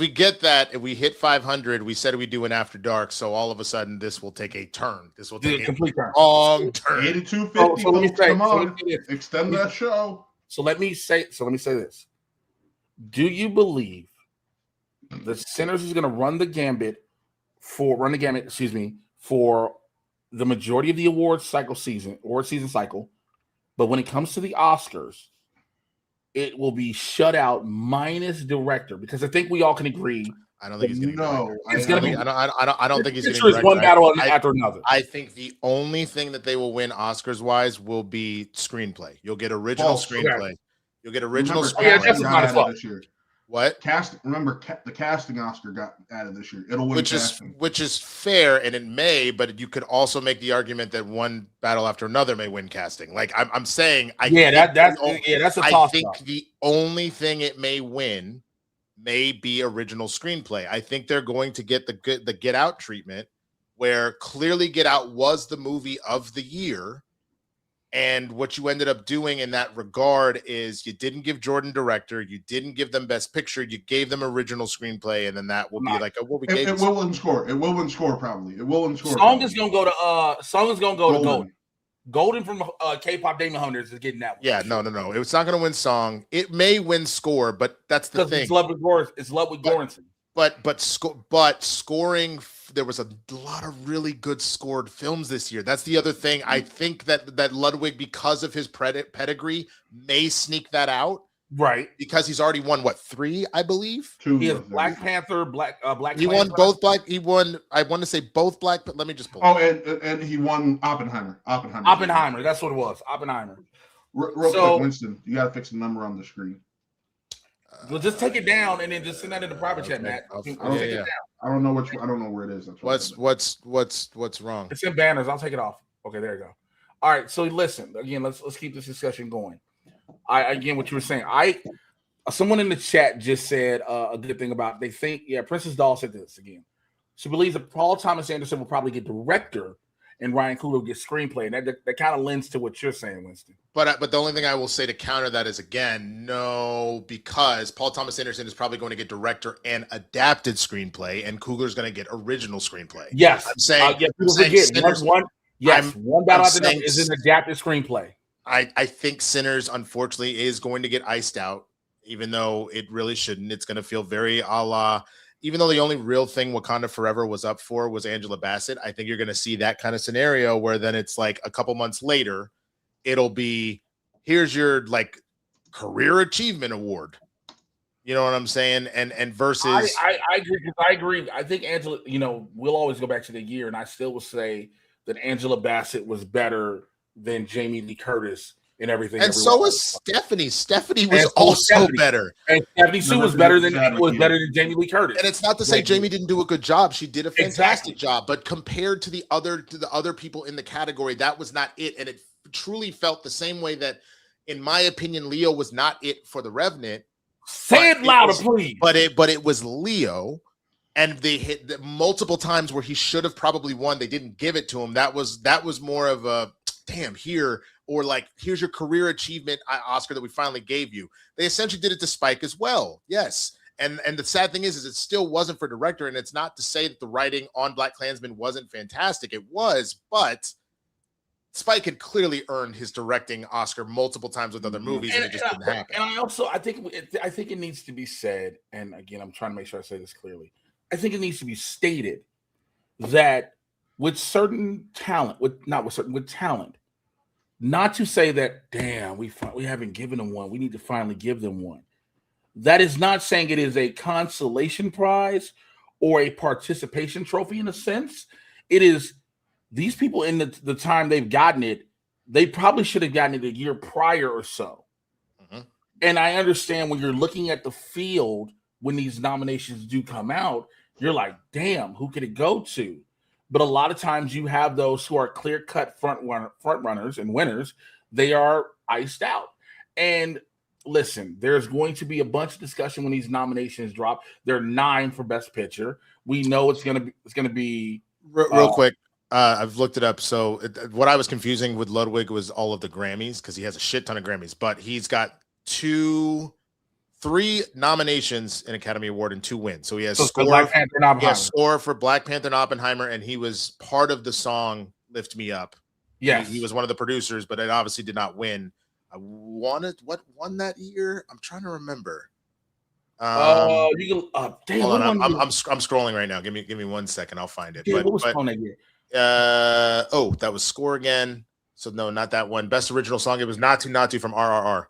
get that, if we hit 500, we said we do an After Dark. So all of a sudden this will take a turn. This will take a complete turn. Long turn. 8250. So let me say, come on, extend that show. So let me say this. Do you believe the Sinners is going to run the gambit for run the gamut, for the majority of the award season cycle. But when it comes to the Oscars, it will be shut out minus director, because I think we all can agree. I don't think he's going to No, it's going to be. I don't think he's going to be one battle after another. I think the only thing that they will win Oscars wise will be screenplay. You'll get original screenplay. Okay. You'll get original Remember, screenplay. casting this year. What? Remember, the casting Oscar got added this year. It'll win casting. Which is fair, and it may, but you could also make the argument that one battle after another may win casting. Like I'm saying, that's a toss. I think the only thing it may win may be original screenplay. I think they're going to get the Get Out treatment, where clearly Get Out was the movie of the year. And what you ended up doing in that regard is you didn't give Jordan director, you didn't give them best picture, you gave them original screenplay, and then that will be like what we gave. It will win score. It will win score probably. It will win score. Song is gonna go to Golden. Golden from K-pop Demon Hunters is getting that one. Yeah, no. It's not gonna win song. It may win score, but that's the thing. It's Ludwig Göransson. But scoring, there was a lot of really good scored films this year. That's the other thing. I think that Ludwig, because of his pedigree, may sneak that out. Right. Because he's already won, 3, I believe? 2. He has Black Panther, Black He won both Black. He won, I want to say both Black, but let me just pull and he won Oppenheimer. Oppenheimer, that's what it was. Oppenheimer. Real quick, Winston, you got to fix the number on the screen. Well, just take it down and then just send that in the private chat, Matt. I don't know where it is. That's what's wrong. It's in banners. I'll take it off. Okay, there you go. All right. So listen again. Let's keep this discussion going. What you were saying. Someone in the chat just said a good thing about. They think Princess Doll said this again. She believes that Paul Thomas Anderson will probably get director and Ryan Coogler will get screenplay, and that kind of lends to what you're saying, Winston. But the only thing I will say to counter that is, again, no, because Paul Thomas Anderson is probably going to get director and adapted screenplay, and Coogler's going to get original screenplay. Yes, I'm saying. One battle after another is an adapted screenplay. I think Sinners, unfortunately, is going to get iced out, even though it really shouldn't. It's going to feel very a la. Even though the only real thing Wakanda Forever was up for was Angela Bassett, I think you're going to see that kind of scenario where then it's like a couple months later, it'll be, here's your career achievement award. You know what I'm saying? And versus I agree. I think Angela, we'll always go back to the year, and I still will say that Angela Bassett was better than Jamie Lee Curtis and everything. And so was Stephanie. Stephanie was also better. And Stephanie Sue was better than Jamie Lee Curtis. And it's not to say Jamie didn't do a good job. She did a fantastic job. But compared to the other people in the category, that was not it. And it truly felt the same way that, in my opinion, Leo was not it for The Revenant. Say it louder, please. But it was Leo. And they hit multiple times where he should have probably won. They didn't give it to him. That was more of a damn here. Or here's your career achievement Oscar that we finally gave you. They essentially did it to Spike as well. Yes. And the sad thing is it still wasn't for director. And it's not to say that the writing on BlacKkKlansman wasn't fantastic. It was, but Spike had clearly earned his directing Oscar multiple times with other movies, and it just didn't happen. And I think it needs to be said, and again, I'm trying to make sure I say this clearly. I think it needs to be stated that with certain talent, with talent, not to say that, damn, we haven't given them one. We need to finally give them one. That is not saying it is a consolation prize or a participation trophy in a sense. It is these people in the time they've gotten it, they probably should have gotten it a year prior or so. Mm-hmm. And I understand when you're looking at the field, when these nominations do come out, you're like, damn, who could it go to? But a lot of times you have those who are clear-cut front runners and winners. They are iced out. And listen, there's going to be a bunch of discussion when these nominations drop. There are 9 for Best Picture. We know it's going to be real quick. I've looked it up. So what I was confusing with Ludwig was all of the Grammys, because he has a shit ton of Grammys, but he's got 3 nominations, an Academy Award, and 2 wins. So he has score for Black Panther and Oppenheimer, and he was part of the song "Lift Me Up." Yes, he was one of the producers, but it obviously did not win. What won that year? I'm trying to remember. You can. Dang, hold on, what I'm scrolling right now. Give me 1 second. I'll find it. Yeah, what was on that year? That was score again. So no, not that one. Best original song. It was Natu Natu from RRR,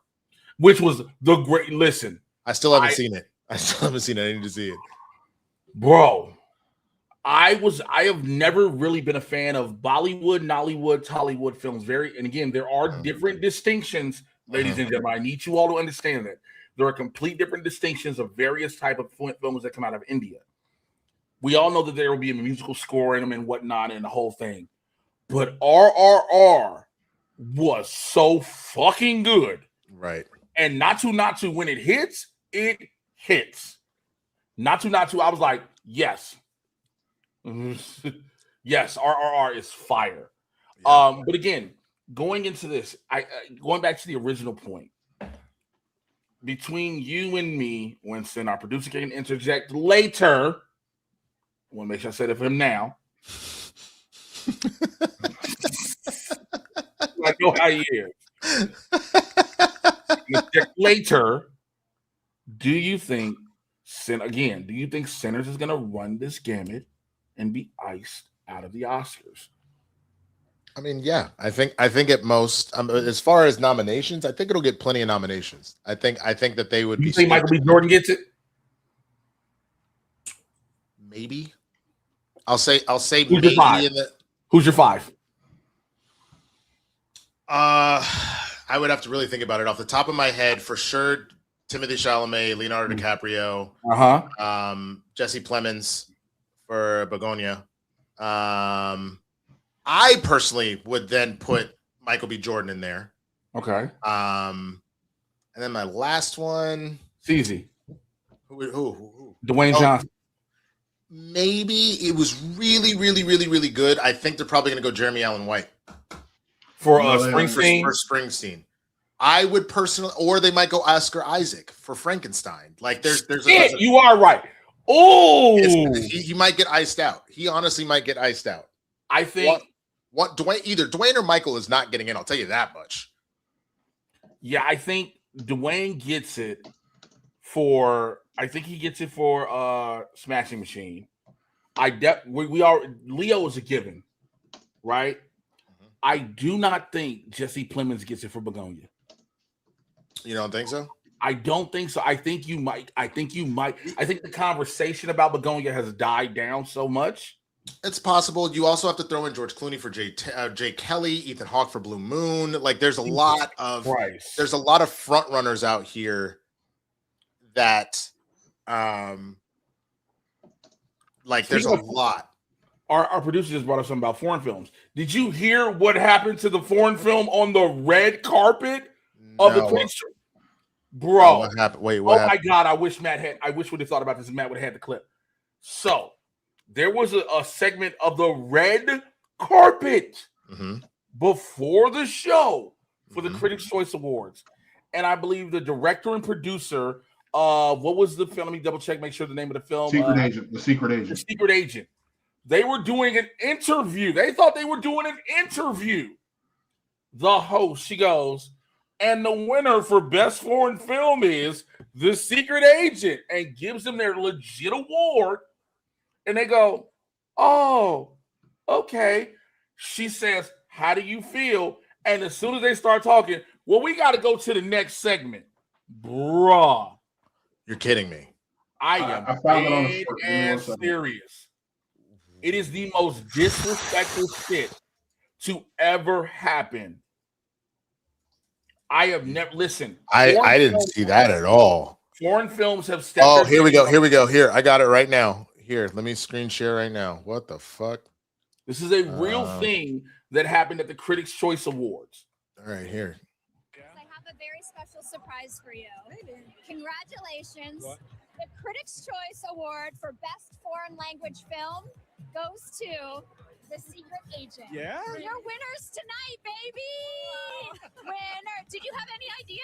which was the great. Listen, I still haven't seen it. I need to see it, bro. I have never really been a fan of Bollywood, Nollywood, Tollywood films. And again, there are different distinctions, ladies and gentlemen. I need you all to understand that there are complete different distinctions of various type of films that come out of India. We all know that there will be a musical score in them and whatnot and the whole thing. But RRR was so fucking good. Right. And Natu Natu, when it hits, it hits. Natu Natu, I was like, yes. Yes, RRR is fire. Yeah. But again, going into this, going back to the original point. Between you and me, Winston, our producer can interject later. I want to make sure I said it for him now. I know how he is. Later, do you think Sinners is going to run this gamut and be iced out of the Oscars? I mean, yeah, I think at most, as far as nominations, I think it'll get plenty of nominations. I think that they would. You think Michael B. Jordan gets it? Maybe. I'll say Who's maybe. Who's your 5? I would have to really think about it. Off the top of my head, for sure, Timothée Chalamet, Leonardo DiCaprio, Jesse Plemons for Begonia. I personally would then put Michael B. Jordan in there. Okay. And then my last one. It's easy. Who? Dwayne Johnson. Maybe it was really, really, really, really good. I think they're probably going to go Jeremy Allen White for Springsteen. For Springsteen, I would personally, or they might go Oscar Isaac for Frankenstein. Like there's you are right. Oh, he might get iced out. He honestly might get iced out. I think either Dwayne or Michael is not getting in. I'll tell you that much. Yeah, I think Dwayne gets it for. I think he gets it for Smashing Machine. Leo is a given, right? Mm-hmm. I do not think Jesse Plemons gets it for Begonia. You don't think so? I don't think so. I think you might. I think the conversation about Begonia has died down so much. It's possible. You also have to throw in George Clooney for Jay Kelly, Ethan Hawke for Blue Moon. Like there's a lot of front runners out here that there's a lot. Our producer just brought up something about foreign films. Did you hear what happened to the foreign film on the red carpet of the critics? Bro, what happened? Wait, what happened? My God, I wish we'd have thought about this and Matt would have had the clip. So there was a segment of the red carpet before the show for the Critics' Choice Awards. And I believe the director and producer what was the film? Let me double check, make sure the name of the film. The Secret Agent. The Secret Agent. They were doing an interview. They thought they were doing an interview. The host, she goes, and the winner for Best Foreign Film is The Secret Agent, and gives them their legit award. And they go, oh, okay. She says, how do you feel? And as soon as they start talking, well, we got to go to the next segment. Bruh. You're kidding me. I am dead and serious. It is the most disrespectful shit to ever happen. I have never listened. I didn't see that at all. Foreign films have stepped. Oh, here we go. Here we go. Here, I got it right now. Here, let me screen share right now. What the fuck? This is a real thing that happened at the Critics' Choice Awards. All right, here. I have a very special surprise for you. Congratulations. What? The Critics' Choice Award for Best Foreign Language Film goes to The Secret Agent. Yeah? You're winners tonight, baby! Winner! Did you have any idea?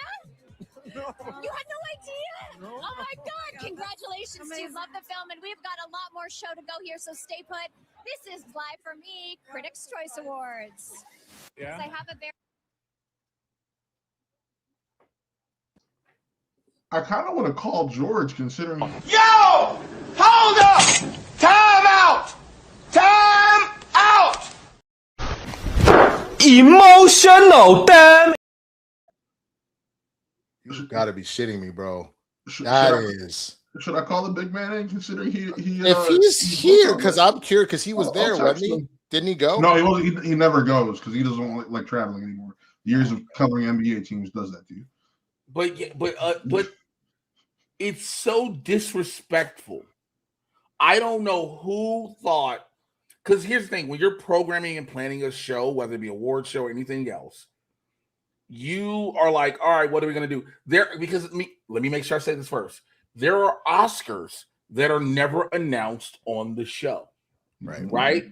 No. You had no idea? No. Oh my God! Congratulations, dude. Love the film, and we've got a lot more show to go here, so stay put. This is Live for Me, Critics' Choice Awards. Yeah? I have a very... I kind of want to call George, considering. Yo! Hold up! Time out! Time out! Emotional, damn. You gotta be shitting me, bro. Should I call the big man in, considering he if he's here, because I'm curious, because he was there, wasn't he? Didn't he go? No, he wasn't. He never goes because he doesn't like traveling anymore. Years of covering NBA teams does that to you. But it's so disrespectful. I don't know who thought, because here's the thing: when you're programming and planning a show, whether it be a award show or anything else, you are like, all right, what are we gonna do? Let me make sure I say this first. There are Oscars that are never announced on the show. Right?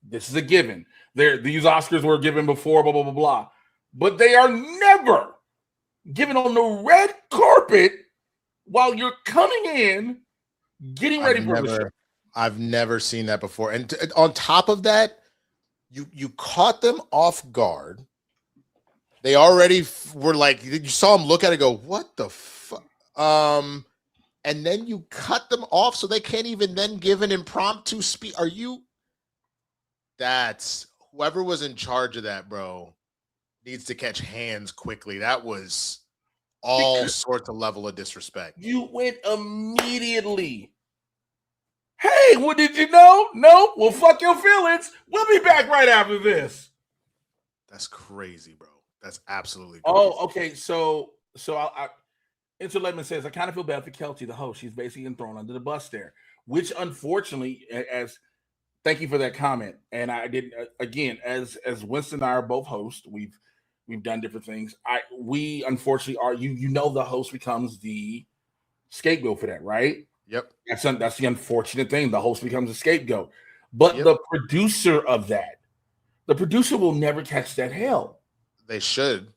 This is a given. These Oscars were given before, blah, blah, blah, blah. But they are never given on the red carpet while you're coming in, getting ready for the show. I've never seen that before. And on top of that, you caught them off guard. They already were like, you saw them look at it and go, what the fuck? And then you cut them off so they can't even then give an impromptu speech. That's whoever was in charge of that, bro, needs to catch hands quickly. That was all sorts of level of disrespect. You went immediately. Hey, what did you know? No, well, fuck your feelings. We'll be back right after this. That's crazy, bro. That's absolutely crazy. Oh, okay. So Interledman says, I kind of feel bad for Kelty, the host. She's basically been thrown under the bus there, which unfortunately, thank you for that comment. And I did again, as Winston and I are both hosts, we've done different things. We unfortunately are, the host becomes the scapegoat for that, right? Yep. That's the unfortunate thing. The host becomes a scapegoat. But the producer of that, the producer will never catch that hell. They should.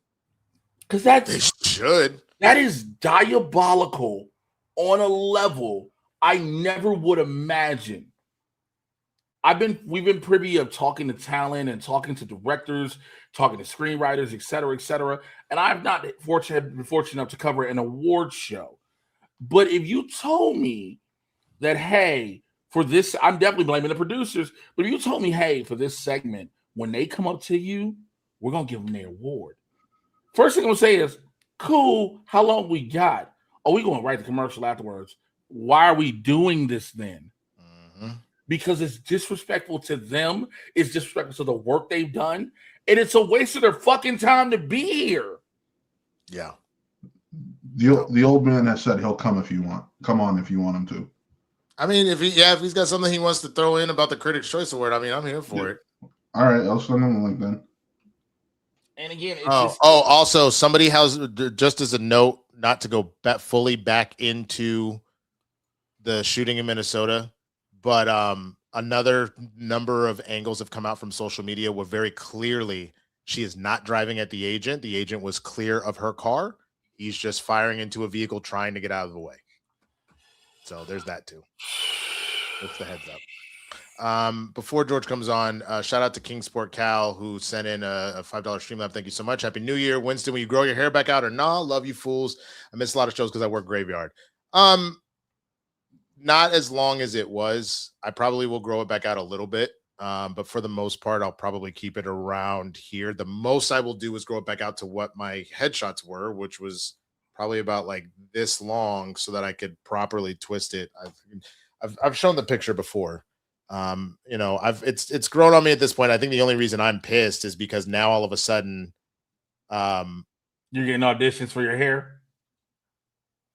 Because they should. That is diabolical on a level I never would imagine. We've been privy of talking to talent and talking to directors, talking to screenwriters, et cetera, and I've not been fortunate enough to cover an award show. But if you told me that, hey, for this, I'm definitely blaming the producers, but if you told me, hey, for this segment, when they come up to you, we're going to give them their award. First thing I'm going to say is, cool, how long we got? Oh, we're going to write the commercial afterwards. Why are we doing this then? Because it's disrespectful to them. It's disrespectful to the work they've done. And it's a waste of their fucking time to be here. Yeah. The old man has said he'll come if you want. Come on if you want him to. I mean, if he's got something he wants to throw in about the Critics' Choice Award, I mean, I'm here for it. All right, I'll send him a link then. And again, also somebody has, just as a note, not to go fully back into the shooting in Minnesota, but another number of angles have come out from social media where very clearly she is not driving at the agent. The agent was clear of her car. He's just firing into a vehicle trying to get out of the way. So there's that too. That's the heads up. Before George comes on, shout out to Kingsport Cal who sent in a $5 Streamlab. Thank you so much. Happy New Year. Winston, will you grow your hair back out or nah? Love you fools. I miss a lot of shows because I work graveyard. Not as long as it was. I probably will grow it back out a little bit. But for the most part, I'll probably keep it around here. The most I will do is grow it back out to what my headshots were, which was probably about like this long so that I could properly twist it. I've shown the picture before. It's grown on me at this point. I think the only reason I'm pissed is because now all of a sudden you're getting auditions for your hair.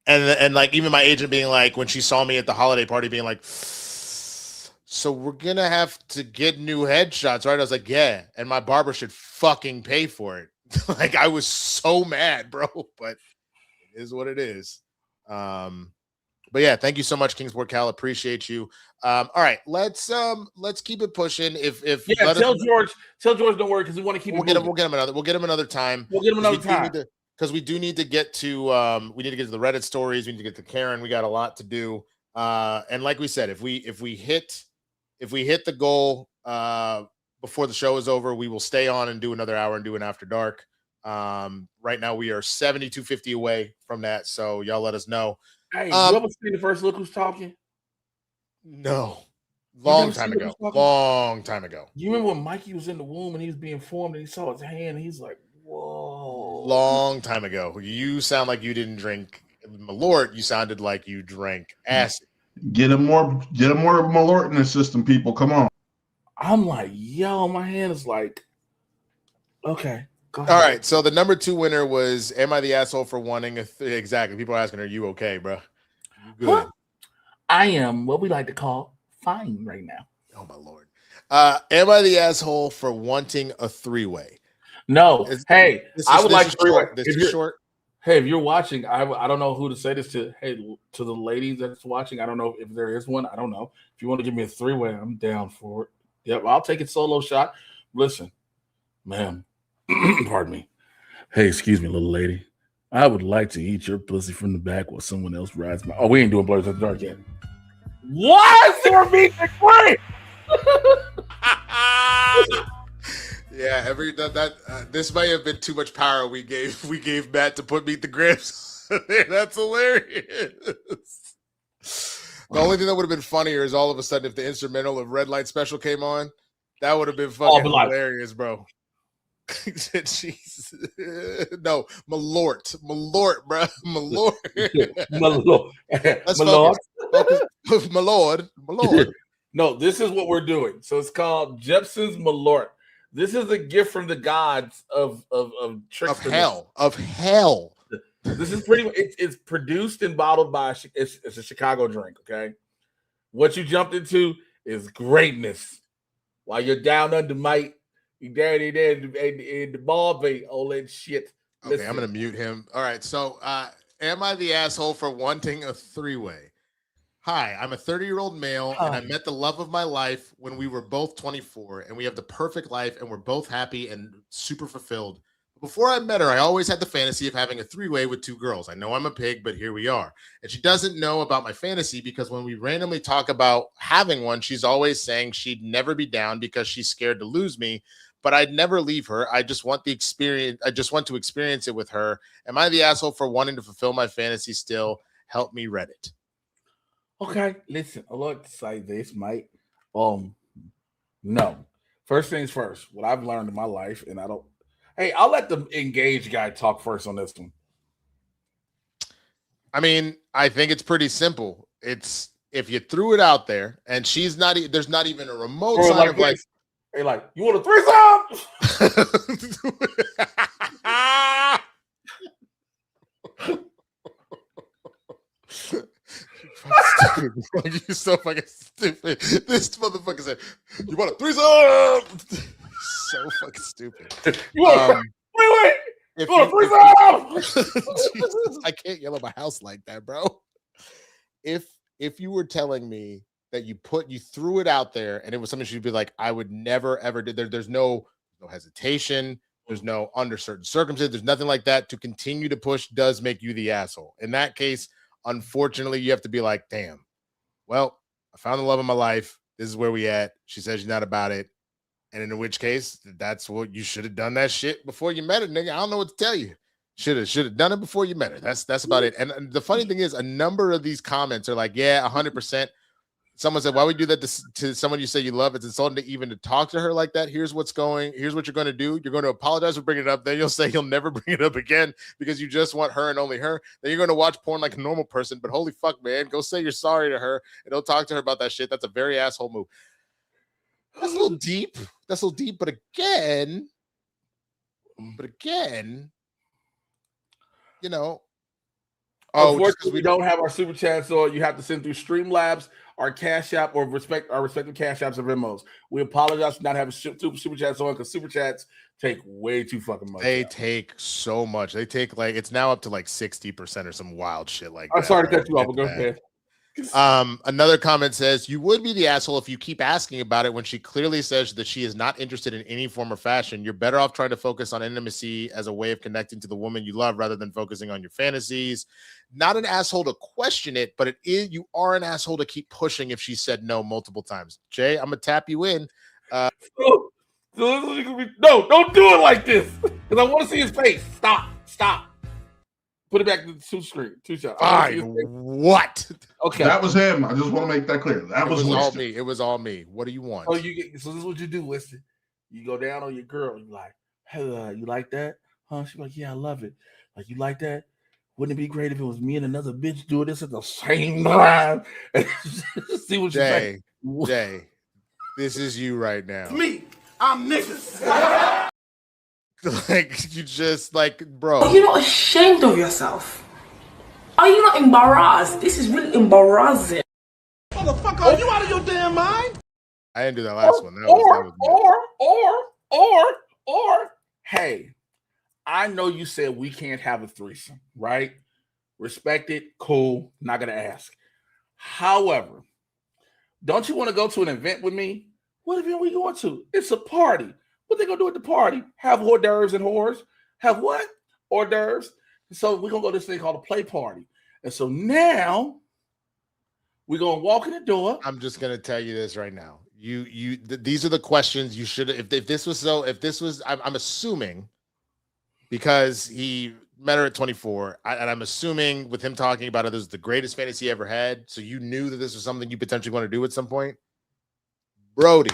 And like even my agent being like, when she saw me at the holiday party being like, so we're gonna have to get new headshots, right? I was like, yeah, and my barber should fucking pay for it. Like I was so mad, bro, but it is what it is. But yeah, thank you so much, Kingsport Cal. Appreciate you. All right, let's keep it pushing. Tell George don't worry because we want to keep we'll get him another time. Because we do need to get to the Reddit stories. We need to get to Karen. We got a lot to do. And like we said, if we hit the goal before the show is over, we will stay on and do another hour and do an after dark. Right now we are 7250 away from that. So y'all let us know. Hey, you ever seen the first Look Who's Talking? No. Long time ago. Long time ago. You remember when Mikey was in the womb and he was being formed and he saw his hand and he's like, whoa. Long time ago. You sound like you didn't drink Malort. You sounded like you drank acid. Get a more Malort in the system, people. Come on. I'm like, yo, my hand is like, okay. All right. So the number 2 winner was, am I the asshole for wanting exactly. People are asking, are you okay, bro? You good? Huh? I am what we like to call fine right now. Oh my Lord. Am I the asshole for wanting a 3-way? No. I would like a 3-way. This is short. Hey, if you're watching, I don't know who to say this to. Hey, to the ladies that's watching, I don't know if there is one. I don't know. If you want to give me a 3-way, I'm down for it. Yep, I'll take it solo shot. Listen, ma'am, pardon me. Hey, excuse me, little lady. I would like to eat your pussy from the back while someone else rides my. Oh, we ain't doing Blerds After Dark yet. Why is there meat to play? Yeah, this may have been too much power we gave Matt to put Meet the Grips. That's hilarious. The only thing that would have been funnier is all of a sudden if the instrumental of Red Light Special came on, that would have been fucking hilarious, bro. Jesus. No, Malort, bro, Malort. Malort. Let's focus. Malort. No, this is what we're doing. So it's called Jepson's Malort. This is a gift from the gods of tricks of hell. This is pretty. It's produced and bottled by. It's a Chicago drink. Okay, what you jumped into is greatness. While you're down under might, you down in there in the ball bay, all that shit. Okay, listen. I'm gonna mute him. All right. So, am I the asshole for wanting a 3-way? Hi, I'm a 30-year-old male, and I met the love of my life when we were both 24, and we have the perfect life, and we're both happy and super fulfilled. Before I met her, I always had the fantasy of having a 3-way with 2 girls. I know I'm a pig, but here we are. And she doesn't know about my fantasy because when we randomly talk about having one, she's always saying she'd never be down because she's scared to lose me, but I'd never leave her. I just want the experience. I just want to experience it with her. Am I the asshole for wanting to fulfill my fantasy still? Help me, Reddit. Okay, listen, I like to say this, mate. No. First things first, what I've learned in my life, and I'll let the engaged guy talk first on this one. I mean, I think it's pretty simple. It's if you threw it out there and she's not, there's not even a remote sign like of like, hey, like, you want a threesome? You're so fucking stupid. This motherfucker said, "You want a threesome?" So fucking stupid. You want wait. If you want a threesome? Jesus, I can't yell at my house like that, bro. If you were telling me that you threw it out there and it was something she'd be like, I would never ever do. There's no hesitation. There's no under certain circumstances. There's nothing like that. To continue to push does make you the asshole. In that case, unfortunately, you have to be like, damn, well, I found the love of my life. This is where we at. She says she's not about it. And in which case, that's what you should have done that shit before you met her, nigga. I don't know what to tell you. Should have done it before you met her. That's about it. And the funny thing is, a number of these comments are like, yeah, 100%. Someone said, why would you do that to someone you say you love? It's insulting to even to talk to her like that. Here's what you're going to do. You're going to apologize for bringing it up. Then you'll say you'll never bring it up again because you just want her and only her. Then you're going to watch porn like a normal person. But holy fuck, man, go say you're sorry to her and don't talk to her about that shit. That's a very asshole move. That's a little deep. But again, you know. Unfortunately, we don't have our super chats, so you have to send through Streamlabs, our Cash App, or our respective Cash Apps or Venmos. We apologize for not having super chats on because super chats take way too fucking much. They take so much. They take it's now up to 60% or some wild shit like that. I'm sorry to cut you off, but go ahead. Another comment says, you would be the asshole if you keep asking about it when she clearly says that she is not interested in any form or fashion. You're better off trying to focus on intimacy as a way of connecting to the woman you love rather than focusing on your fantasies. Not an asshole to question it, but you are an asshole to keep pushing if she said no multiple times. Jay, I'm gonna tap you in. No, don't do it like this. Because I want to see his face. Stop. Put it back to the two shot. Fine. What? Okay. That was him. I just want to make that clear. That was all me. It was all me. What do you want? So this is what you do, Winston. You go down on your girl. You like, hey, you like that? Huh? She's like, yeah, I love it. Like, you like that? Wouldn't it be great if it was me and another bitch doing this at the same time? See what you say. Jay, this is you right now. Me. I'm niggas. Like, you just like, bro. Are you not ashamed of yourself? Are you not embarrassed? This is really embarrassing. Motherfucker, are you out of your damn mind? I didn't do that last one. Or, hey, I know you said we can't have a threesome, right? Respect it, cool, not gonna ask. However, don't you want to go to an event with me? What event are we going to? It's a party. What they gonna do at the party? Have hors d'oeuvres and whores? Have what? Hors d'oeuvres. So we're gonna go to this thing called a play party. And so now we're gonna walk in the door. I'm just gonna tell you this right now. These are the questions you should. If this was, I'm assuming because he met her at 24, and I'm assuming with him talking about it, this is the greatest fantasy he ever had. So you knew that this was something you potentially want to do at some point, Brody.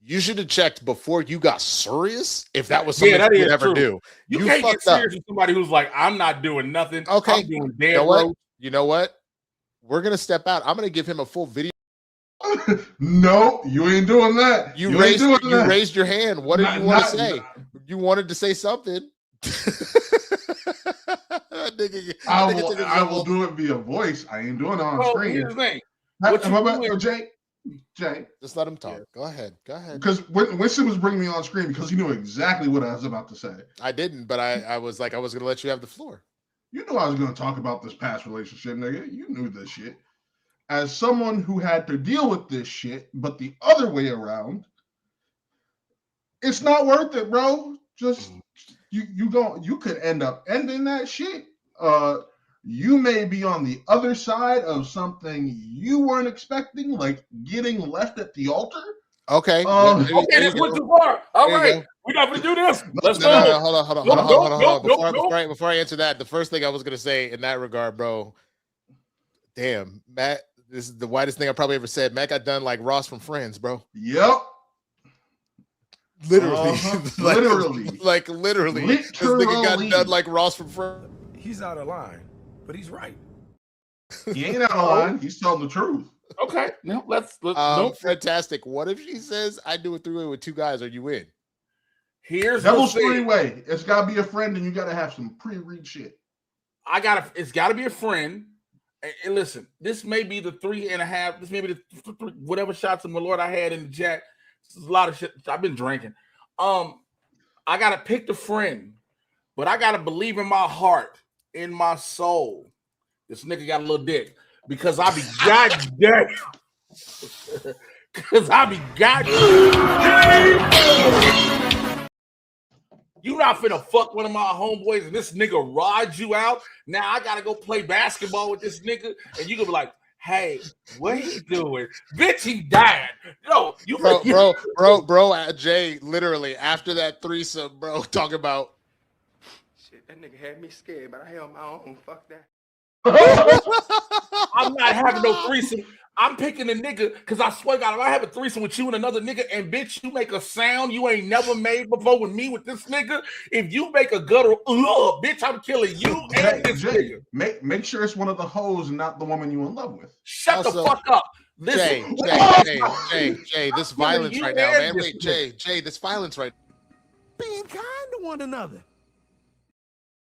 You should have checked before you got serious if that was something you would ever do. You can't get serious with somebody who's like, I'm not doing nothing. Okay. I'm doing dead You know what? We're gonna step out. I'm gonna give him a full video. No, you ain't doing that. You raised your hand. What did you want to say? You wanted to say something. I will do it via voice. I ain't doing it on screen. Here's the thing. Jay, just let him talk. Go ahead. Because Winston was bringing me on screen because he knew exactly what I was about to say. I didn't, but I was like, I was going to let you have the floor. You knew I was going to talk about this past relationship, nigga. You knew this shit. As someone who had to deal with this shit, but the other way around, it's not worth it, bro. Just you could end up ending that shit. You may be on the other side of something you weren't expecting, like getting left at the altar. Okay. Okay, this went too far. All right. We're not going to do this. Let's go. Hold on. Before I answer that, the first thing I was going to say in that regard, bro, damn, Matt, this is the whitest thing I probably ever said. Matt got done like Ross from Friends, bro. Yep. Literally. Literally. Literally. This nigga got done like Ross from Friends. He's out of line, but he's right. He ain't out of line. He's telling the truth. Okay. No, let's fantastic. What if she says I do a three-way with two guys? Are you in? Here's Devil's three-way. It's gotta be a friend, and you gotta have some pre-read shit. It's gotta be a friend. And listen, this may be the 3.5. This may be the whatever shots of my Lord I had in the jack. This is a lot of shit. I've been drinking. I gotta pick the friend, but I gotta believe in my heart, in my soul. This nigga got a little dick because I be goddamn. Because I be goddamn. You not finna fuck one of my homeboys and this nigga ride you out. Now I gotta go play basketball with this nigga, and you gonna be like, "Hey, what he doing? Bitch, he died." No, you bro. Jay, literally after that threesome, bro, talking about shit. That nigga had me scared, but I held my own. Fuck that. I'm not having no threesome. I'm picking a nigga because I swear to God, if I have a threesome with you and another nigga, and bitch, you make a sound you ain't never made before with me with this nigga. If you make a guttural, bitch, I'm killing you and this nigga. Make sure it's one of the hoes and not the woman you in love with. Shut the fuck up. Jay, this violence right now, man. Wait, Jay, this violence right now. Being kind to one another.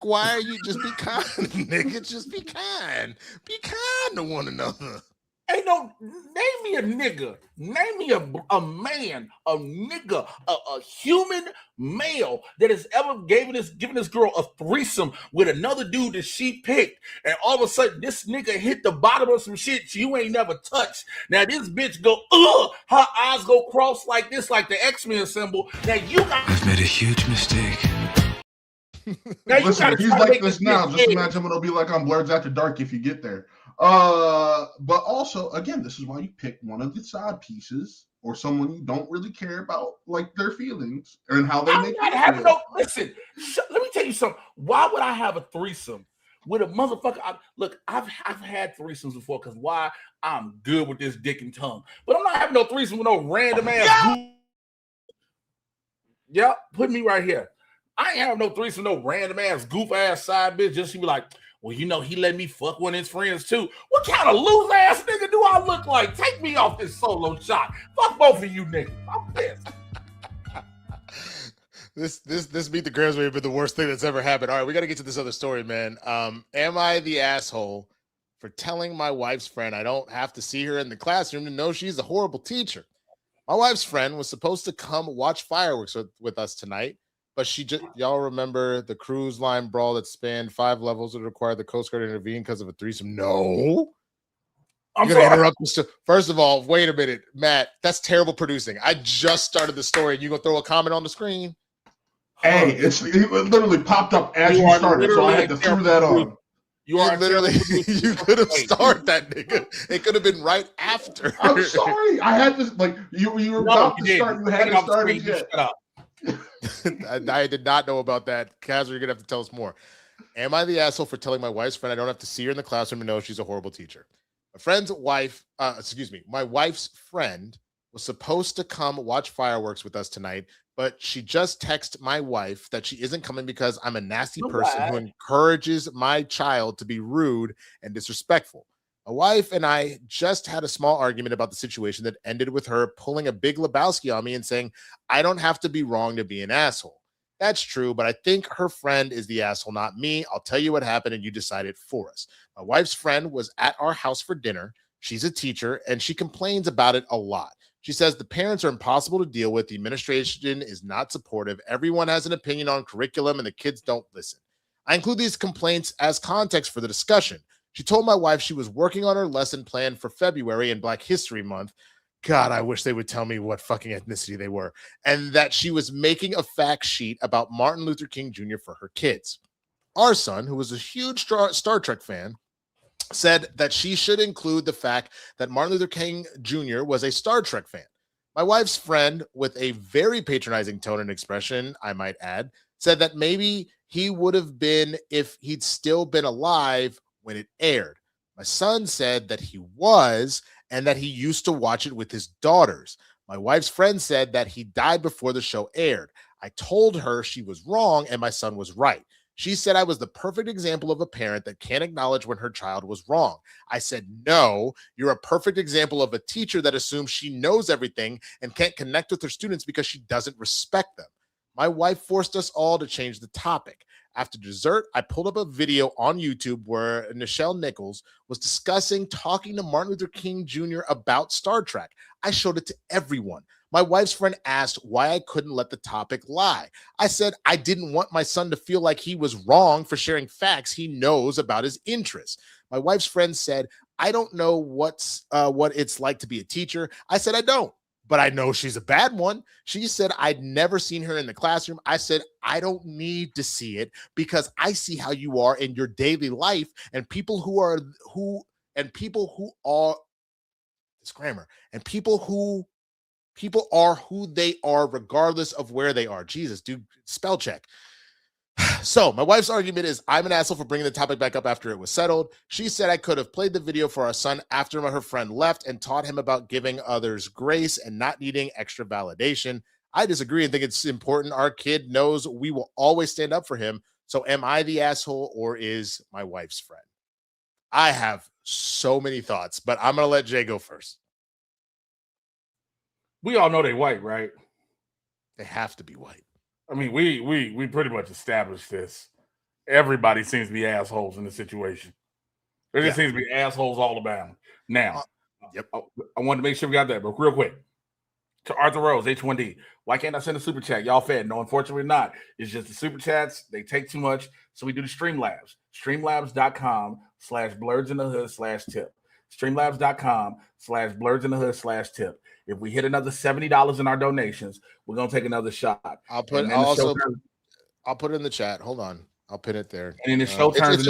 Why are you just be kind, nigga? Just be kind. Be kind to one another. Ain't no, name me a nigga. Name me a man, a nigga, a human male that has ever given this girl a threesome with another dude that she picked, and all of a sudden this nigga hit the bottom of some shit you ain't never touched. Now this bitch go, her eyes go cross like this, like the X-Men symbol. Now I've made a huge mistake. Now listen, if he's like this now, just imagine what it'll be like on Blerds After Dark if you get there. But also, again, this is why you pick one of the side pieces or someone you don't really care about, like their feelings and how they I'm make not you having feel. listen, let me tell you something. Why would I have a threesome with a motherfucker? Look, I've had threesomes before because why? I'm good with this dick and tongue. But I'm not having no threesome with no random ass Yep, put me right here. I ain't having no threesome, no random ass goof ass side bitch. Just she be like, well, you know, he let me fuck one of his friends too. What kind of loose ass nigga do I look like? Take me off this solo shot. Fuck both of you niggas. I'm pissed. This Meet the Grams may have been the worst thing that's ever happened. All right, we got to get to this other story, man. Am I the asshole for telling my wife's friend I don't have to see her in the classroom to know she's a horrible teacher? My wife's friend was supposed to come watch fireworks with us tonight, but she just, y'all remember the cruise line brawl that spanned 5 levels that required the Coast Guard to intervene because of a threesome? No. I'm going to interrupt this. First of all, wait a minute, Matt. That's terrible producing. I just started the story, and you're going to throw a comment on the screen? Hey, it literally popped up as you started, so I had to throw that on. You are literally, you could have started that, nigga. It could have been right after. I'm sorry. I had this, like, you were about to start. You hadn't started yet. Shut up. I did not know about that. Kaz, you're going to have to tell us more. Am I the asshole for telling my wife's friend I don't have to see her in the classroom and know she's a horrible teacher? My wife's friend was supposed to come watch fireworks with us tonight, but she just texted my wife that she isn't coming because I'm a nasty person who encourages my child to be rude and disrespectful. My wife and I just had a small argument about the situation that ended with her pulling a big Lebowski on me and saying, I don't have to be wrong to be an asshole. That's true, but I think her friend is the asshole, not me. I'll tell you what happened and you decide it for us. My wife's friend was at our house for dinner. She's a teacher and she complains about it a lot. She says the parents are impossible to deal with. The administration is not supportive. Everyone has an opinion on curriculum and the kids don't listen. I include these complaints as context for the discussion. She told my wife she was working on her lesson plan for February and Black History Month. God, I wish they would tell me what fucking ethnicity they were. And that she was making a fact sheet about Martin Luther King Jr. for her kids. Our son, who was a huge Star Trek fan, said that she should include the fact that Martin Luther King Jr. was a Star Trek fan. My wife's friend, with a very patronizing tone and expression, I might add, said that maybe he would have been if he'd still been alive when it aired. My son said that he was, and that he used to watch it with his daughters. My wife's friend said that he died before the show aired. I told her she was wrong and my son was right. She said I was the perfect example of a parent that can't acknowledge when her child was wrong. I said, no, you're a perfect example of a teacher that assumes she knows everything and can't connect with her students because she doesn't respect them. My wife forced us all to change the topic. After dessert, I pulled up a video on YouTube where Nichelle Nichols was talking to Martin Luther King Jr. about Star Trek. I showed it to everyone. My wife's friend asked why I couldn't let the topic lie. I said I didn't want my son to feel like he was wrong for sharing facts he knows about his interests. My wife's friend said, I don't know what it's like to be a teacher. I said, I don't, but I know she's a bad one. She said, I'd never seen her in the classroom. I said, I don't need to see it because I see how you are in your daily life and people who are who they are regardless of where they are. Jesus, dude, spell check. So my wife's argument is I'm an asshole for bringing the topic back up after it was settled. She said I could have played the video for our son after her friend left and taught him about giving others grace and not needing extra validation. I disagree and think it's important our kid knows we will always stand up for him. So am I the asshole or is my wife's friend? I have so many thoughts, but I'm going to let Jay go first. We all know they white, right? They have to be white. I mean, we pretty much established this. Everybody seems to be assholes in the situation. There just seems to be assholes all about. Now, I wanted to make sure we got that, but real quick. To Arthur Rose, H1D, why can't I send a super chat? Y'all fed. No, unfortunately not. It's just the super chats. They take too much. So we do the Streamlabs. Streamlabs.com/blerdsinthehood/tip. Streamlabs.com/blerdsinthehood/tip. If we hit another $70 in our donations, we're gonna take another shot. I'll put it in the chat. Hold on. I'll pin it there. And then the show turns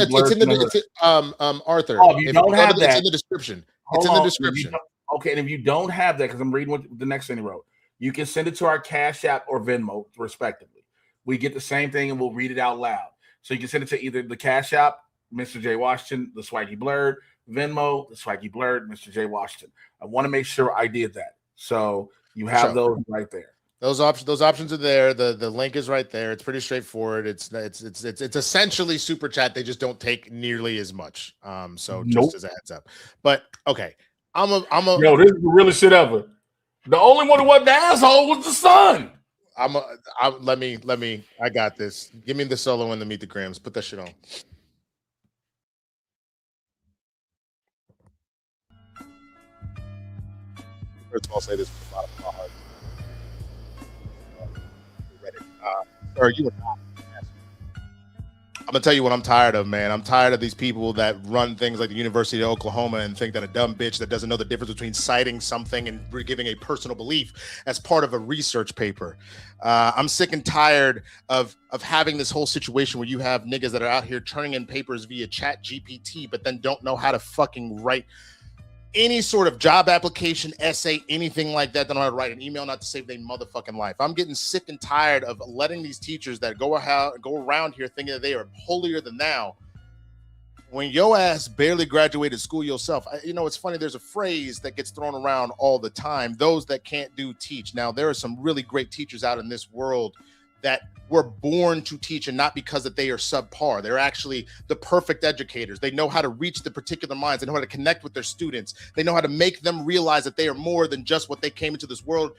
Arthur. Oh, if you don't have that, it's in the description. It's in the description. Okay, and if you don't have that, because I'm reading what the next thing he wrote, you can send it to our Cash App or Venmo, respectively. We get the same thing, and we'll read it out loud. So you can send it to either the Cash App, Mr. Jay Washington, the Swaggy Blerd, Venmo, the Swaggy Blerd, Mr. Jay Washington. I want to make sure I did that. So you have those right there. Those options are there. The link is right there. It's pretty straightforward. It's essentially super chat. They just don't take nearly as much. So just as a heads up. But okay, I'm a Yo, this is the realest shit ever. The only one who wasn't the asshole was the son. Let me. I got this. Give me the solo and the Meet the Grams. Put that shit on. First of all, I'll say this from the bottom of my heart. Sir, you are not. I'm gonna tell you what I'm tired of, man. I'm tired of these people that run things like the University of Oklahoma and think that a dumb bitch that doesn't know the difference between citing something and giving a personal belief as part of a research paper. I'm sick and tired of having this whole situation where you have niggas that are out here turning in papers via Chat GPT, but then don't know how to fucking write any sort of job application, essay, anything like that. They don't know how to write an email not to save their motherfucking life. I'm getting sick and tired of letting these teachers that go around here thinking that they are holier than thou. When your ass barely graduated school yourself, it's funny. There's a phrase that gets thrown around all the time. Those that can't do teach. Now, there are some really great teachers out in this world that were born to teach, and not because that they are subpar. They're actually the perfect educators. They know how to reach the particular minds. They know how to connect with their students. They know how to make them realize that they are more than just what they came into this world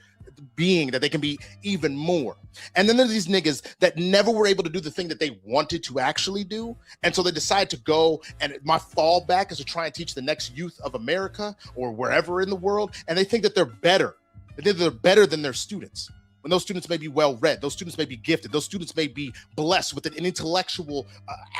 being, that they can be even more. And then there's these niggas that never were able to do the thing that they wanted to actually do. And so they decide to go, and my fallback is to try and teach the next youth of America or wherever in the world. And they think that they're better. They think they're better than their students. When those students may be well-read, those students may be gifted, those students may be blessed with an intellectual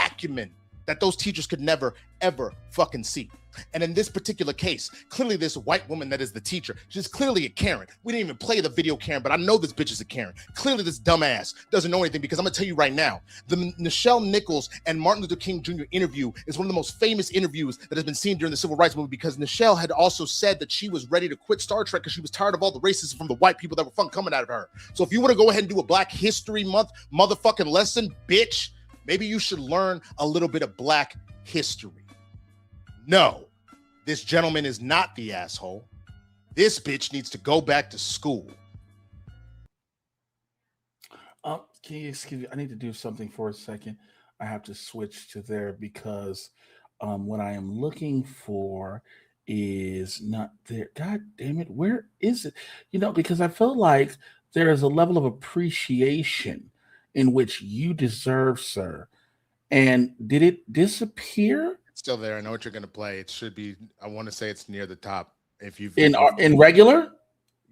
acumen that those teachers could never, ever fucking see. And in this particular case, clearly this white woman that is the teacher, she's clearly a Karen. We didn't even play the video Karen, but I know this bitch is a Karen. Clearly this dumbass doesn't know anything, because I'm gonna tell you right now, the Nichelle Nichols and Martin Luther King Jr. interview is one of the most famous interviews that has been seen during the Civil Rights Movement, because Nichelle had also said that she was ready to quit Star Trek because she was tired of all the racism from the white people that were fucking coming out of her. So if you want to go ahead and do a Black History Month motherfucking lesson, bitch, maybe you should learn a little bit of Black history. No, this gentleman is not the asshole. This bitch needs to go back to school. Can you excuse me? I need to do something for a second. I have to switch to there because what I am looking for is not there. God damn it. Where is it? Because I feel like there is a level of appreciation in which you deserve, sir. And did it disappear? It's still there. I know what you're going to play. It should be, I want to say it's near the top. If you've in regular?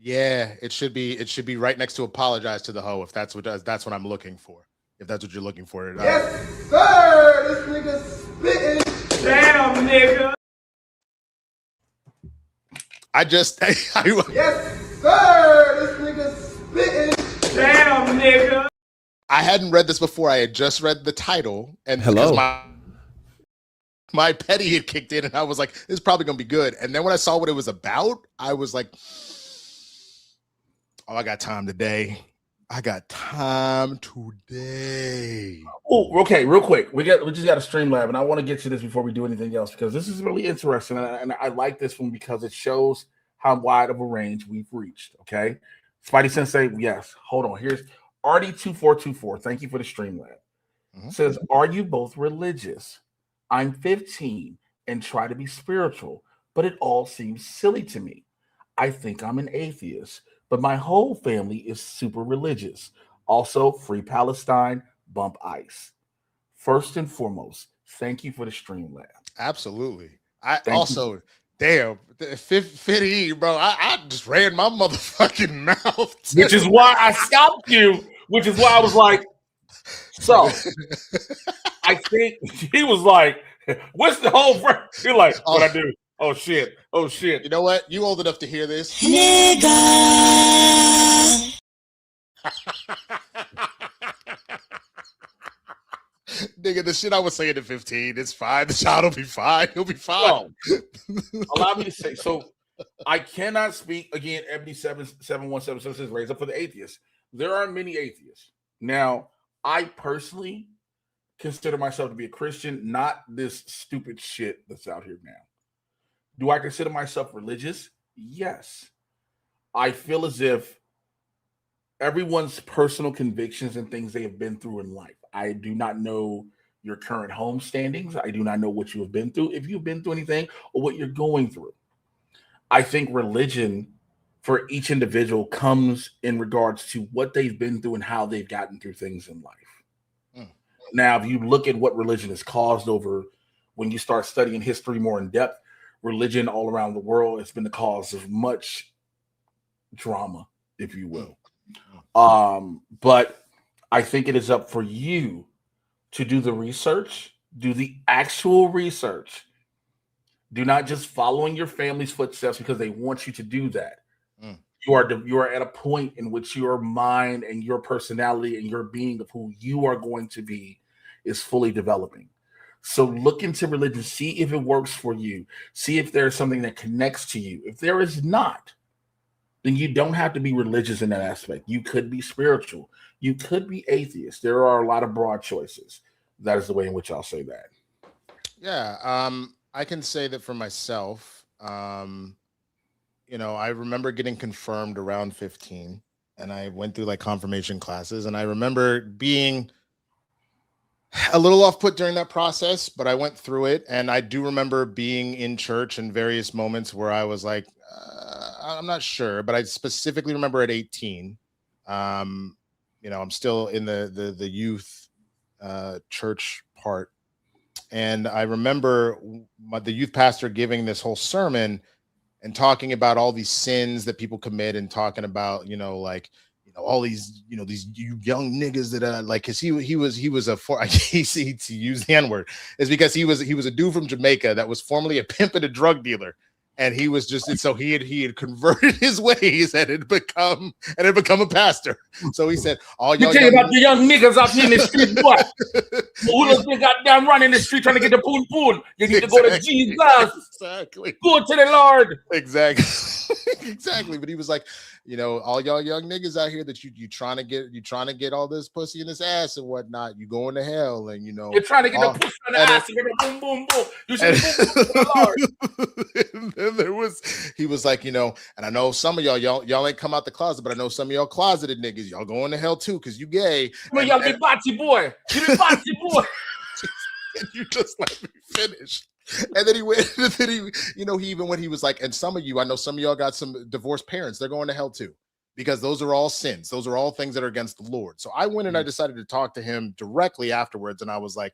Yeah, it should be right next to apologize to the hoe, if that's what I'm looking for. If that's what you're looking for. Yes, sir. This nigga spitting. Damn, nigga. Yes, sir. This nigga spitting. Damn, nigga. I hadn't read this before. I had just read the title, and because my petty had kicked in, and I was like, "This is probably gonna be good." And then when I saw what it was about, I was like, "Oh, I got time today. I got time today." Oh, okay, real quick. We just got a Streamlab, and I want to get to this before we do anything else, because this is really interesting, and I like this one because it shows how wide of a range we've reached. Okay, Spidey Sensei, yes. Hold on. Here's RD2424. Thank you for the Streamlab. Says, "Are you both religious? I'm 15 and try to be spiritual, but it all seems silly to me. I think I'm an atheist, but my whole family is super religious. Also, free Palestine, bump ICE. First and foremost, thank you for the Streamlab." Absolutely. Damn, 50, bro. I just ran my motherfucking mouth. Which is why I stopped you. Which is why I was like, so I think he was like, what's the whole frame? You're like, what I do? Oh shit. Oh shit. You know what? You old enough to hear this. Nigga. Nigga, the shit I was saying at 15, it's fine. The child will be fine. He'll be fine. Allow me to say, so I cannot speak again. Ebony 717 says raise up for the atheists. There are many atheists. Now, I personally consider myself to be a Christian, not this stupid shit that's out here now. Do I consider myself religious? Yes. I feel as if everyone's personal convictions and things they have been through in life. I do not know your current home standings. I do not know what you have been through, if you've been through anything or what you're going through. I think religion for each individual comes in regards to what they've been through and how they've gotten through things in life. Now, if you look at what religion has caused over, when you start studying history more in depth, religion all around the world has been the cause of much drama, if you will. But I think it is up for you to do the research, do the actual research. Do not just follow in your family's footsteps because they want you to do that. You are at a point in which your mind and your personality and your being of who you are going to be is fully developing. So look into religion, see if it works for you. See if there's something that connects to you. If there is not, then you don't have to be religious in that aspect. You could be spiritual. You could be atheist. There are a lot of broad choices. That is the way in which I'll say that. Yeah, I can say that for myself. I remember getting confirmed around 15, and I went through like confirmation classes, and I remember being a little off put during that process, but I went through it. And I do remember being in church in various moments where I was like, I'm not sure, but I specifically remember at 18, I'm still in the youth church part. And I remember the youth pastor giving this whole sermon and talking about all these sins that people commit and talking about, all these, these young niggas that like, cause he was I hate to use the N-word, is because he was a dude from Jamaica that was formerly a pimp and a drug dealer. And he was just, so he had converted his ways and had become a pastor. So he said, all y'all tell you about the young niggas out here in the street, boy. Who does they goddamn run in the street trying to get the poon poon? You need to go to Jesus. Exactly. Go to the Lord. Exactly. Exactly. But he was like, all y'all young niggas out here that you trying to get all this pussy in this ass and whatnot, you going to hell. And you're trying to get the pussy in the ass and get the boom boom boom. You should boom boom the Lord. He was like, and I know some of y'all ain't come out the closet, but I know some of y'all closeted niggas, y'all going to hell too, because you gay. Well, y'all be botty boy. You be botty boy. And you just let me finish. And then he went, and then he even when he was like, and some of you, I know some of y'all got some divorced parents, they're going to hell too, because those are all sins. Those are all things that are against the Lord. So I went and I decided to talk to him directly afterwards. And I was like,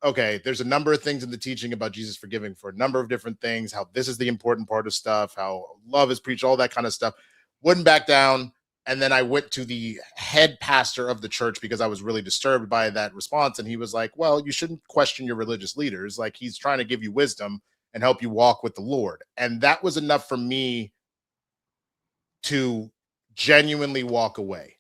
okay, there's a number of things in the teaching about Jesus forgiving for a number of different things, how this is the important part of stuff, how love is preached, all that kind of stuff. Wouldn't back down. And then I went to the head pastor of the church because I was really disturbed by that response. And he was like, well, you shouldn't question your religious leaders. Like, he's trying to give you wisdom and help you walk with the Lord. And that was enough for me to genuinely walk away.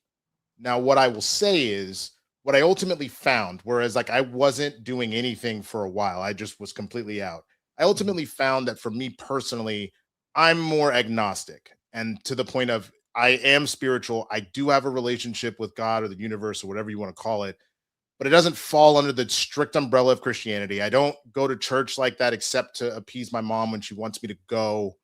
Now, what I will say is what I ultimately found, whereas like I wasn't doing anything for a while, I just was completely out. I ultimately found that for me personally, I'm more agnostic, and to the point of I am spiritual. I do have a relationship with God or the universe or whatever you want to call it, but it doesn't fall under the strict umbrella of Christianity. I don't go to church like that except to appease my mom when she wants me to go,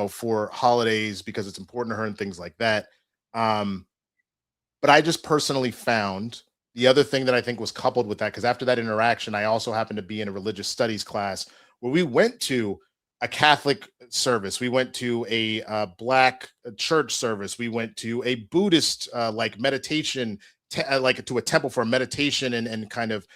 for holidays because it's important to her and things like that. But I just personally found the other thing that I think was coupled with that, because after that interaction, I also happened to be in a religious studies class where we went to a Catholic service. We went to a Black church service. We went to a Buddhist like meditation, like to a temple for a meditation and kind of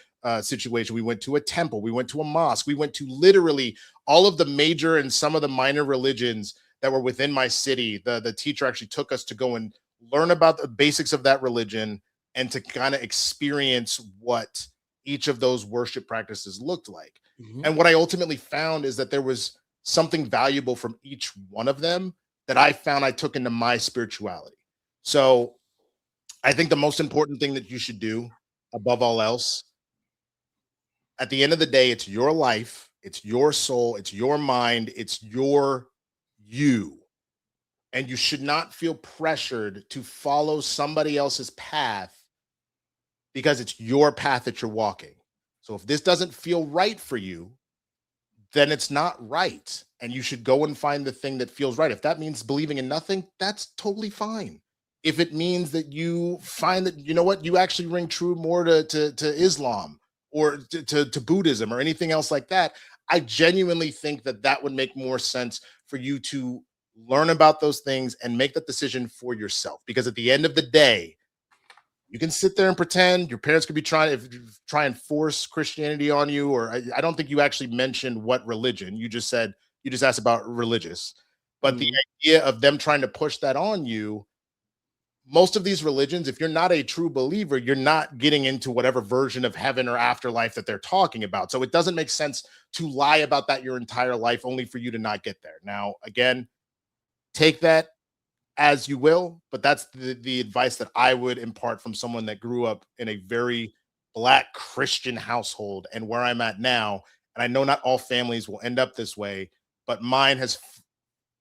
situation. We went to a temple. We went to a mosque. We went to literally all of the major and some of the minor religions that were within my city. The teacher actually took us to go and learn about the basics of that religion and to kind of experience what each of those worship practices looked like. Mm-hmm. And what I ultimately found is that there was something valuable from each one of them that I found I took into my spirituality. So I think the most important thing that you should do above all else, at the end of the day, it's your life. It's your soul. It's your mind. It's your you. And you should not feel pressured to follow somebody else's path because it's your path that you're walking. So if this doesn't feel right for you, then it's not right. And you should go and find the thing that feels right. If that means believing in nothing, that's totally fine. If it means that you find that, you know what, you actually ring true more to Islam or to Buddhism or anything else like that, I genuinely think that that would make more sense for you to learn about those things and make that decision for yourself. Because at the end of the day, you can sit there and pretend your parents could be try and force Christianity on you, or I don't think you actually mentioned what religion. You just asked about religious, but the idea of them trying to push that on you, most of these religions, if you're not a true believer, you're not getting into whatever version of heaven or afterlife that they're talking about. So it doesn't make sense to lie about that your entire life only for you to not get there. Now, again, take that as you will, but that's the advice that I would impart from someone that grew up in a very Black Christian household and where I'm at now. And I know not all families will end up this way, but mine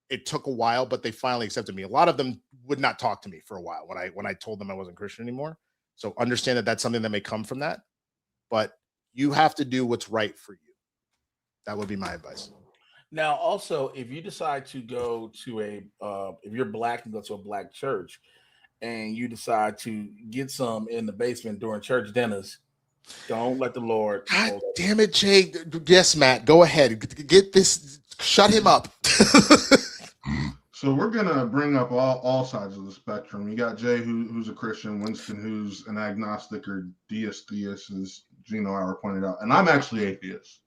it took a while, but they finally accepted me. A lot of them would not talk to me for a while when I told them I wasn't Christian anymore. So understand that that's something that may come from that, but you have to do what's right for you. That would be my advice. Now, also, if you decide to go to if you're Black and go to a Black church and you decide to get some in the basement during church dinners, don't let the Lord. God damn it, Jay. Yes, Matt, go ahead. Get this, shut him up. So we're gonna bring up all sides of the spectrum. You got Jay, who's a Christian, Winston, who's an agnostic or deist, as Gino Hour pointed out, and I'm actually atheist.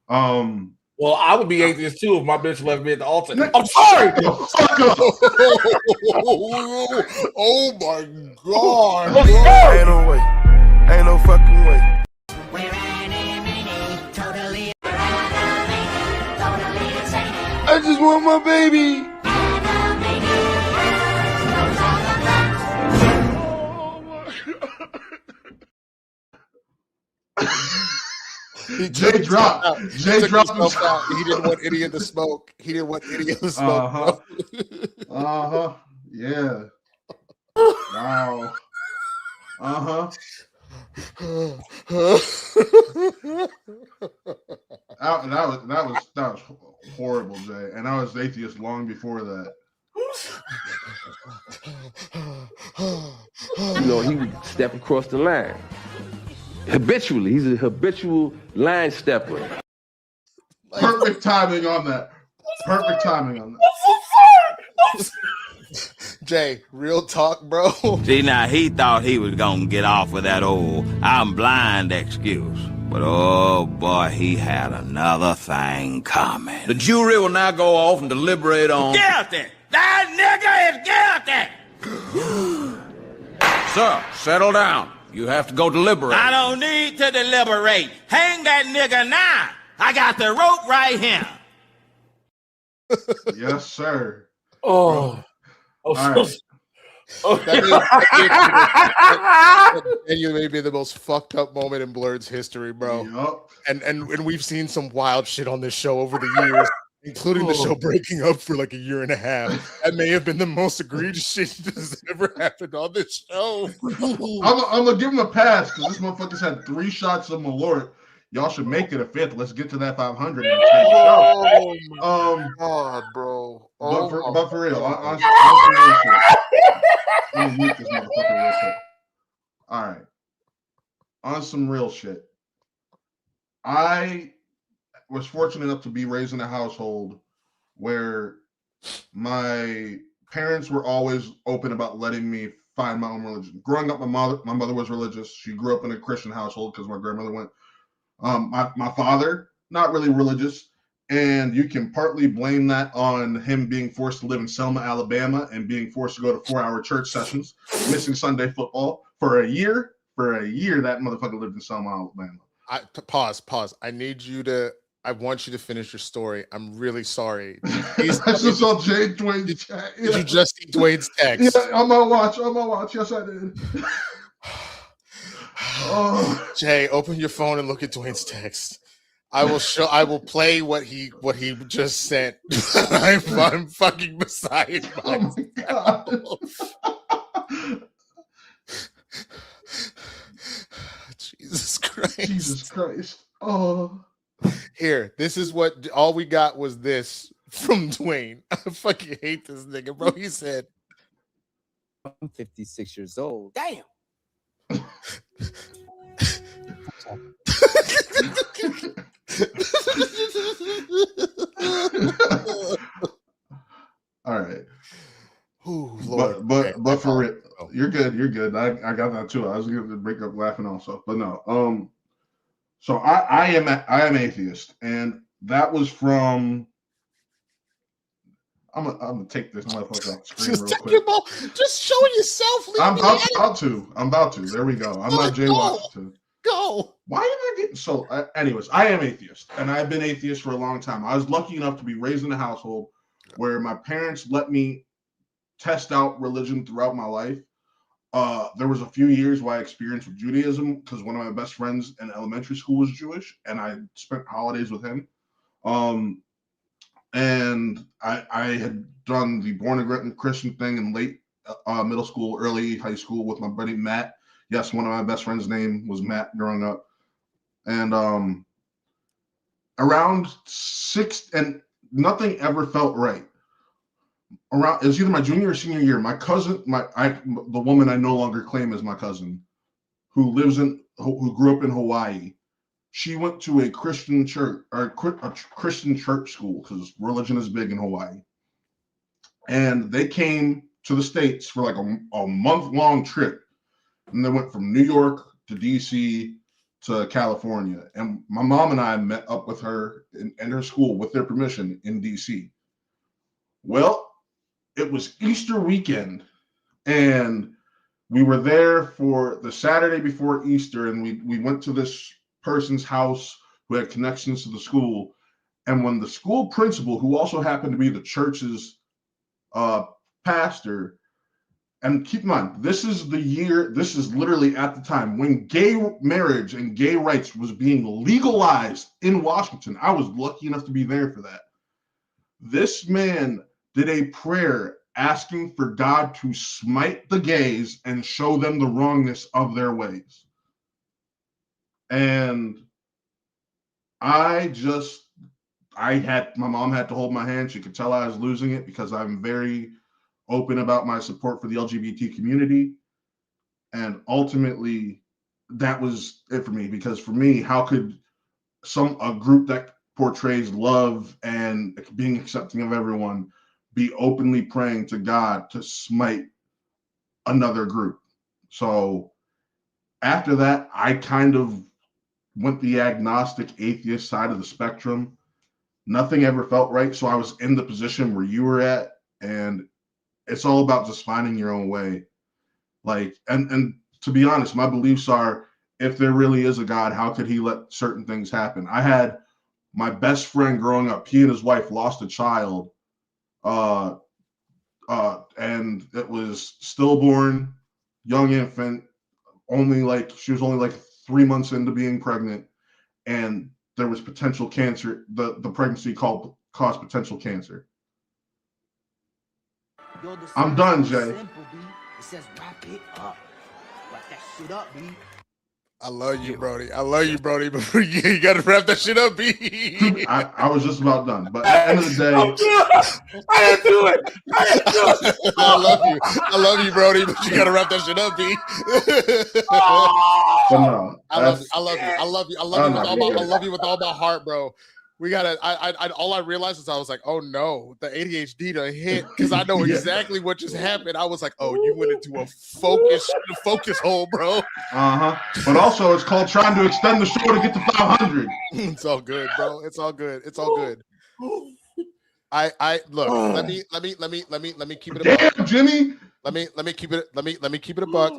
Well, I would be atheist too if my bitch left me at the altar. I'm sorry. Fuck up. Oh my God. Ain't no way. Ain't no fucking way. I just want my baby. Jay dropped. Jay dropped himself out. He didn't want any of the smoke. He didn't want any of the smoke. Yeah. Wow. That was horrible, Jay. And I was atheist long before that. You know, he would step across the line. Habitually, he's a habitual line stepper. Perfect timing on that. Perfect timing on that. Jay, real talk, bro. See, now he thought he was gonna get off with that old I'm blind excuse. But oh boy, he had another thing coming. The jury will now go off and deliberate on... Guilty! That nigga is guilty! Sir, settle down. You have to go deliberate. I don't need to deliberate. Hang that nigga now. I got the rope right here. Yes, sir. Oh. All right. And you may be the most fucked up moment in Blerd's history, bro. Yep. And we've seen some wild shit on this show over the years, including the show breaking up for like a year and a half. That may have been the most egregious shit that's ever happened on this show. I'm gonna give him a pass because this motherfucker's had 3 shots of Malort. Y'all should make it a 5th. Let's get to that 500. And oh my God, bro. But for real, on some real shit. Let me mute this motherfucker real quick. All right. On some real shit. I was fortunate enough to be raised in a household where my parents were always open about letting me find my own religion. Growing up, my mother was religious. She grew up in a Christian household because my grandmother went. My father, not really religious, and you can partly blame that on him being forced to live in Selma, Alabama, and being forced to go to 4-hour church sessions, missing Sunday football for a year. For a year, that motherfucker lived in Selma, Alabama. Pause. I want you to finish your story. I'm really sorry. I just saw Dwayne's chat. Did you just see Dwayne's text? Yeah, on my watch. Yes, I did. Oh. Jay, open your phone and look at Dwayne's text. I will play what he just sent. I'm fucking beside myself. Oh my God. Jesus Christ. Jesus Christ. Oh. Here, this is what all we got was this from Dwayne. I fucking hate this nigga, bro. He said, I'm 56 years old. Damn. All right. Ooh, Lord. But for real, you're good. I got that too. I was going to break up laughing also, but no. So I am atheist, and that was from. I'm gonna take this motherfucker off the screen real quick. Just show yourself. I'm about to. There we go. I'm not Jay Washington. Go. Why am I getting so? Anyways, I am atheist, and I've been atheist for a long time. I was lucky enough to be raised in a household where my parents let me test out religion throughout my life. There was a few years where I experienced with Judaism because one of my best friends in elementary school was Jewish, and I spent holidays with him. And I had done the born again Christian thing in late middle school, early high school with my buddy Matt. Yes, one of my best friends' name was Matt growing up. And around 6, and nothing ever felt right. It was either my junior or senior year. My cousin, the woman I no longer claim as my cousin, who grew up in Hawaii, she went to a Christian church or a Christian church school because religion is big in Hawaii. And they came to the States for like a month-long trip. And they went from New York to DC to California. And my mom and I met up with her in her school with their permission in DC. Well, it was Easter weekend, and we were there for the Saturday before Easter, and we went to this person's house who had connections to the school. And when the school principal, who also happened to be the church's pastor, and keep in mind, this is literally at the time when gay marriage and gay rights was being legalized in Washington. I was lucky enough to be there for that. This man did a prayer asking for God to smite the gays and show them the wrongness of their ways. And my mom had to hold my hand. She could tell I was losing it because I'm very open about my support for the LGBT community. And ultimately, that was it for me, because for me, how could a group that portrays love and being accepting of everyone be openly praying to God to smite another group? So after that, I kind of went the agnostic atheist side of the spectrum. Nothing ever felt right. So I was in the position where you were at, and it's all about just finding your own way. Like, and to be honest, my beliefs are, if there really is a God, how could he let certain things happen? I had my best friend growing up, he and his wife lost a child, and it was stillborn, young infant, she was only like 3 months into being pregnant, and there was potential cancer. The pregnancy caused potential cancer. I'm done, Jay. It says wrap it up. Wrap that shit up, B. I love you, Brody. But you gotta wrap that shit up, B. I was just about done. But at the end of the day, I didn't do it. I love you, Brody, but you gotta wrap that shit up, B. But no, I love you with all my heart, bro. We gotta. All I realized is I was like, oh no, the ADHD done hit, because I know exactly what just happened. I was like, oh, you went into a focus hole, bro. But also, it's called trying to extend the show to get to 500. It's all good, bro. It's all good. I look. Let me keep it a buck. Damn, Jimmy. Let me keep it a buck. Let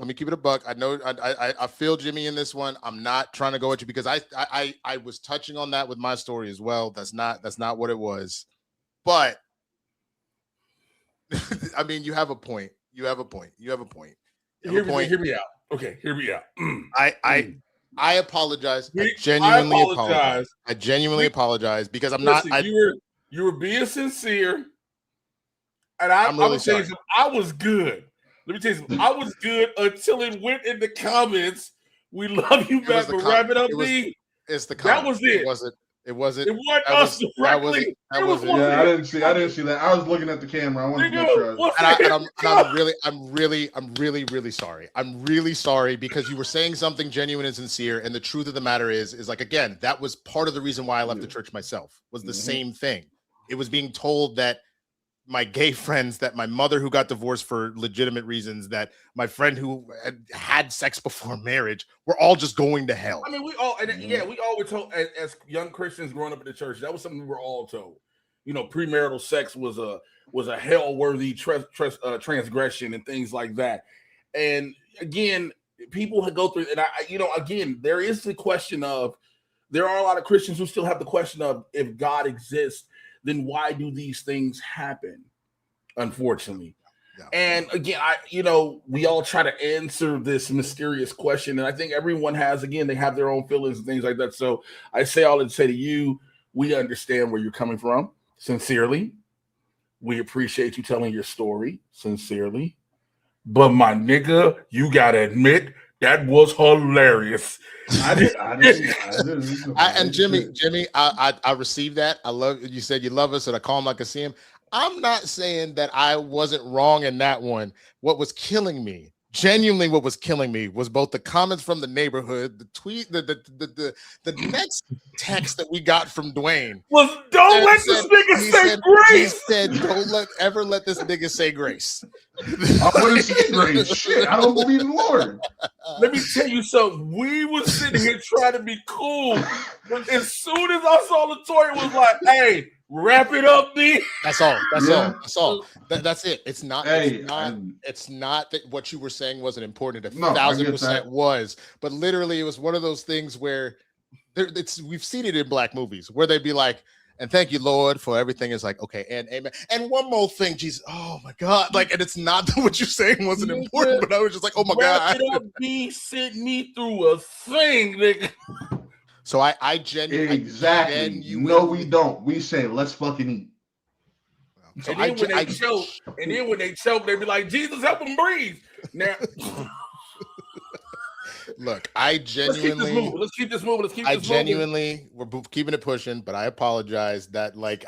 me keep it a buck. I know I feel Jimmy in this one. I'm not trying to go at you, because I was touching on that with my story as well. That's not what it was. But I mean, you have a point. Hear me out. Okay, hear me out. I apologize. I I genuinely apologize. apologize. I genuinely apologize because I'm Listen, not. you were being sincere, and I'm really gonna tell you sorry. something. I was good. Let me tell you something. I was good until it went in the comments. We love you, man. But wrap it up, B. It's the That comments. was it. It wasn't. It wasn't that us was- directly. that was it. Yeah, I didn't see that. I was looking at the camera. I wanted to make sure. I'm really sorry. I'm really sorry because you were saying something genuine and sincere, and the truth of the matter is like, again, that was part of the reason why I left the church myself. Was the same thing. It was being told that my gay friends, that my mother who got divorced for legitimate reasons, that my friend who had sex before marriage, were all just going to hell. I mean, we all were told as young Christians growing up in the church. That was something we were all told. You know, premarital sex was a hell-worthy transgression and things like that. And again, people go through, and again, there is the question of, there are a lot of Christians who still have the question of, if God exists, then why do these things happen? Unfortunately. Yeah. And again, we all try to answer this mysterious question. And I think everyone they have their own feelings and things like that. So I say all to say to you, we understand where you're coming from. Sincerely. We appreciate you telling your story. Sincerely. But my nigga, you got to admit, that was hilarious. And Jimmy, I received that. I love you said you love us, and I call him like I see him. I'm not saying that I wasn't wrong in that one. What was killing me, genuinely, what was killing me was both the comments from the neighborhood, the tweet, the next text that we got from Dwayne was, "Don't let this nigga say grace." He said, "Don't ever let this nigga say grace." I wouldn't say grace. Shit, I don't believe in the Lord. Let me tell you something. We was sitting here trying to be cool, but as soon as I saw Latoya was like, "Hey, wrap it up, B." That's all. That's it. It's not. It's not that what you were saying wasn't important. 1,000% was. But literally, it was one of those things where we've seen it in black movies where they'd be like, "And thank you, Lord, for everything." It's like, okay, and amen. And one more thing, Jesus. Oh my God! Like, and it's not that what you're saying wasn't important, but I was just like, oh my God. Wrap it up, B. Sent me through a thing, nigga. So I genuinely exactly. No, we don't. We say, let's fucking eat. So and then when they choke, they be like, "Jesus, help them breathe." Now, look, I genuinely let's keep this moving. We're keeping it pushing, but I apologize that it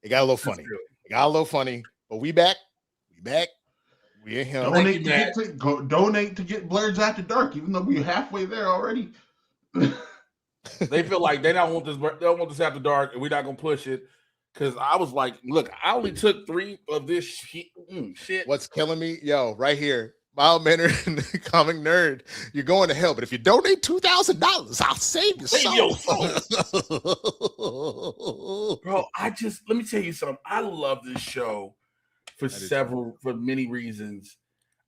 got a little funny. It got a little funny, but we back. We in here. Donate to get Blerds After Dark, even though we're halfway there already. They feel like they don't want this. They don't want this After Dark, and we're not gonna push it. Because I was like, look, I only took 3 of this shit. What's killing me, right here, mild mannered and comic nerd. You're going to hell, but if you donate $2,000, I'll save your soul. Bro, let me tell you something. I love this show for many reasons,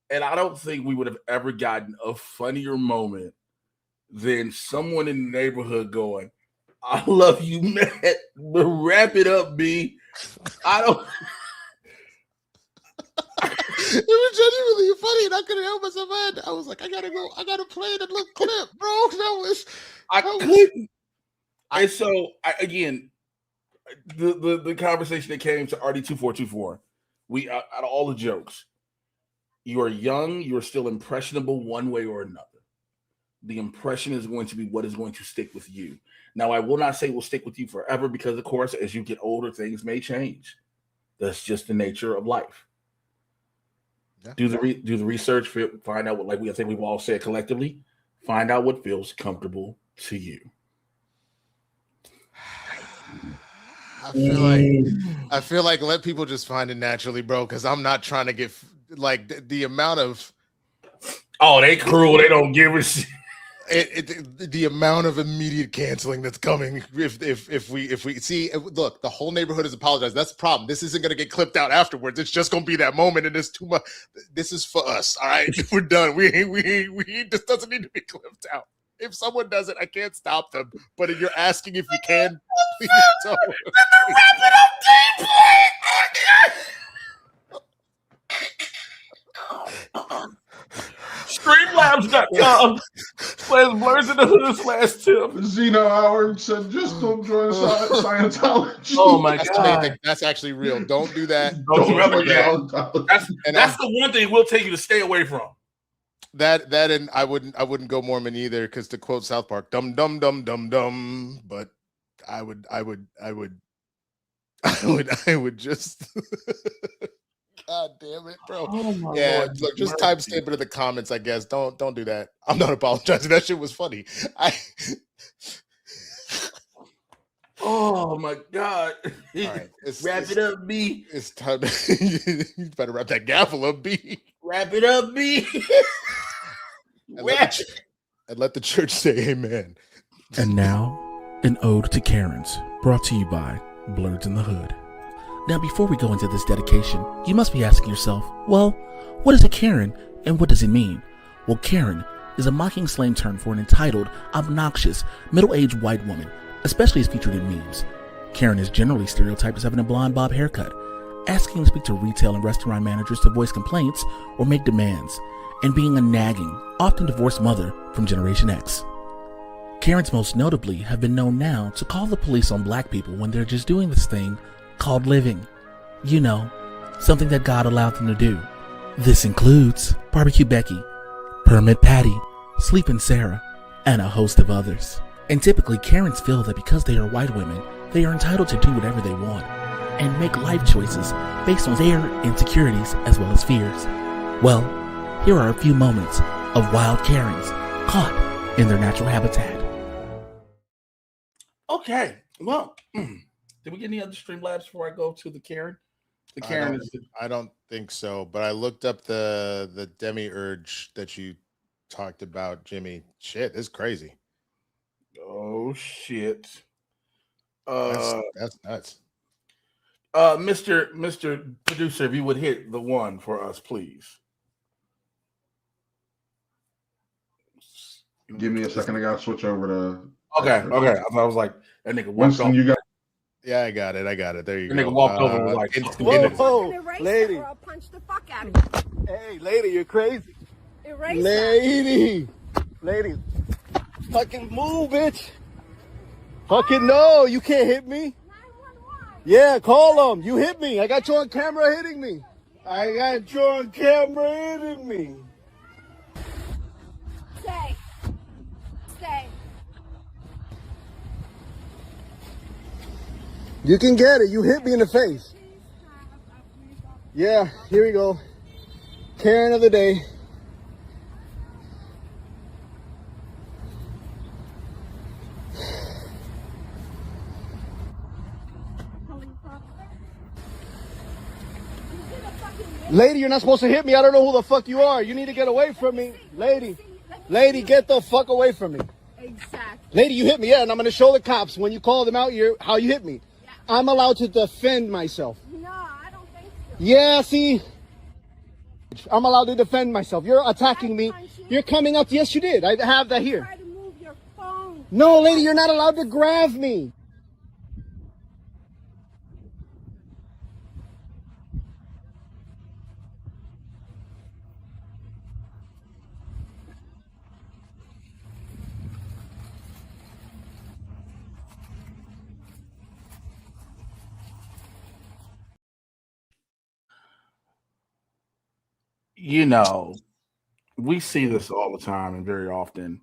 and I don't think we would have ever gotten a funnier moment than someone in the neighborhood going, "I love you, man, but wrap it up, B." I don't. It was genuinely funny, and I couldn't help myself. I was like, I gotta play the little clip, bro. I couldn't. And so, again, the conversation that came to RD2424, we out of all the jokes, you are young, you are still impressionable one way or another. The impression is going to be what is going to stick with you. Now, I will not say will stick with you forever because, of course, as you get older, things may change. That's just the nature of life. Yeah. Do the research, find out what, I think we've all said collectively, find out what feels comfortable to you. I feel like let people just find it naturally, bro, because I'm not trying to get the amount of they cruel, they don't give a shit. The amount of immediate canceling that's coming if we see, look, the whole neighborhood is apologized. That's the problem. This isn't going to get clipped out afterwards. It's just going to be that moment, and it's too much. This is for us. All right, we're done. We this doesn't need to be clipped out. If someone does it, I can't stop them. But if you're asking if you can, please don't. Wrap it up, gameplay. Streamlabs.com /Blerds in the Hood /tip. Zeno Howard said, just don't join Scientology. Oh my God. That's actually real. Don't do that. Don't do ever that. That's the one thing we'll take you to stay away from. That and I wouldn't go Mormon either, because to quote South Park, dum dum dum dum dum. But I would just God damn it, bro. Oh yeah, Lord, look, just timestamp it in the comments, I guess. Don't do that. I'm not apologizing. That shit was funny. Oh my God. All right, Wrap it up, B. It's time. You better wrap that gavel up, B. Wrap it up, B. And let the church say amen. And now, an ode to Karens, brought to you by Blerds in the Hood. Now, before we go into this dedication, you must be asking yourself, well, what is a Karen and what does it mean? Well, Karen is a mocking slang term for an entitled, obnoxious, middle-aged white woman, especially as featured in memes. Karen is generally stereotyped as having a blonde bob haircut, asking to speak to retail and restaurant managers to voice complaints or make demands, and being a nagging, often divorced mother from Generation X. Karens most notably have been known now to call the police on black people when they're just doing this thing called living. You know, something that God allowed them to do. This includes Barbecue Becky, Permit Patty, Sleepin' Sarah, and a host of others. And typically Karens feel that because they are white women, they are entitled to do whatever they want and make life choices based on their insecurities as well as fears. Well, here are a few moments of wild Karens caught in their natural habitat. Okay, well, did we get any other Streamlabs before I go to the Karen? The Karen I don't think so, but I looked up the demiurge that you talked about, Jimmy. Shit, this is crazy. Oh shit. That's nuts. Mr. Producer, if you would hit the one for us, please. Give me a second. I gotta switch over to. Okay. I was like, that nigga walked Winston, off. you got. Yeah, I got it. There you That go. nigga walked over and was like, whoa, lady. I'll punch the fuck out of you. Hey, lady, you're crazy. Erase Lady. Fucking move, bitch. Fucking no, you can't hit me. Yeah, call them. You hit me. I got you on camera hitting me. Stay. You can get it. You hit me in the face. Yeah, here we go. Karen of the day. Lady, you're not supposed to hit me. I don't know who the fuck you are. You need to get away from me. Lady, get the fuck away from me. Exactly. Lady, you hit me, yeah, and I'm going to show the cops when you call them out here how you hit me. Yeah. I'm allowed to defend myself. No, I don't think so. Yeah, see? I'm allowed to defend myself. You're attacking me. You're coming up. Yes, you did. I have that here. Try to move your phone. No, lady, you're not allowed to grab me. You know, we see this all the time and very often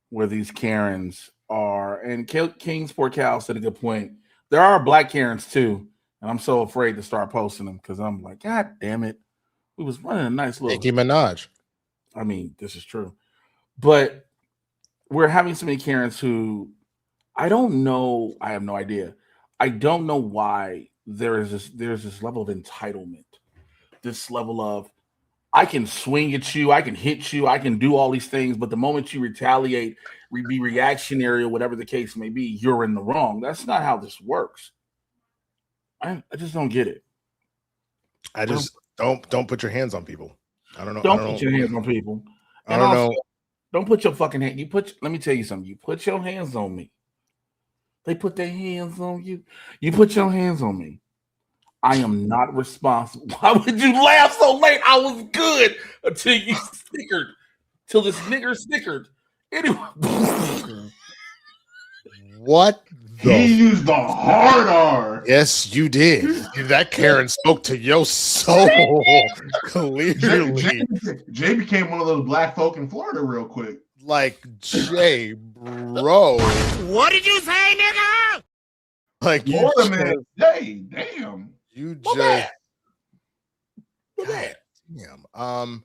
where these Karens are, and Kingsport Cal said a good point. There are black Karens too, and I'm so afraid to start posting them because I'm like, God damn it. We was running a nice little Nicki Minaj. I mean, this is true. But we're having so many Karens who I don't know. I have no idea. I don't know why there's this level of entitlement, this level of I can swing at you, I can hit you, I can do all these things, but the moment you retaliate, be reactionary or whatever the case may be, you're in the wrong. That's not how this works. I just don't get it. I just don't put your hands on people. I don't know. Don't put your hands on people. I don't know. Don't put your fucking hand. Let me tell you something. You put your hands on me. They put their hands on you. You put your hands on me. I am not responsible. Why would you laugh so late? I was good until you snickered. till this nigger snickered. Anyway. What? He used the hard R. Yes, you did. That Karen spoke to your soul. Clearly. Jay became one of those black folk in Florida real quick. Like, Jay, bro. What did you say, nigga? Like, you More just, man. Jay, damn. you My just bad. damn.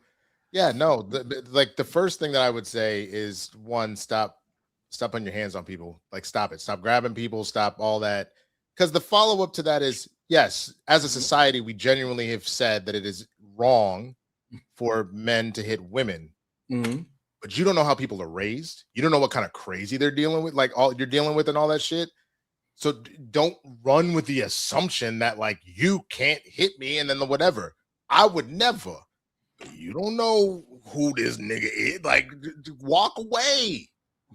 Yeah, no, like the first thing that I would say is one, stop putting your hands on people. Like, stop it. Stop grabbing people. Stop all that. Because the follow-up to that is, yes, as a society, we genuinely have said that it is wrong for men to hit women. But you don't know how people are raised. You don't know what kind of crazy they're dealing with, like all you're dealing with and all that shit. So don't run with the assumption that like you can't hit me and then the whatever. I would never. You don't know who this nigga is. Like, walk away.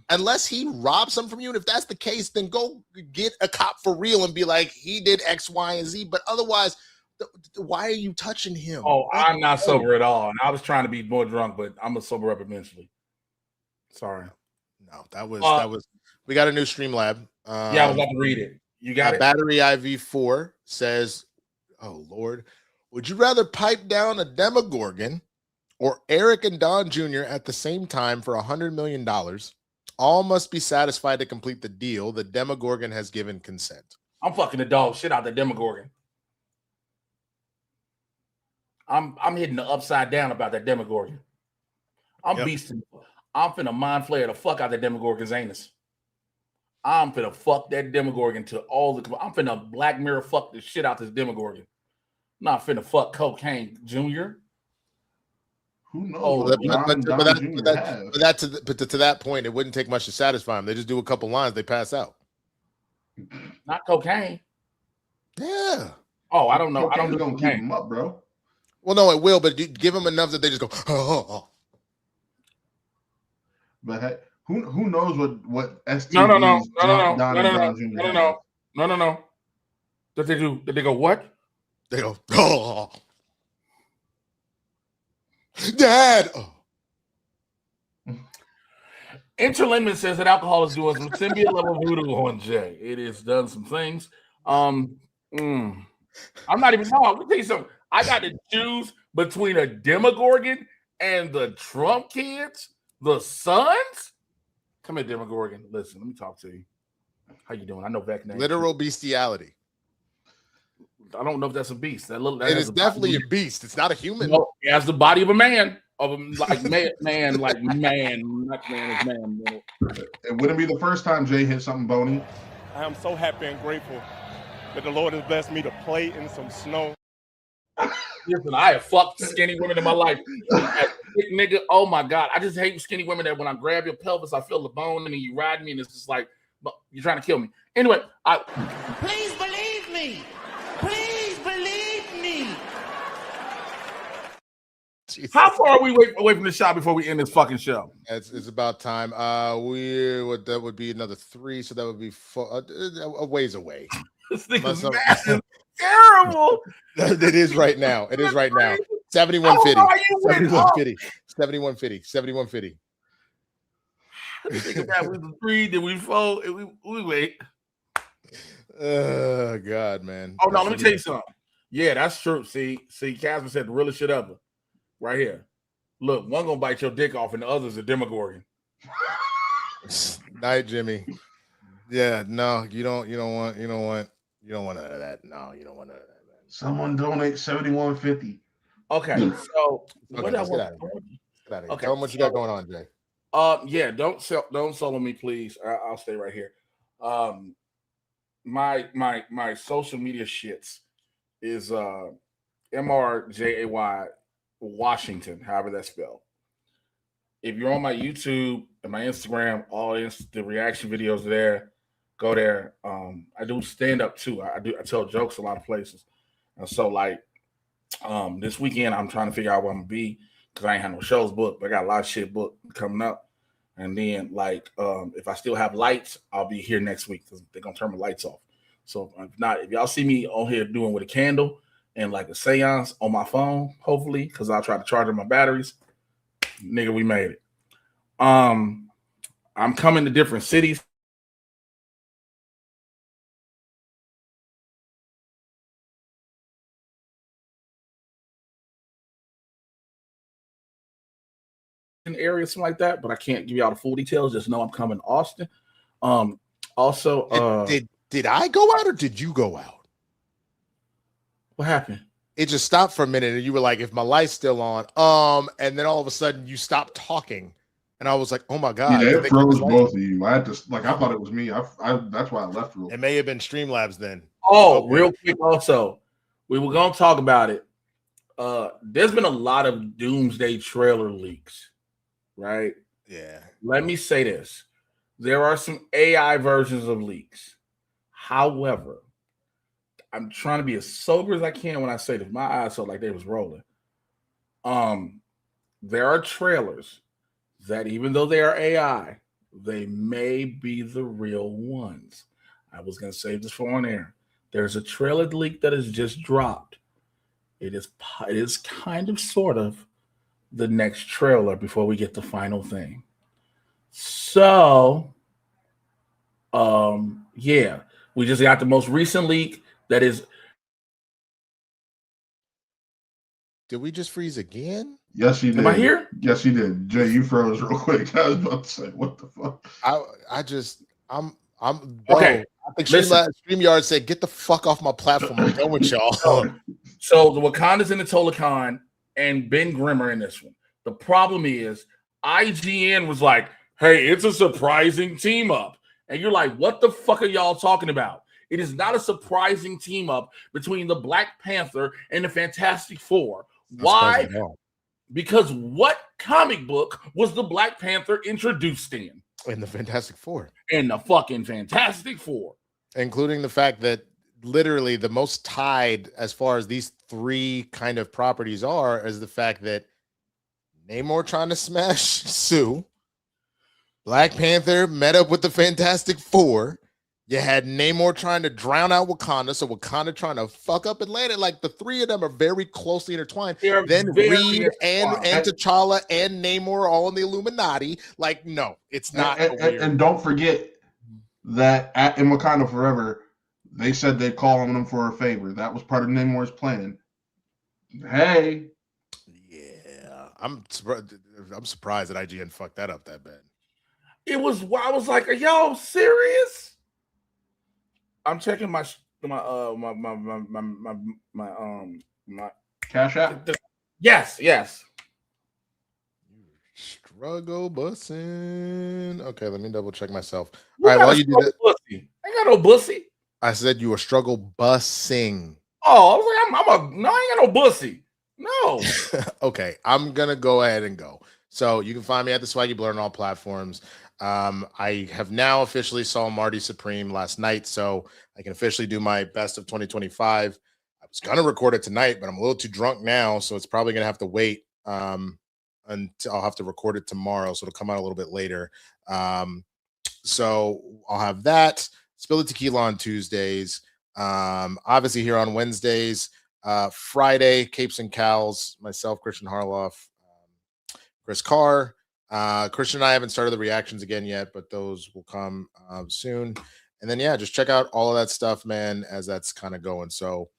Unless he robs something from you. And if that's the case, then go get a cop for real and be like, he did X, Y, and Z. But otherwise, why are you touching him? Oh, I'm not sober at all. And I was trying to be more drunk, but I'm gonna sober up eventually. Sorry. No, that was we got a new Streamlab. Yeah, I was about to read it. You got it? Battery IV4 says, oh Lord, would you rather pipe down a Demogorgon or Eric and Don Jr. at the same time for $100 million? All must be satisfied to complete the deal. The Demogorgon has given consent. I'm fucking the dog shit out the Demogorgon. I'm hitting the upside down about that Demogorgon. I'm beasting. I'm finna mind flare the fuck out that Demogorgon's anus. I'm finna fuck that Demogorgon to all the. I'm finna Black Mirror fuck the shit out this Demogorgon. I'm not finna fuck Cocaine Jr. Who knows? Oh, but to that point, it wouldn't take much to satisfy them. They just do a couple lines, they pass out. Not cocaine. Yeah. Oh, I don't know. I don't do gonna cocaine. keep him up, bro. Well, no, it will, but give them enough that they just go. Oh. But hey, who knows what STDs No. That they do? That they go what? They go. Oh. Dad. Oh. Interlimit says that alcohol is doing some symbiote level voodoo on Jay. It has done some things. I'm not even. No, let me tell you something. I got to choose between a Demogorgon and the Trump kids, the sons. Come here, Demogorgon. Listen, let me talk to you. How you doing? I know back now. Literal bestiality. I don't know if that's a beast. That it is definitely a beast. It's not a human. No, it has the body of a man. Like man, like man, not man is man. It wouldn't be the first time Jay hit something bony. I am so happy and grateful that the Lord has blessed me to play in some snow. Listen, I have fucked skinny women in my life. Big nigga, oh my God. I just hate skinny women that when I grab your pelvis, I feel the bone and then you ride me and it's just like, you're trying to kill me. Anyway, Please believe me. Please believe me. Jesus. How far are we away from the shot before we end this fucking show? It's about time. That would be another 3, so that would be a ways away. This nigga's massive. Terrible. It is right now. It is right now. 7150. 7150. Think about it. We was 3, then we 4, and we wait. God, man. Oh no, let me tell you something. Yeah, that's true. See, Casper said the realest shit ever. Right here. Look, one gonna bite your dick off, and the other's a Demogorgon. Night, Jimmy. Yeah, no, you don't want none of that. No, you don't want none of that, man. Someone donate $71.50. Okay, so what else? Get out of here. Okay, tell them what you got going on, Jay. Yeah, don't solo me, please. I'll stay right here. My social media shits is MRJAY Washington, however that's spelled. If you're on my YouTube and my Instagram, all the reaction videos are there. Go there. I do stand up too. I tell jokes a lot of places. And so like this weekend I'm trying to figure out what I'm gonna be because I ain't had no shows booked, but I got a lot of shit booked coming up. And then like if I still have lights, I'll be here next week because they're gonna turn my lights off. So if y'all see me on here doing with a candle and like a seance on my phone, hopefully, because I'll try to charge my batteries. Nigga, we made it. I'm coming to different cities. Area, something like that, but I can't give you all the full details. Just know I'm coming to Austin. Also, did I go out or did you go out? What happened? It just stopped for a minute, and you were like, "If my light's still on," and then all of a sudden you stopped talking, and I was like, "Oh my god!" Yeah, it froze both of you. I had to I thought it was me. I that's why I left. It may have been Streamlabs then. Oh, Okay. real quick. Also, we were gonna talk about it. There's been a lot of Doomsday trailer leaks, right? Yeah. Let me say this. There are some AI versions of leaks. However, I'm trying to be as sober as I can when I say this. My eyes felt like they was rolling. There are trailers that even though they are AI, they may be the real ones. I was going to save this for on air. There's a trailer leak that has just dropped. It is kind of sort of the next trailer before we get the final thing. So, yeah, we just got the most recent leak that is. Did we just freeze again? Yes, he did. Am I here? Yes, he did. Jay, you froze real quick. I was about to say, what the fuck? I'm Okay. I think Listen. StreamYard said, "Get the fuck off my platform. I'm done with y'all." So the Wakanda's in the Tolakan and Ben Grimm are in this one. The problem is IGN was like, "Hey, it's a surprising team up," and you're like, "What the fuck are y'all talking about?" It is not a surprising team up between the Black Panther and the Fantastic Four. Why? Because what comic book was the Black Panther introduced in? In the Fantastic Four. In the fucking Fantastic Four. Including the fact that literally the most tied as far as these three kind of properties are is the fact that Namor trying to smash Sue, Black Panther met up with the Fantastic Four. You had Namor trying to drown out Wakanda, so Wakanda trying to fuck up Atlanta. Like the three of them are very closely intertwined. Then Reed and T'Challa and Namor all in the Illuminati. Like, no, it's not. And don't forget that in Wakanda Forever, they said they'd call on them for a favor. That was part of Namor's plan. Hey. Yeah, I'm surprised that IGN fucked that up that bad. It was. I was like, "Are y'all serious?" I'm checking my Cash App. Yes. Struggle bussing. Okay, let me double check myself. You All right, got while a you do struggle that, bussy. I ain't got no bussy. I said you were struggle bussing. Oh, I was like, no, I ain't got no bussy. No. Okay, I'm gonna go ahead and go. So you can find me at the Swaggy Blerd on all platforms. I have now officially saw Marty Supreme last night, so I can officially do my best of 2025. I was gonna record it tonight, but I'm a little too drunk now, so it's probably gonna have to wait until I'll have to record it tomorrow, so it'll come out a little bit later. So I'll have that. Spill the Tequila on Tuesdays. Obviously here on Wednesdays. Friday, Capes and Cows, myself, Christian Harloff, Chris Carr. Christian and I haven't started the reactions again yet, but those will come soon. And then, yeah, just check out all of that stuff, man, as that's kind of going. So,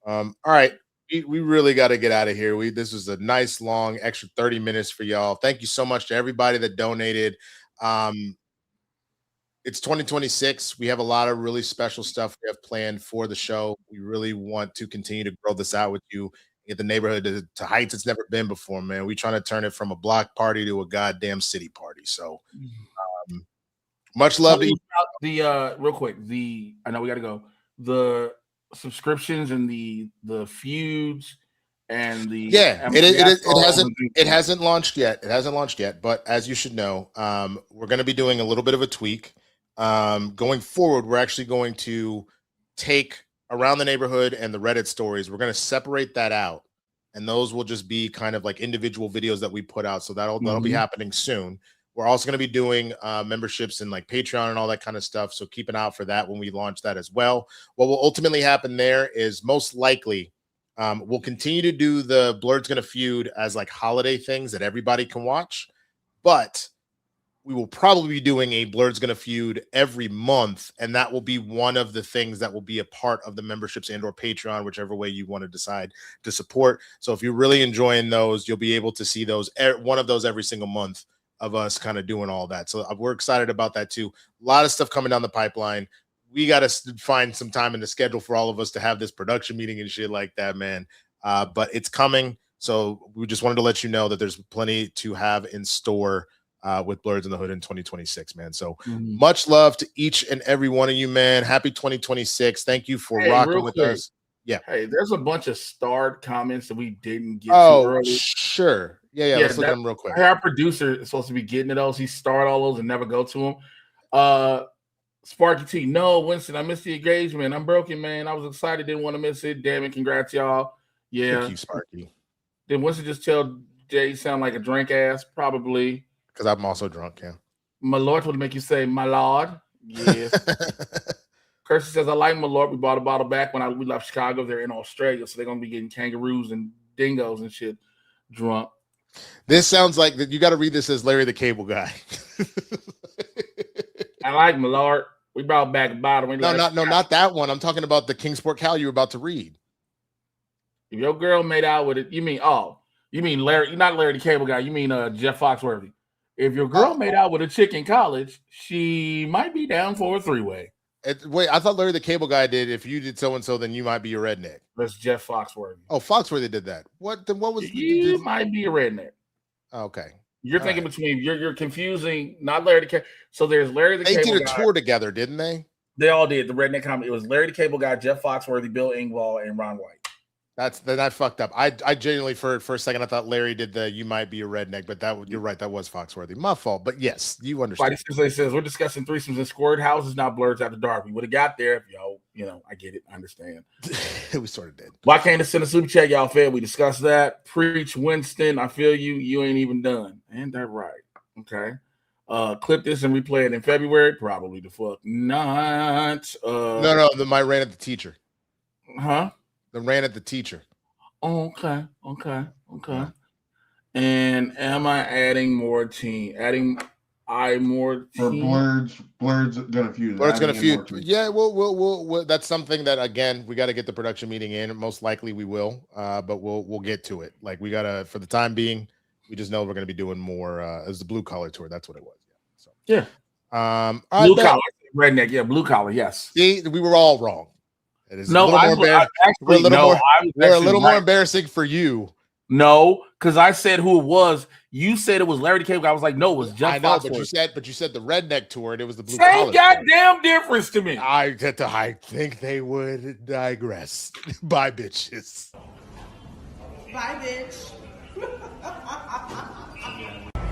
all right, we really got to get out of here. This was a nice, long, extra 30 minutes for y'all. Thank you so much to everybody that donated. It's 2026. We have a lot of really special stuff we have planned for the show. We really want to continue to grow this out with you, get the neighborhood to heights it's never been before, man. We're trying to turn it from a block party to a goddamn city party. So much love to you. The real quick, I know we got to go. The subscriptions and the feuds and the it hasn't launched yet. It hasn't launched yet, but as you should know, we're going to be doing a little bit of a tweak. Going forward, we're actually going to take Around the Neighborhood and the Reddit stories. We're going to separate that out, and those will just be kind of like individual videos that we put out. So that'll be happening soon. We're also going to be doing memberships and like Patreon and all that kind of stuff. So keep an eye out for that when we launch that as well. What will ultimately happen there is most likely we'll continue to do the Blerd's Gonna Feud as like holiday things that everybody can watch, but we will probably be doing a Blerd's Gonna Feud every month, and that will be one of the things that will be a part of the memberships and or Patreon, whichever way you want to decide to support. So if you're really enjoying those, you'll be able to see those, one of those every single month of us kind of doing all that. So we're excited about that too. A lot of stuff coming down the pipeline. We got to find some time in the schedule for all of us to have this production meeting and shit like that, man. But it's coming. So we just wanted to let you know that there's plenty to have in store with Blerds in the Hood in 2026, man. So much love to each and every one of you, man. Happy 2026. Thank you for rocking with us. Yeah. Hey, there's a bunch of starred comments that we didn't get to early. Sure. Yeah. Let's look at them real quick. Our producer is supposed to be getting to those. He starred all those and never go to them. Sparky T, no, Winston, I missed the engagement. I'm broken, man. I was excited, didn't want to miss it. Damn it, congrats, y'all. Yeah. Thank you, Sparky. Did Winston just tell Jay sound like a drink ass? Probably. Because I'm also drunk, yeah. My Lord would make you say, my Lord. Yes. Kirsty says, I like my Lord. We bought a bottle back when we left Chicago. They're in Australia, so they're going to be getting kangaroos and dingoes and shit drunk. This sounds like that. You got to read this as Larry the Cable Guy. I like my Lord. We brought back a bottle. Not that one. I'm talking about the Kingsport Cow you were about to read. If your girl made out with it, you mean Larry? You're not Larry the Cable Guy. You mean Jeff Foxworthy. If your girl made out with a chick in college, she might be down for a three-way. Wait, I thought Larry the Cable Guy did. If you did so and so, then you might be a redneck. That's Jeff Foxworthy. Oh, Foxworthy did that. What? Then what was? You might be a redneck. Okay. You're thinking between. You're confusing. Not Larry the Cable. So there's Larry the Cable Guy. They did a tour together, didn't they? They all did. The redneck comedy. It was Larry the Cable Guy, Jeff Foxworthy, Bill Engvall, and Ron White. That fucked up. I genuinely for a second I thought Larry did the "you might be a redneck," but you're right. That was Foxworthy. My fault. But yes, you understand. Spidey says we're discussing threesomes in squirt houses, not Blerds after dark. We would have got there if y'all, I get it. I understand. We sort of did. Why can't it send a super chat? Y'all fed. We discussed that. Preach, Winston. I feel you. You ain't even done. And that right. Okay. Clip this and replay it in February. Probably the fuck not. No. My rant at the teacher. Huh? The rant at the teacher. Oh, okay. And am I adding more team? More team? For Blerds Gonna Feud. Blerds Gonna Feud. Yeah, we'll that's something that again we got to get the production meeting in. Most likely we will, but we'll get to it. Like we gotta for the time being, we just know we're gonna be doing more as the blue collar tour. That's what it was. Yeah. Blue collar, redneck. Yeah, blue collar. Yes. See, we were all wrong. It is we're a little more embarrassing for you. No, because I said who it was. You said it was Larry the Cable Guy. I was like, no, it was Jeff. I know, but you said the redneck tour, and it was the blue. Same goddamn difference to me. I think they would digress. Bye, bitches. Bye, bitch.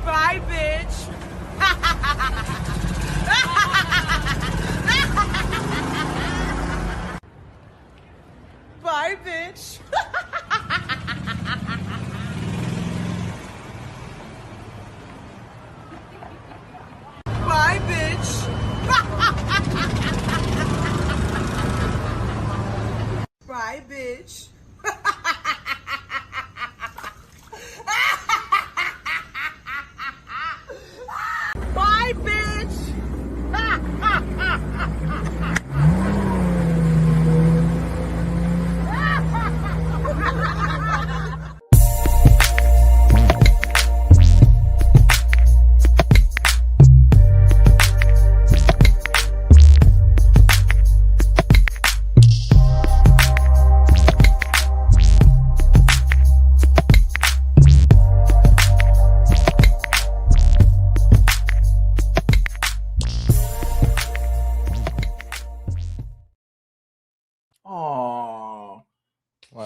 Bye, bitch. Bye, bitch. Bye, bitch. Bye, bitch. Bye, bitch.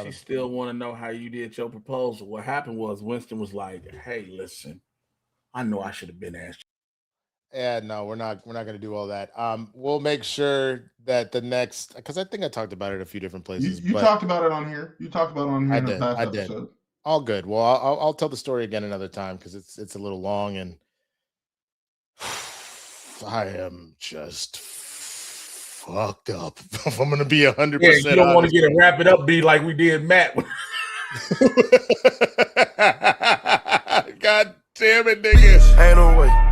She still want to know how you did your proposal. What happened was Winston was like, "Hey, listen, I know I should have been asked." Yeah, no, we're not going to do all that. We'll make sure that the next, because I think I talked about it a few different places. You talked about it on here. You talked about it on here. I did. All good. Well, I'll tell the story again another time because it's a little long and I am just fucked up. If I'm gonna be 100%. You don't want to get a wrap it up be like we did Matt. God damn it, nigga. Ain't no way.